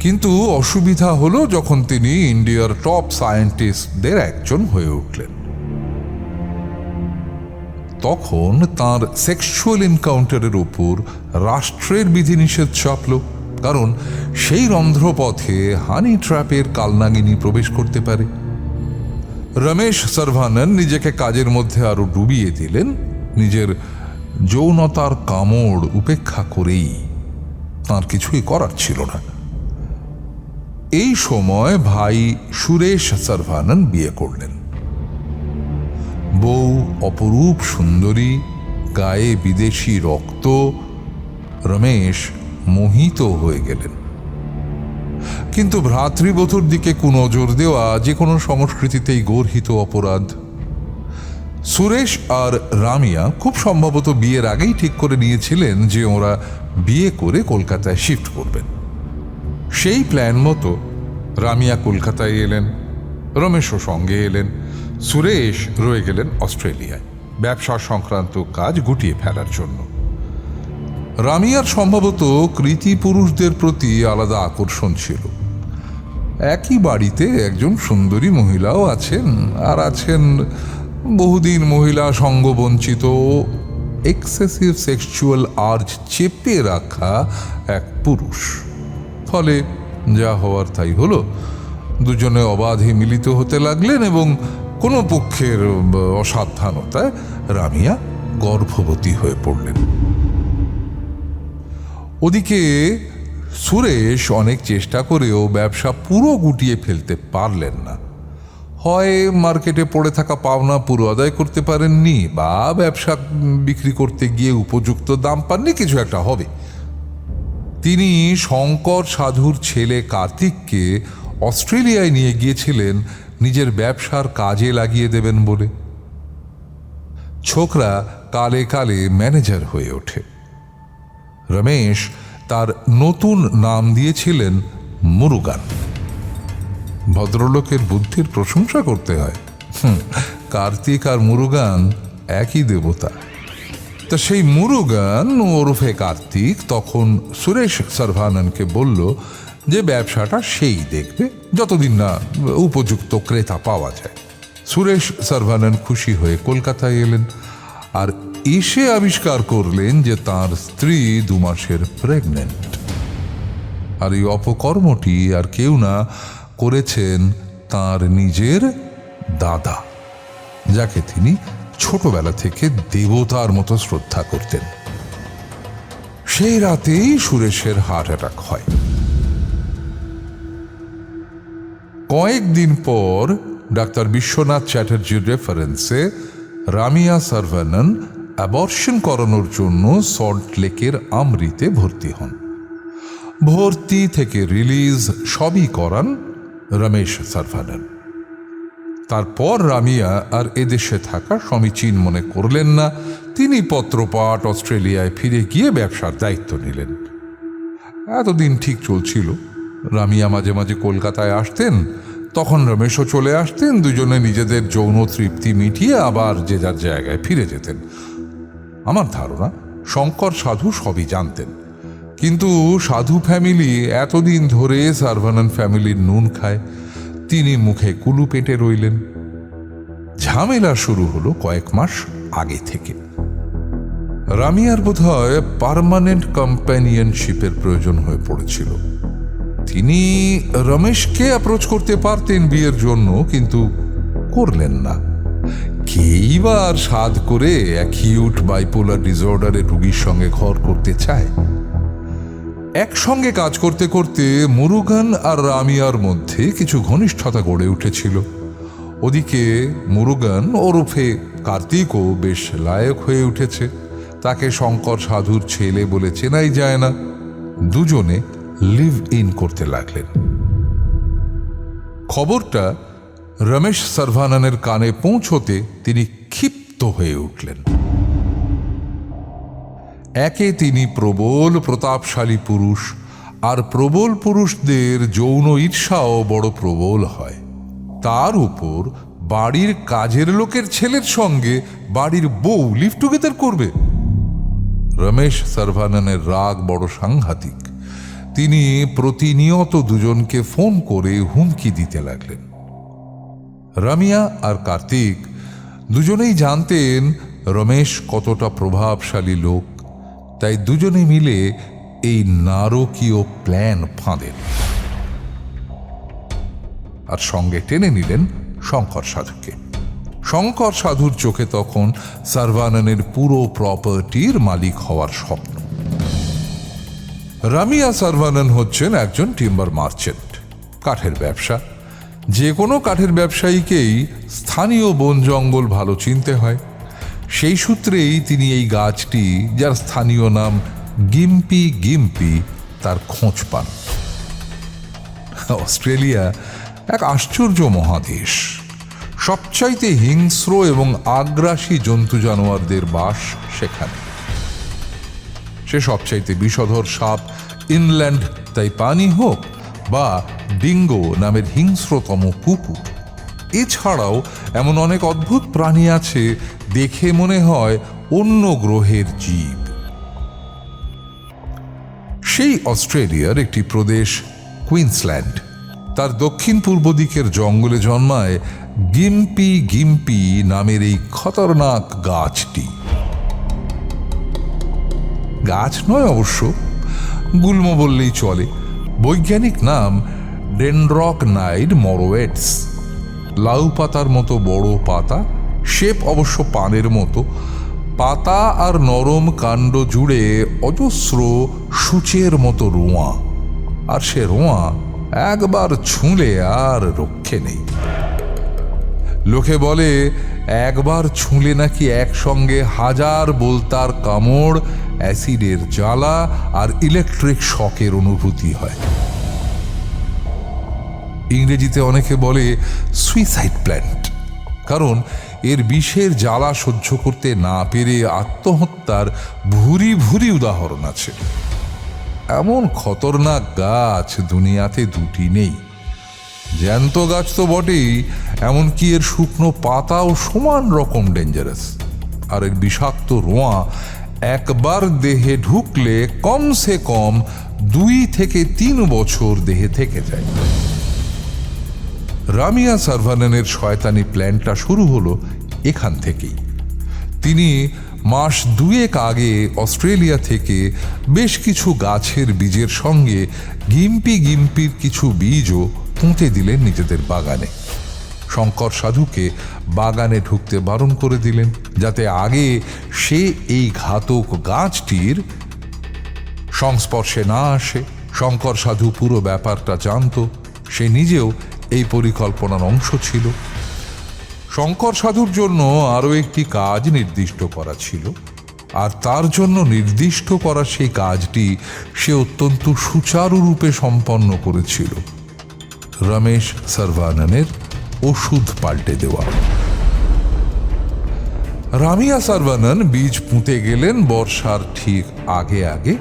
কিন্তু অসুবিধা হলো যখন তিনি ইন্ডিয়ার টপ সায়েন্টিস্টদের একজন হয়ে উঠলেন। তখন তার সেক্সুয়াল এনকাউন্টারের উপর রাষ্ট্রের বিধিনিষেধ চাপল, কারণ সেই রন্ধ্রপথে হানি ট্র্যাপের কালনাগিনী প্রবেশ করতে পারে। রমেশ সারভানন নিজেকে কাজের মধ্যে আরো ডুবিয়ে দিলেন, নিজের যৌনতার কামড় উপেক্ষা করেই। তার কিছুই করার ছিল না। এই সময় ভাই সুরেশ সারভানন বিয়ে করলেন। বউ অপরূপ সুন্দরী, গায়ে বিদেশি রক্ত। রমেশ মোহিত হয়ে গেলেন। কিন্তু ভ্রাতৃবধূর দিকে কুনজর দেওয়া যে কোনো সংস্কৃতিতেই গর্হিত অপরাধ। সুরেশ আর রামিয়া খুব সম্ভবত বিয়ের আগেই ঠিক করে নিয়েছিলেন যে ওরা বিয়ে করে কলকাতায় শিফট করবেন। সেই প্ল্যান মতো রামিয়া কলকাতায় এলেন, রমেশও সঙ্গে এলেন। সুরেশ রয়ে গেলেন অস্ট্রেলিয়ায় ব্যবসা সংক্রান্ত কাজ গুটিয়ে ফেলার জন্য। রামিয়ার সম্ভবত কৃতি পুরুষদের প্রতি আলাদা আকর্ষণ ছিল। একই বাড়িতে একজন সুন্দরী মহিলাও আছেন, আর আছেন বহুদিন মহিলা সঙ্গবঞ্চিত এক্সেসিভ সেক্সুয়াল আর্জ চেপে রাখা এক পুরুষ। ফলে যা হওয়ার তাই হলো। দুজনে অবাধে মিলিত হতে লাগলেন এবং কোনো পক্ষের অসাবধানতায় রামিয়া গর্ভবতী হয়ে পড়লেন। ওদিকে সুরেশ অনেক চেষ্টা করেও ব্যবসা পুরো গুটিয়ে ফেলতে পারলেন না। হয় মার্কেটে পড়ে থাকা পাওনা পুরো আদায় করতে পারেননি, বা ব্যবসা বিক্রি করতে গিয়ে উপযুক্ত দাম পাননি, কিছু একটা হবে। তিনি শঙ্কর সাধুর ছেলে কার্তিককে অস্ট্রেলিয়ায় নিয়ে গিয়েছিলেন নিজের ব্যবসার কাজে লাগিয়ে দেবেন বলে। ছোকরা কালে কালে ম্যানেজার হয়ে ওঠে। রমেশ তার নতুন নাম দিয়েছিলেন মুরুগান। ভদ্রলোকের বুদ্ধির প্রশংসা করতে হয়। কার্তিক আর মুরুগান একই দেবতা। তা সেই মুরুগান ওরফে কার্তিক তখন সুরেশ সারভাননকে বলল যে ব্যবসাটা সেই দেখবে, যতদিন না উপযুক্ত ক্রেতা পাওয়া যায়। সুরেশ সারভানন খুশি হয়ে কলকাতায় এলেন, আর এসে আবিষ্কার করলেন যে তার স্ত্রী 2 মাসের প্রেগনেন্ট। আর এই অপকর্মটি আর কেউ না, করেছেন তার নিজের দাদা, যাকে তিনি ছোটবেলা থেকে দেবতার মতো শ্রদ্ধা করতেন। সেই রাতেই সুরেশের হার্ট অ্যাটাক হয়। কয়েকদিন পর ডাক্তার বিশ্বনাথ চ্যাটার্জির রেফারেন্সে রামিয়া সারভানন অ্যাবর্শন করানোর জন্য সল্ট লেকের আমরিতে ভর্তি হন। ভর্তি থেকে রিলিজ সবই করান রমেশ সারভানন। তারপর রামিয়া আর এদেশে থাকা সমীচীন মনে করলেন না। তিনি পত্রপাঠ অস্ট্রেলিয়ায় ফিরে গিয়ে ব্যবসার দায়িত্ব নিলেন। এতদিন ঠিক চলছিল। রামিয়া মাঝে মাঝে কলকাতায় আসতেন, তখন রমেশও চলে আসতেন। দুজনে নিজেদের যৌন তৃপ্তি মিটিয়ে আবার যে যার জায়গায় ফিরে যেতেন। আমার ধারণা শঙ্কর সাধু সবই জানতেন, কিন্তু সাধু ফ্যামিলি এতদিন ধরে সারভানন ফ্যামিলির নুন খায়। তিনি মুখে কুলু পেটে রইলেন। ঝামেলা শুরু হলো কয়েক মাস আগে থেকে। রামিয়ার বোধহয় পার্মানেন্ট কম্প্যানিয়নশিপের প্রয়োজন হয়ে পড়েছিল। তিনি রমেশকে অ্যাপ্রোচ করতে পারতেন বিয়ের জন্য, কিন্তু করলেন না। কেই বা আর সাধ করে অ্যাকিউট বাইপোলার ডিসঅর্ডারের রোগীর সঙ্গে ঘর করতে চায়। একসঙ্গে কাজ করতে করতে মুরুগান আর রামিয়ার মধ্যে কিছু ঘনিষ্ঠতা গড়ে উঠেছিল। ওদিকে মুরুগান ওরফে কার্তিকও বেশ লায়ক হয়ে উঠেছে। তাকে শঙ্কর সাধুর ছেলে বলে চেনাই যায় না। দুজনে লিভ ইন করতে লাগলেন। খবরটা রমেশ সারভাননের কানে পৌঁছতে তিনি ক্ষিপ্ত হয়ে উঠলেন। একে তিনি প্রবল প্রতাপশালী পুরুষ, আর প্রবল পুরুষদের যৌন ঈর্ষাও বড় প্রবল হয়। তার উপর বাড়ির কাজের লোকের ছেলের সঙ্গে বাড়ির বউ লিভ টুগেদার করবে। রমেশ সারভাননের রাগ বড় সাংঘাতিক। তিনি প্রতিনিয়ত দুজনকে ফোন করে হুমকি দিতে লাগলেন। রামিয়া আর কার্তিক দুজনেই জানতেন রমেশ কতটা প্রভাবশালী লোক, তাই দুজনে মিলে এই নারকীয় প্ল্যান ফাঁদেন আর সঙ্গে টেনে নিলেন শঙ্কর সাধুকে। শঙ্কর সাধুর চোখে তখন সারভাননের পুরো প্রপার্টির মালিক হওয়ার স্বপ্ন। রামিয়া সারভানন হচ্ছেন একজন টিম্বার মার্চেন্ট, কাঠের ব্যবসা। যে কোনো কাঠের ব্যবসায়ীকেই স্থানীয় বন জঙ্গল ভালো চিনতে হয়। সেই সূত্রেই তিনি এই গাছটি, যার স্থানীয় নাম গিম্পি গিম্পি, তার খোঁজ পান। অস্ট্রেলিয়া এক আশ্চর্য মহাদেশ। সবচাইতে হিংস্র এবং আগ্রাসী জন্তু জানোয়ারদের বাস সেখানে। সে সবচাইতে বিষধর সাপ ইনল্যান্ড তাইপানি হোক বা ডিঙ্গো নামের হিংস্রতম কুকুর, এছাড়াও এমন অনেক অদ্ভুত প্রাণী আছে দেখে মনে হয় অন্য গ্রহের জীব। সেই অস্ট্রেলিয়ার একটি প্রদেশ কুইন্সল্যান্ড, তার দক্ষিণ পূর্ব দিকের জঙ্গলে জন্মায় গিম্পি গিম্পি নামের এই খতরনাক গাছটি। গাছ নয় অবশ্য, গুল্ম বললেই চলে। বৈজ্ঞানিক নাম ডেনড্রকনাইড মরোয়েটস। লাউ পাতার মতো বড় পাতা, শেপ অবশ্য পানের মতো। পাতা আর নরম কাণ্ড জুড়ে অজস্র সূচের মতো রোঁয়া, আর সে রোঁয়া একবার ছুঁলে আর রক্ষে নেই। লোকে বলে একবার ছুঁলে নাকি একসঙ্গে হাজার বোলতার কামড়, অ্যাসিডের জ্বালা আর ইলেকট্রিক শকের অনুভূতি হয়। ইংরেজিতে অনেকে বলে সুইসাইড প্ল্যান্ট, কারণ এর বিষের জ্বালা সহ্য করতে না পেরে আত্মহত্যার ভুরি ভুরি উদাহরণ আছে। এমন খতরনাক গাছ দুনিয়াতে দুটি নেই। জ্যান্ত গাছ তো বটেই, এমনকি এর শুকনো পাতাও সমান রকম ডেঞ্জারাস। আর এর বিষাক্ত রোঁয়া একবার দেহে ঢুকলে কমসে কম 2 থেকে 3 বছর দেহে থেকে যায়। রামিয়া সারভাননের শয়তানি প্ল্যানটা শুরু হলো এখান থেকেই। তিনি মাস 2 আগে অস্ট্রেলিয়া থেকে বেশ কিছু গাছের বীজের সঙ্গে গিম্পি গিম্পির কিছু বীজও পুঁতে দিলেন নিজেদের বাগানে। শঙ্কর সাধুকে বাগানে ঢুকতে বারণ করে দিলেন, যাতে আগে সে এই ঘাতক গাছটির সংস্পর্শে না আসে। শঙ্কর সাধু পুরো ব্যাপারটা জানত, সে নিজেও এই পরিকল্পনার অংশ ছিল। শঙ্কর সাধুর জন্য আরও একটি কাজ নির্দিষ্ট করা ছিল, আর তার জন্য নির্দিষ্ট করা সেই কাজটি সে অত্যন্ত সুচারুরূপে সম্পন্ন করেছিল। রমেশ সারভাননের ওষুধ পাল্টে দেওয়া। রামিয়া সারভানন বীজ পুঁতে গেলেন বর্ষার ঠিক আগে আগে।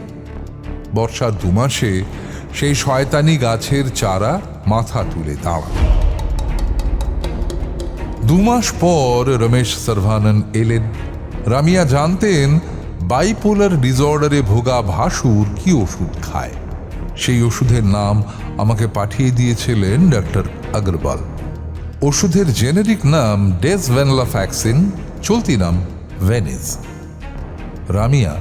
বর্ষার 2 মাসে সেই শয়তানি গাছের চারা মাথা তুলে দাঁড়াল। 2 মাস পর রমেশ সারভানন এলেন। রামিয়া জানতেন বাইপোলার ডিসঅর্ডারে ভোগা ভাসুর কি ওষুধ খায়। সেই ওষুধের নাম আমাকে পাঠিয়ে দিয়েছিলেন ডক্টর আগরওয়াল। ওষুধের জেনেরিক নাম ডেসভেনলাফ্যাক্সিন, চলতি নাম ভেনিস। রামিয়া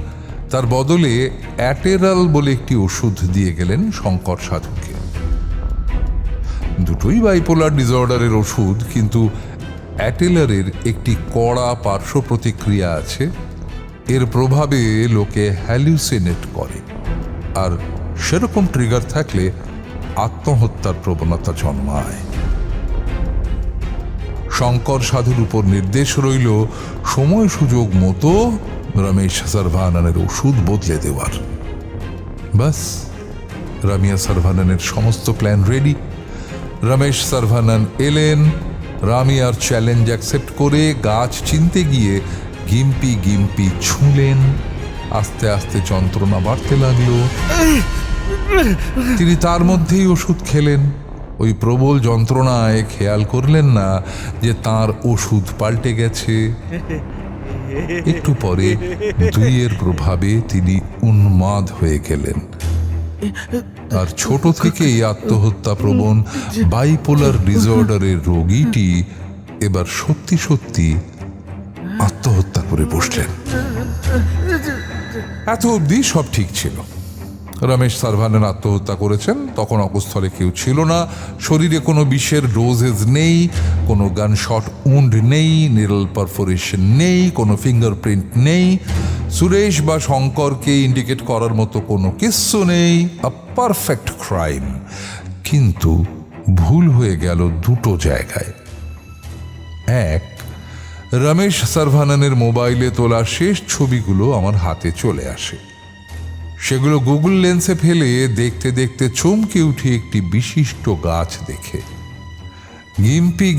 তার বদলে অ্যাটেরাল বলে একটি ওষুধ দিয়ে গেলেন শঙ্কর সাধুকে। দুটোই বাইপোলার ডিসঅর্ডারের ওষুধ, কিন্তু অ্যাটেলারের একটি কড়া পার্শ্ব প্রতিক্রিয়া আছে। এর প্রভাবে লোকে হ্যালুসিনেট করে, আর সেরকম ট্রিগার থাকলে আত্মহত্যার প্রবণতা জন্মায়। শঙ্কর সাধুর উপর নির্দেশ রইল সময় সুযোগ মতো রমেশ সারভাননের ওষুধ বদলে দেওয়ার। বাস, রামিয়া সারভাননের সমস্ত প্ল্যান রেডি। রমেশ সারভানন এলেন। রামিয়ার চ্যালেঞ্জ অ্যাকসেপ্ট করে গাছ চিনতে গিয়ে গিম্পি গিম্পি ছুঁলেন। আস্তে আস্তে যন্ত্রণা বাড়তে লাগলো। তিনি তার মধ্যেই ওষুধ খেলেন। ওই প্রবল যন্ত্রণায় খেয়াল করলেন না যে তার ওষুধ পাল্টে গেছে। একটু পরে 2 প্রভাবে তিনি উন্মাদ হয়ে গেলেন। আর ছোট থেকেই আত্মহত্যা প্রবণ বাইপোলার ডিসঅর্ডারের রোগীটি এবার সত্যি সত্যি আত্মহত্যা করে বসলেন। এত অবধি সব ঠিক ছিল। রমেশ সারভানন আত্মহত্যা করেছেন, তখন অবস্থলে কেউ ছিল না, শরীরে কোনো বিষের ডোজেজ নেই, কোনো গানশট উন্ড নেই, নিরল পারফোরেশন নেই, কোনো ফিঙ্গারপ্রিন্ট নেই, সুরেশ বা শঙ্করকে ইন্ডিকেট করার মতো কোনো কিচ্ছু নেই। আ পারফেক্ট ক্রাইম। কিন্তু ভুল হয়ে গেল দুটো জায়গায়। এক, রমেশ সারভাননের মোবাইলে তোলা শেষ ছবিগুলো আমার হাতে চলে আসে। সেগুলো গুগল লেন্সে ফেলে দেখতে দেখতে চমকে উঠে একটি বিশিষ্ট গাছ দেখে।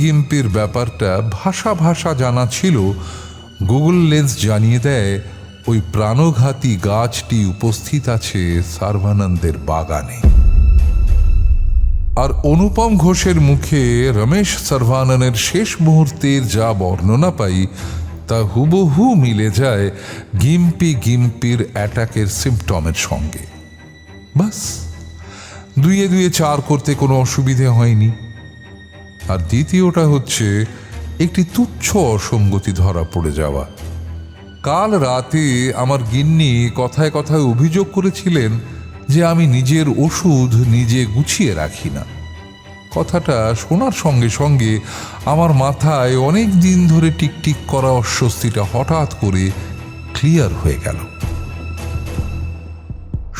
গিম্পির ব্যাপারটা ভাষা জানা ছিল, গুগল লেন্স জানিয়ে দেয় ওই প্রাণঘাতী গাছটি উপস্থিত আছে সারভানন্দের বাগানে। আর অনুপম ঘোষের মুখে রমেশ সারভাননের শেষ মুহূর্তের যা বর্ণনা পাই তা হুবহু মিলে যায় গিম্পির অ্যাটাকের সিম্পটমের সঙ্গে। বাস, দুইয়ে দুইয়ে চার করতে কোনো অসুবিধে হয়নি। আর দ্বিতীয়টা হচ্ছে একটি তুচ্ছ অসঙ্গতি ধরা পড়ে যাওয়া। কাল রাতে আমার গিন্নি কথায় কথায় অভিযোগ করেছিলেন যে আমি নিজের ওষুধ নিজে গুছিয়ে রাখি না। কথাটা শোনার সঙ্গে সঙ্গে আমার মাথায় অনেক দিন ধরে টিকটিক করা অস্বস্তিটা হঠাৎ করে ক্লিয়ার হয়ে গেল।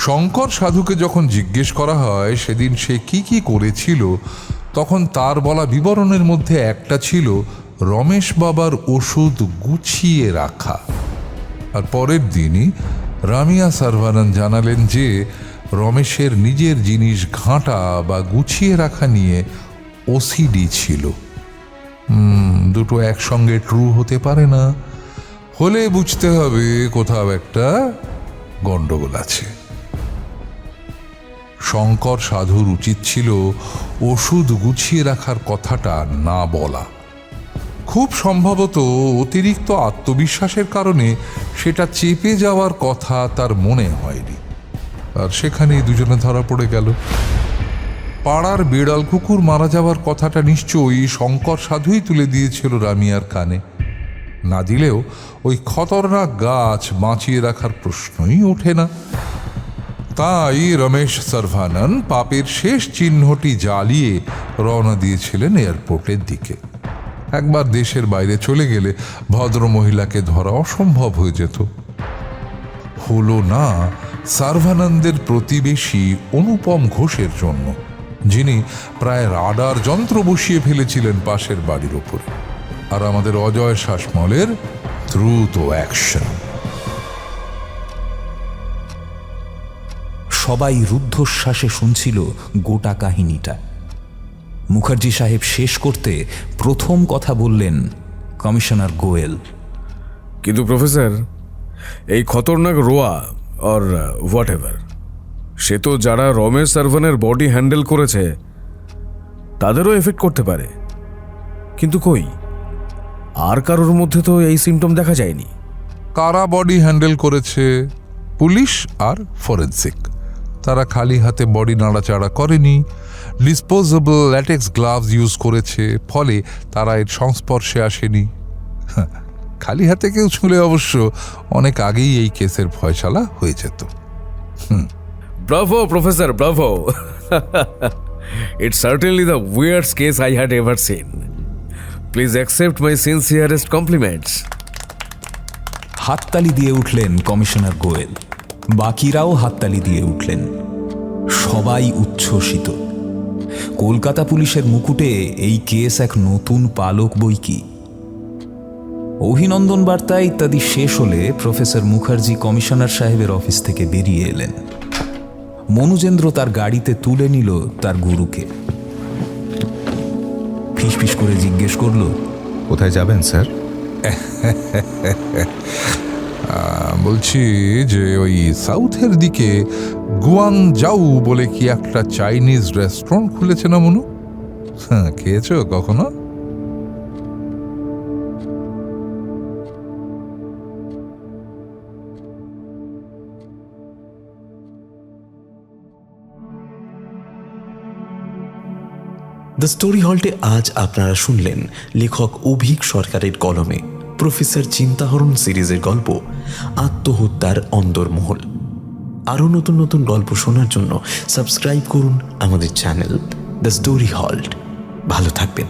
শঙ্কর সাধুকে যখন জিজ্ঞেস করা হয় সেদিন সে কি করেছিল, তখন তার বলা বিবরণের মধ্যে একটা ছিল রমেশ বাবার ওষুধ গুছিয়ে রাখা। আর পরের দিনই রামিয়া সারভানন জানালেন যে রমেশের নিজের জিনিস ঘাঁটা বা গুছিয়ে রাখা নিয়ে ওসিডি ছিল। দুটো একসঙ্গে ট্রু হতে পারে না, হলে বুঝতে হবে কোথাও একটা গন্ডগোল আছে। শঙ্কর সাধুর উচিত ছিল ওষুধ গুছিয়ে রাখার কথাটা না বলা। খুব সম্ভবত অতিরিক্ত আত্মবিশ্বাসের কারণে সেটা চেপে যাওয়ার কথা তার মনে হয়নি। আর সেখানেই দুজনে ধরা পড়ে গেল। পাড়ার বিড়াল কুকুর মারা যাওয়ার কথাটা নিশ্চয়ই শঙ্কর সাধুই তুলে দিয়েছিল রামিয়ার কানে। না দিলেও ওই খতরনাক গাছ বাঁচিয়ে রাখার প্রশ্নই ওঠে না। তাই রমেশ সারভানন পাপের শেষ চিহ্নটি জ্বালিয়ে রওনা দিয়েছিলেন এয়ারপোর্টের দিকে। একবার দেশের বাইরে চলে গেলে ভদ্র মহিলাকে ধরা অসম্ভব হয়ে যেত। হলো না সারভানন্দের প্রতিবেশী অনুপম ঘোষের জন্য, যিনি প্রায় রাডার যন্ত্র বসিয়ে ফেলেছিলেন পাশের বাড়ির ওপরে। আর আমাদের অজয় শাসমলের দ্রুত অ্যাকশন। সবাই রুদ্ধশ্বাসে শুনছিল গোটা কাহিনীটা। মুখার্জি সাহেব শেষ করতে প্রথম কথা বললেন কমিশনার গোয়েল। কিন্তু প্রফেসর, এই খতরনাক রোয়া অর হোয়াট এভার, সে তো যারা রমেশ সারভানের বডি হ্যান্ডেল করেছে তাদেরও এফেক্ট করতে পারে। কিন্তু কই, আর কারোর মধ্যে তো এই সিমটম দেখা যায়নি। কারা বডি হ্যান্ডেল করেছে? পুলিশ আর ফরেন্সিক। তারা খালি হাতে বডি নাড়াচাড়া করেনি, ডিসপোজেবল ল্যাটেক্স গ্লাভস ইউজ করেছে, ফলে তারা এর সংস্পর্শে আসেনি। খালি হাতে কেউ ছুঁলে অবশ্য অনেক আগেই এই কেসের ফয়সালা হয়ে যেত। Bravo professor, Bravo. It's certainly the weirdest case I had ever seen. Please accept my sincerest compliments. হাততালি দিয়ে উঠলেন কমিশনার গোয়েল, বাকিরাও হাততালি দিয়ে উঠলেন। সবাই উচ্ছ্বসিত। কলকাতা পুলিশের মুকুটে এই কেস এক নতুন পালক বই কি। অভিনন্দন বার্তা ইত্যাদি শেষ হলে প্রফেসর মুখার্জি কমিশনার সাহেবের অফিস থেকে বেরিয়ে এলেন। মনুজেন্দ্র তার গাড়িতে তুলে নিল তার গুরুকে। ফিসফিস করে জিজ্ঞেস করল, কোথায় যাবেন স্যার? বলছি যে ওই সাউথের দিকে গুয়াংজাউ বলে কি একটা চাইনিজ রেস্টুরেন্ট খুলেছে না মনু? হ্যাঁ, খেয়েছো কখনো? দ্য স্টোরি হল্টে আজ আপনারা শুনলেন লেখক অভিক সরকারের কলমে প্রফেসর চিন্তাহরণ সিরিজের গল্প আত্মহত্যার অন্দরমহল। আরও নতুন নতুন গল্প শোনার জন্য সাবস্ক্রাইব করুন আমাদের চ্যানেল দ্য স্টোরি হল্ট। ভালো থাকবেন।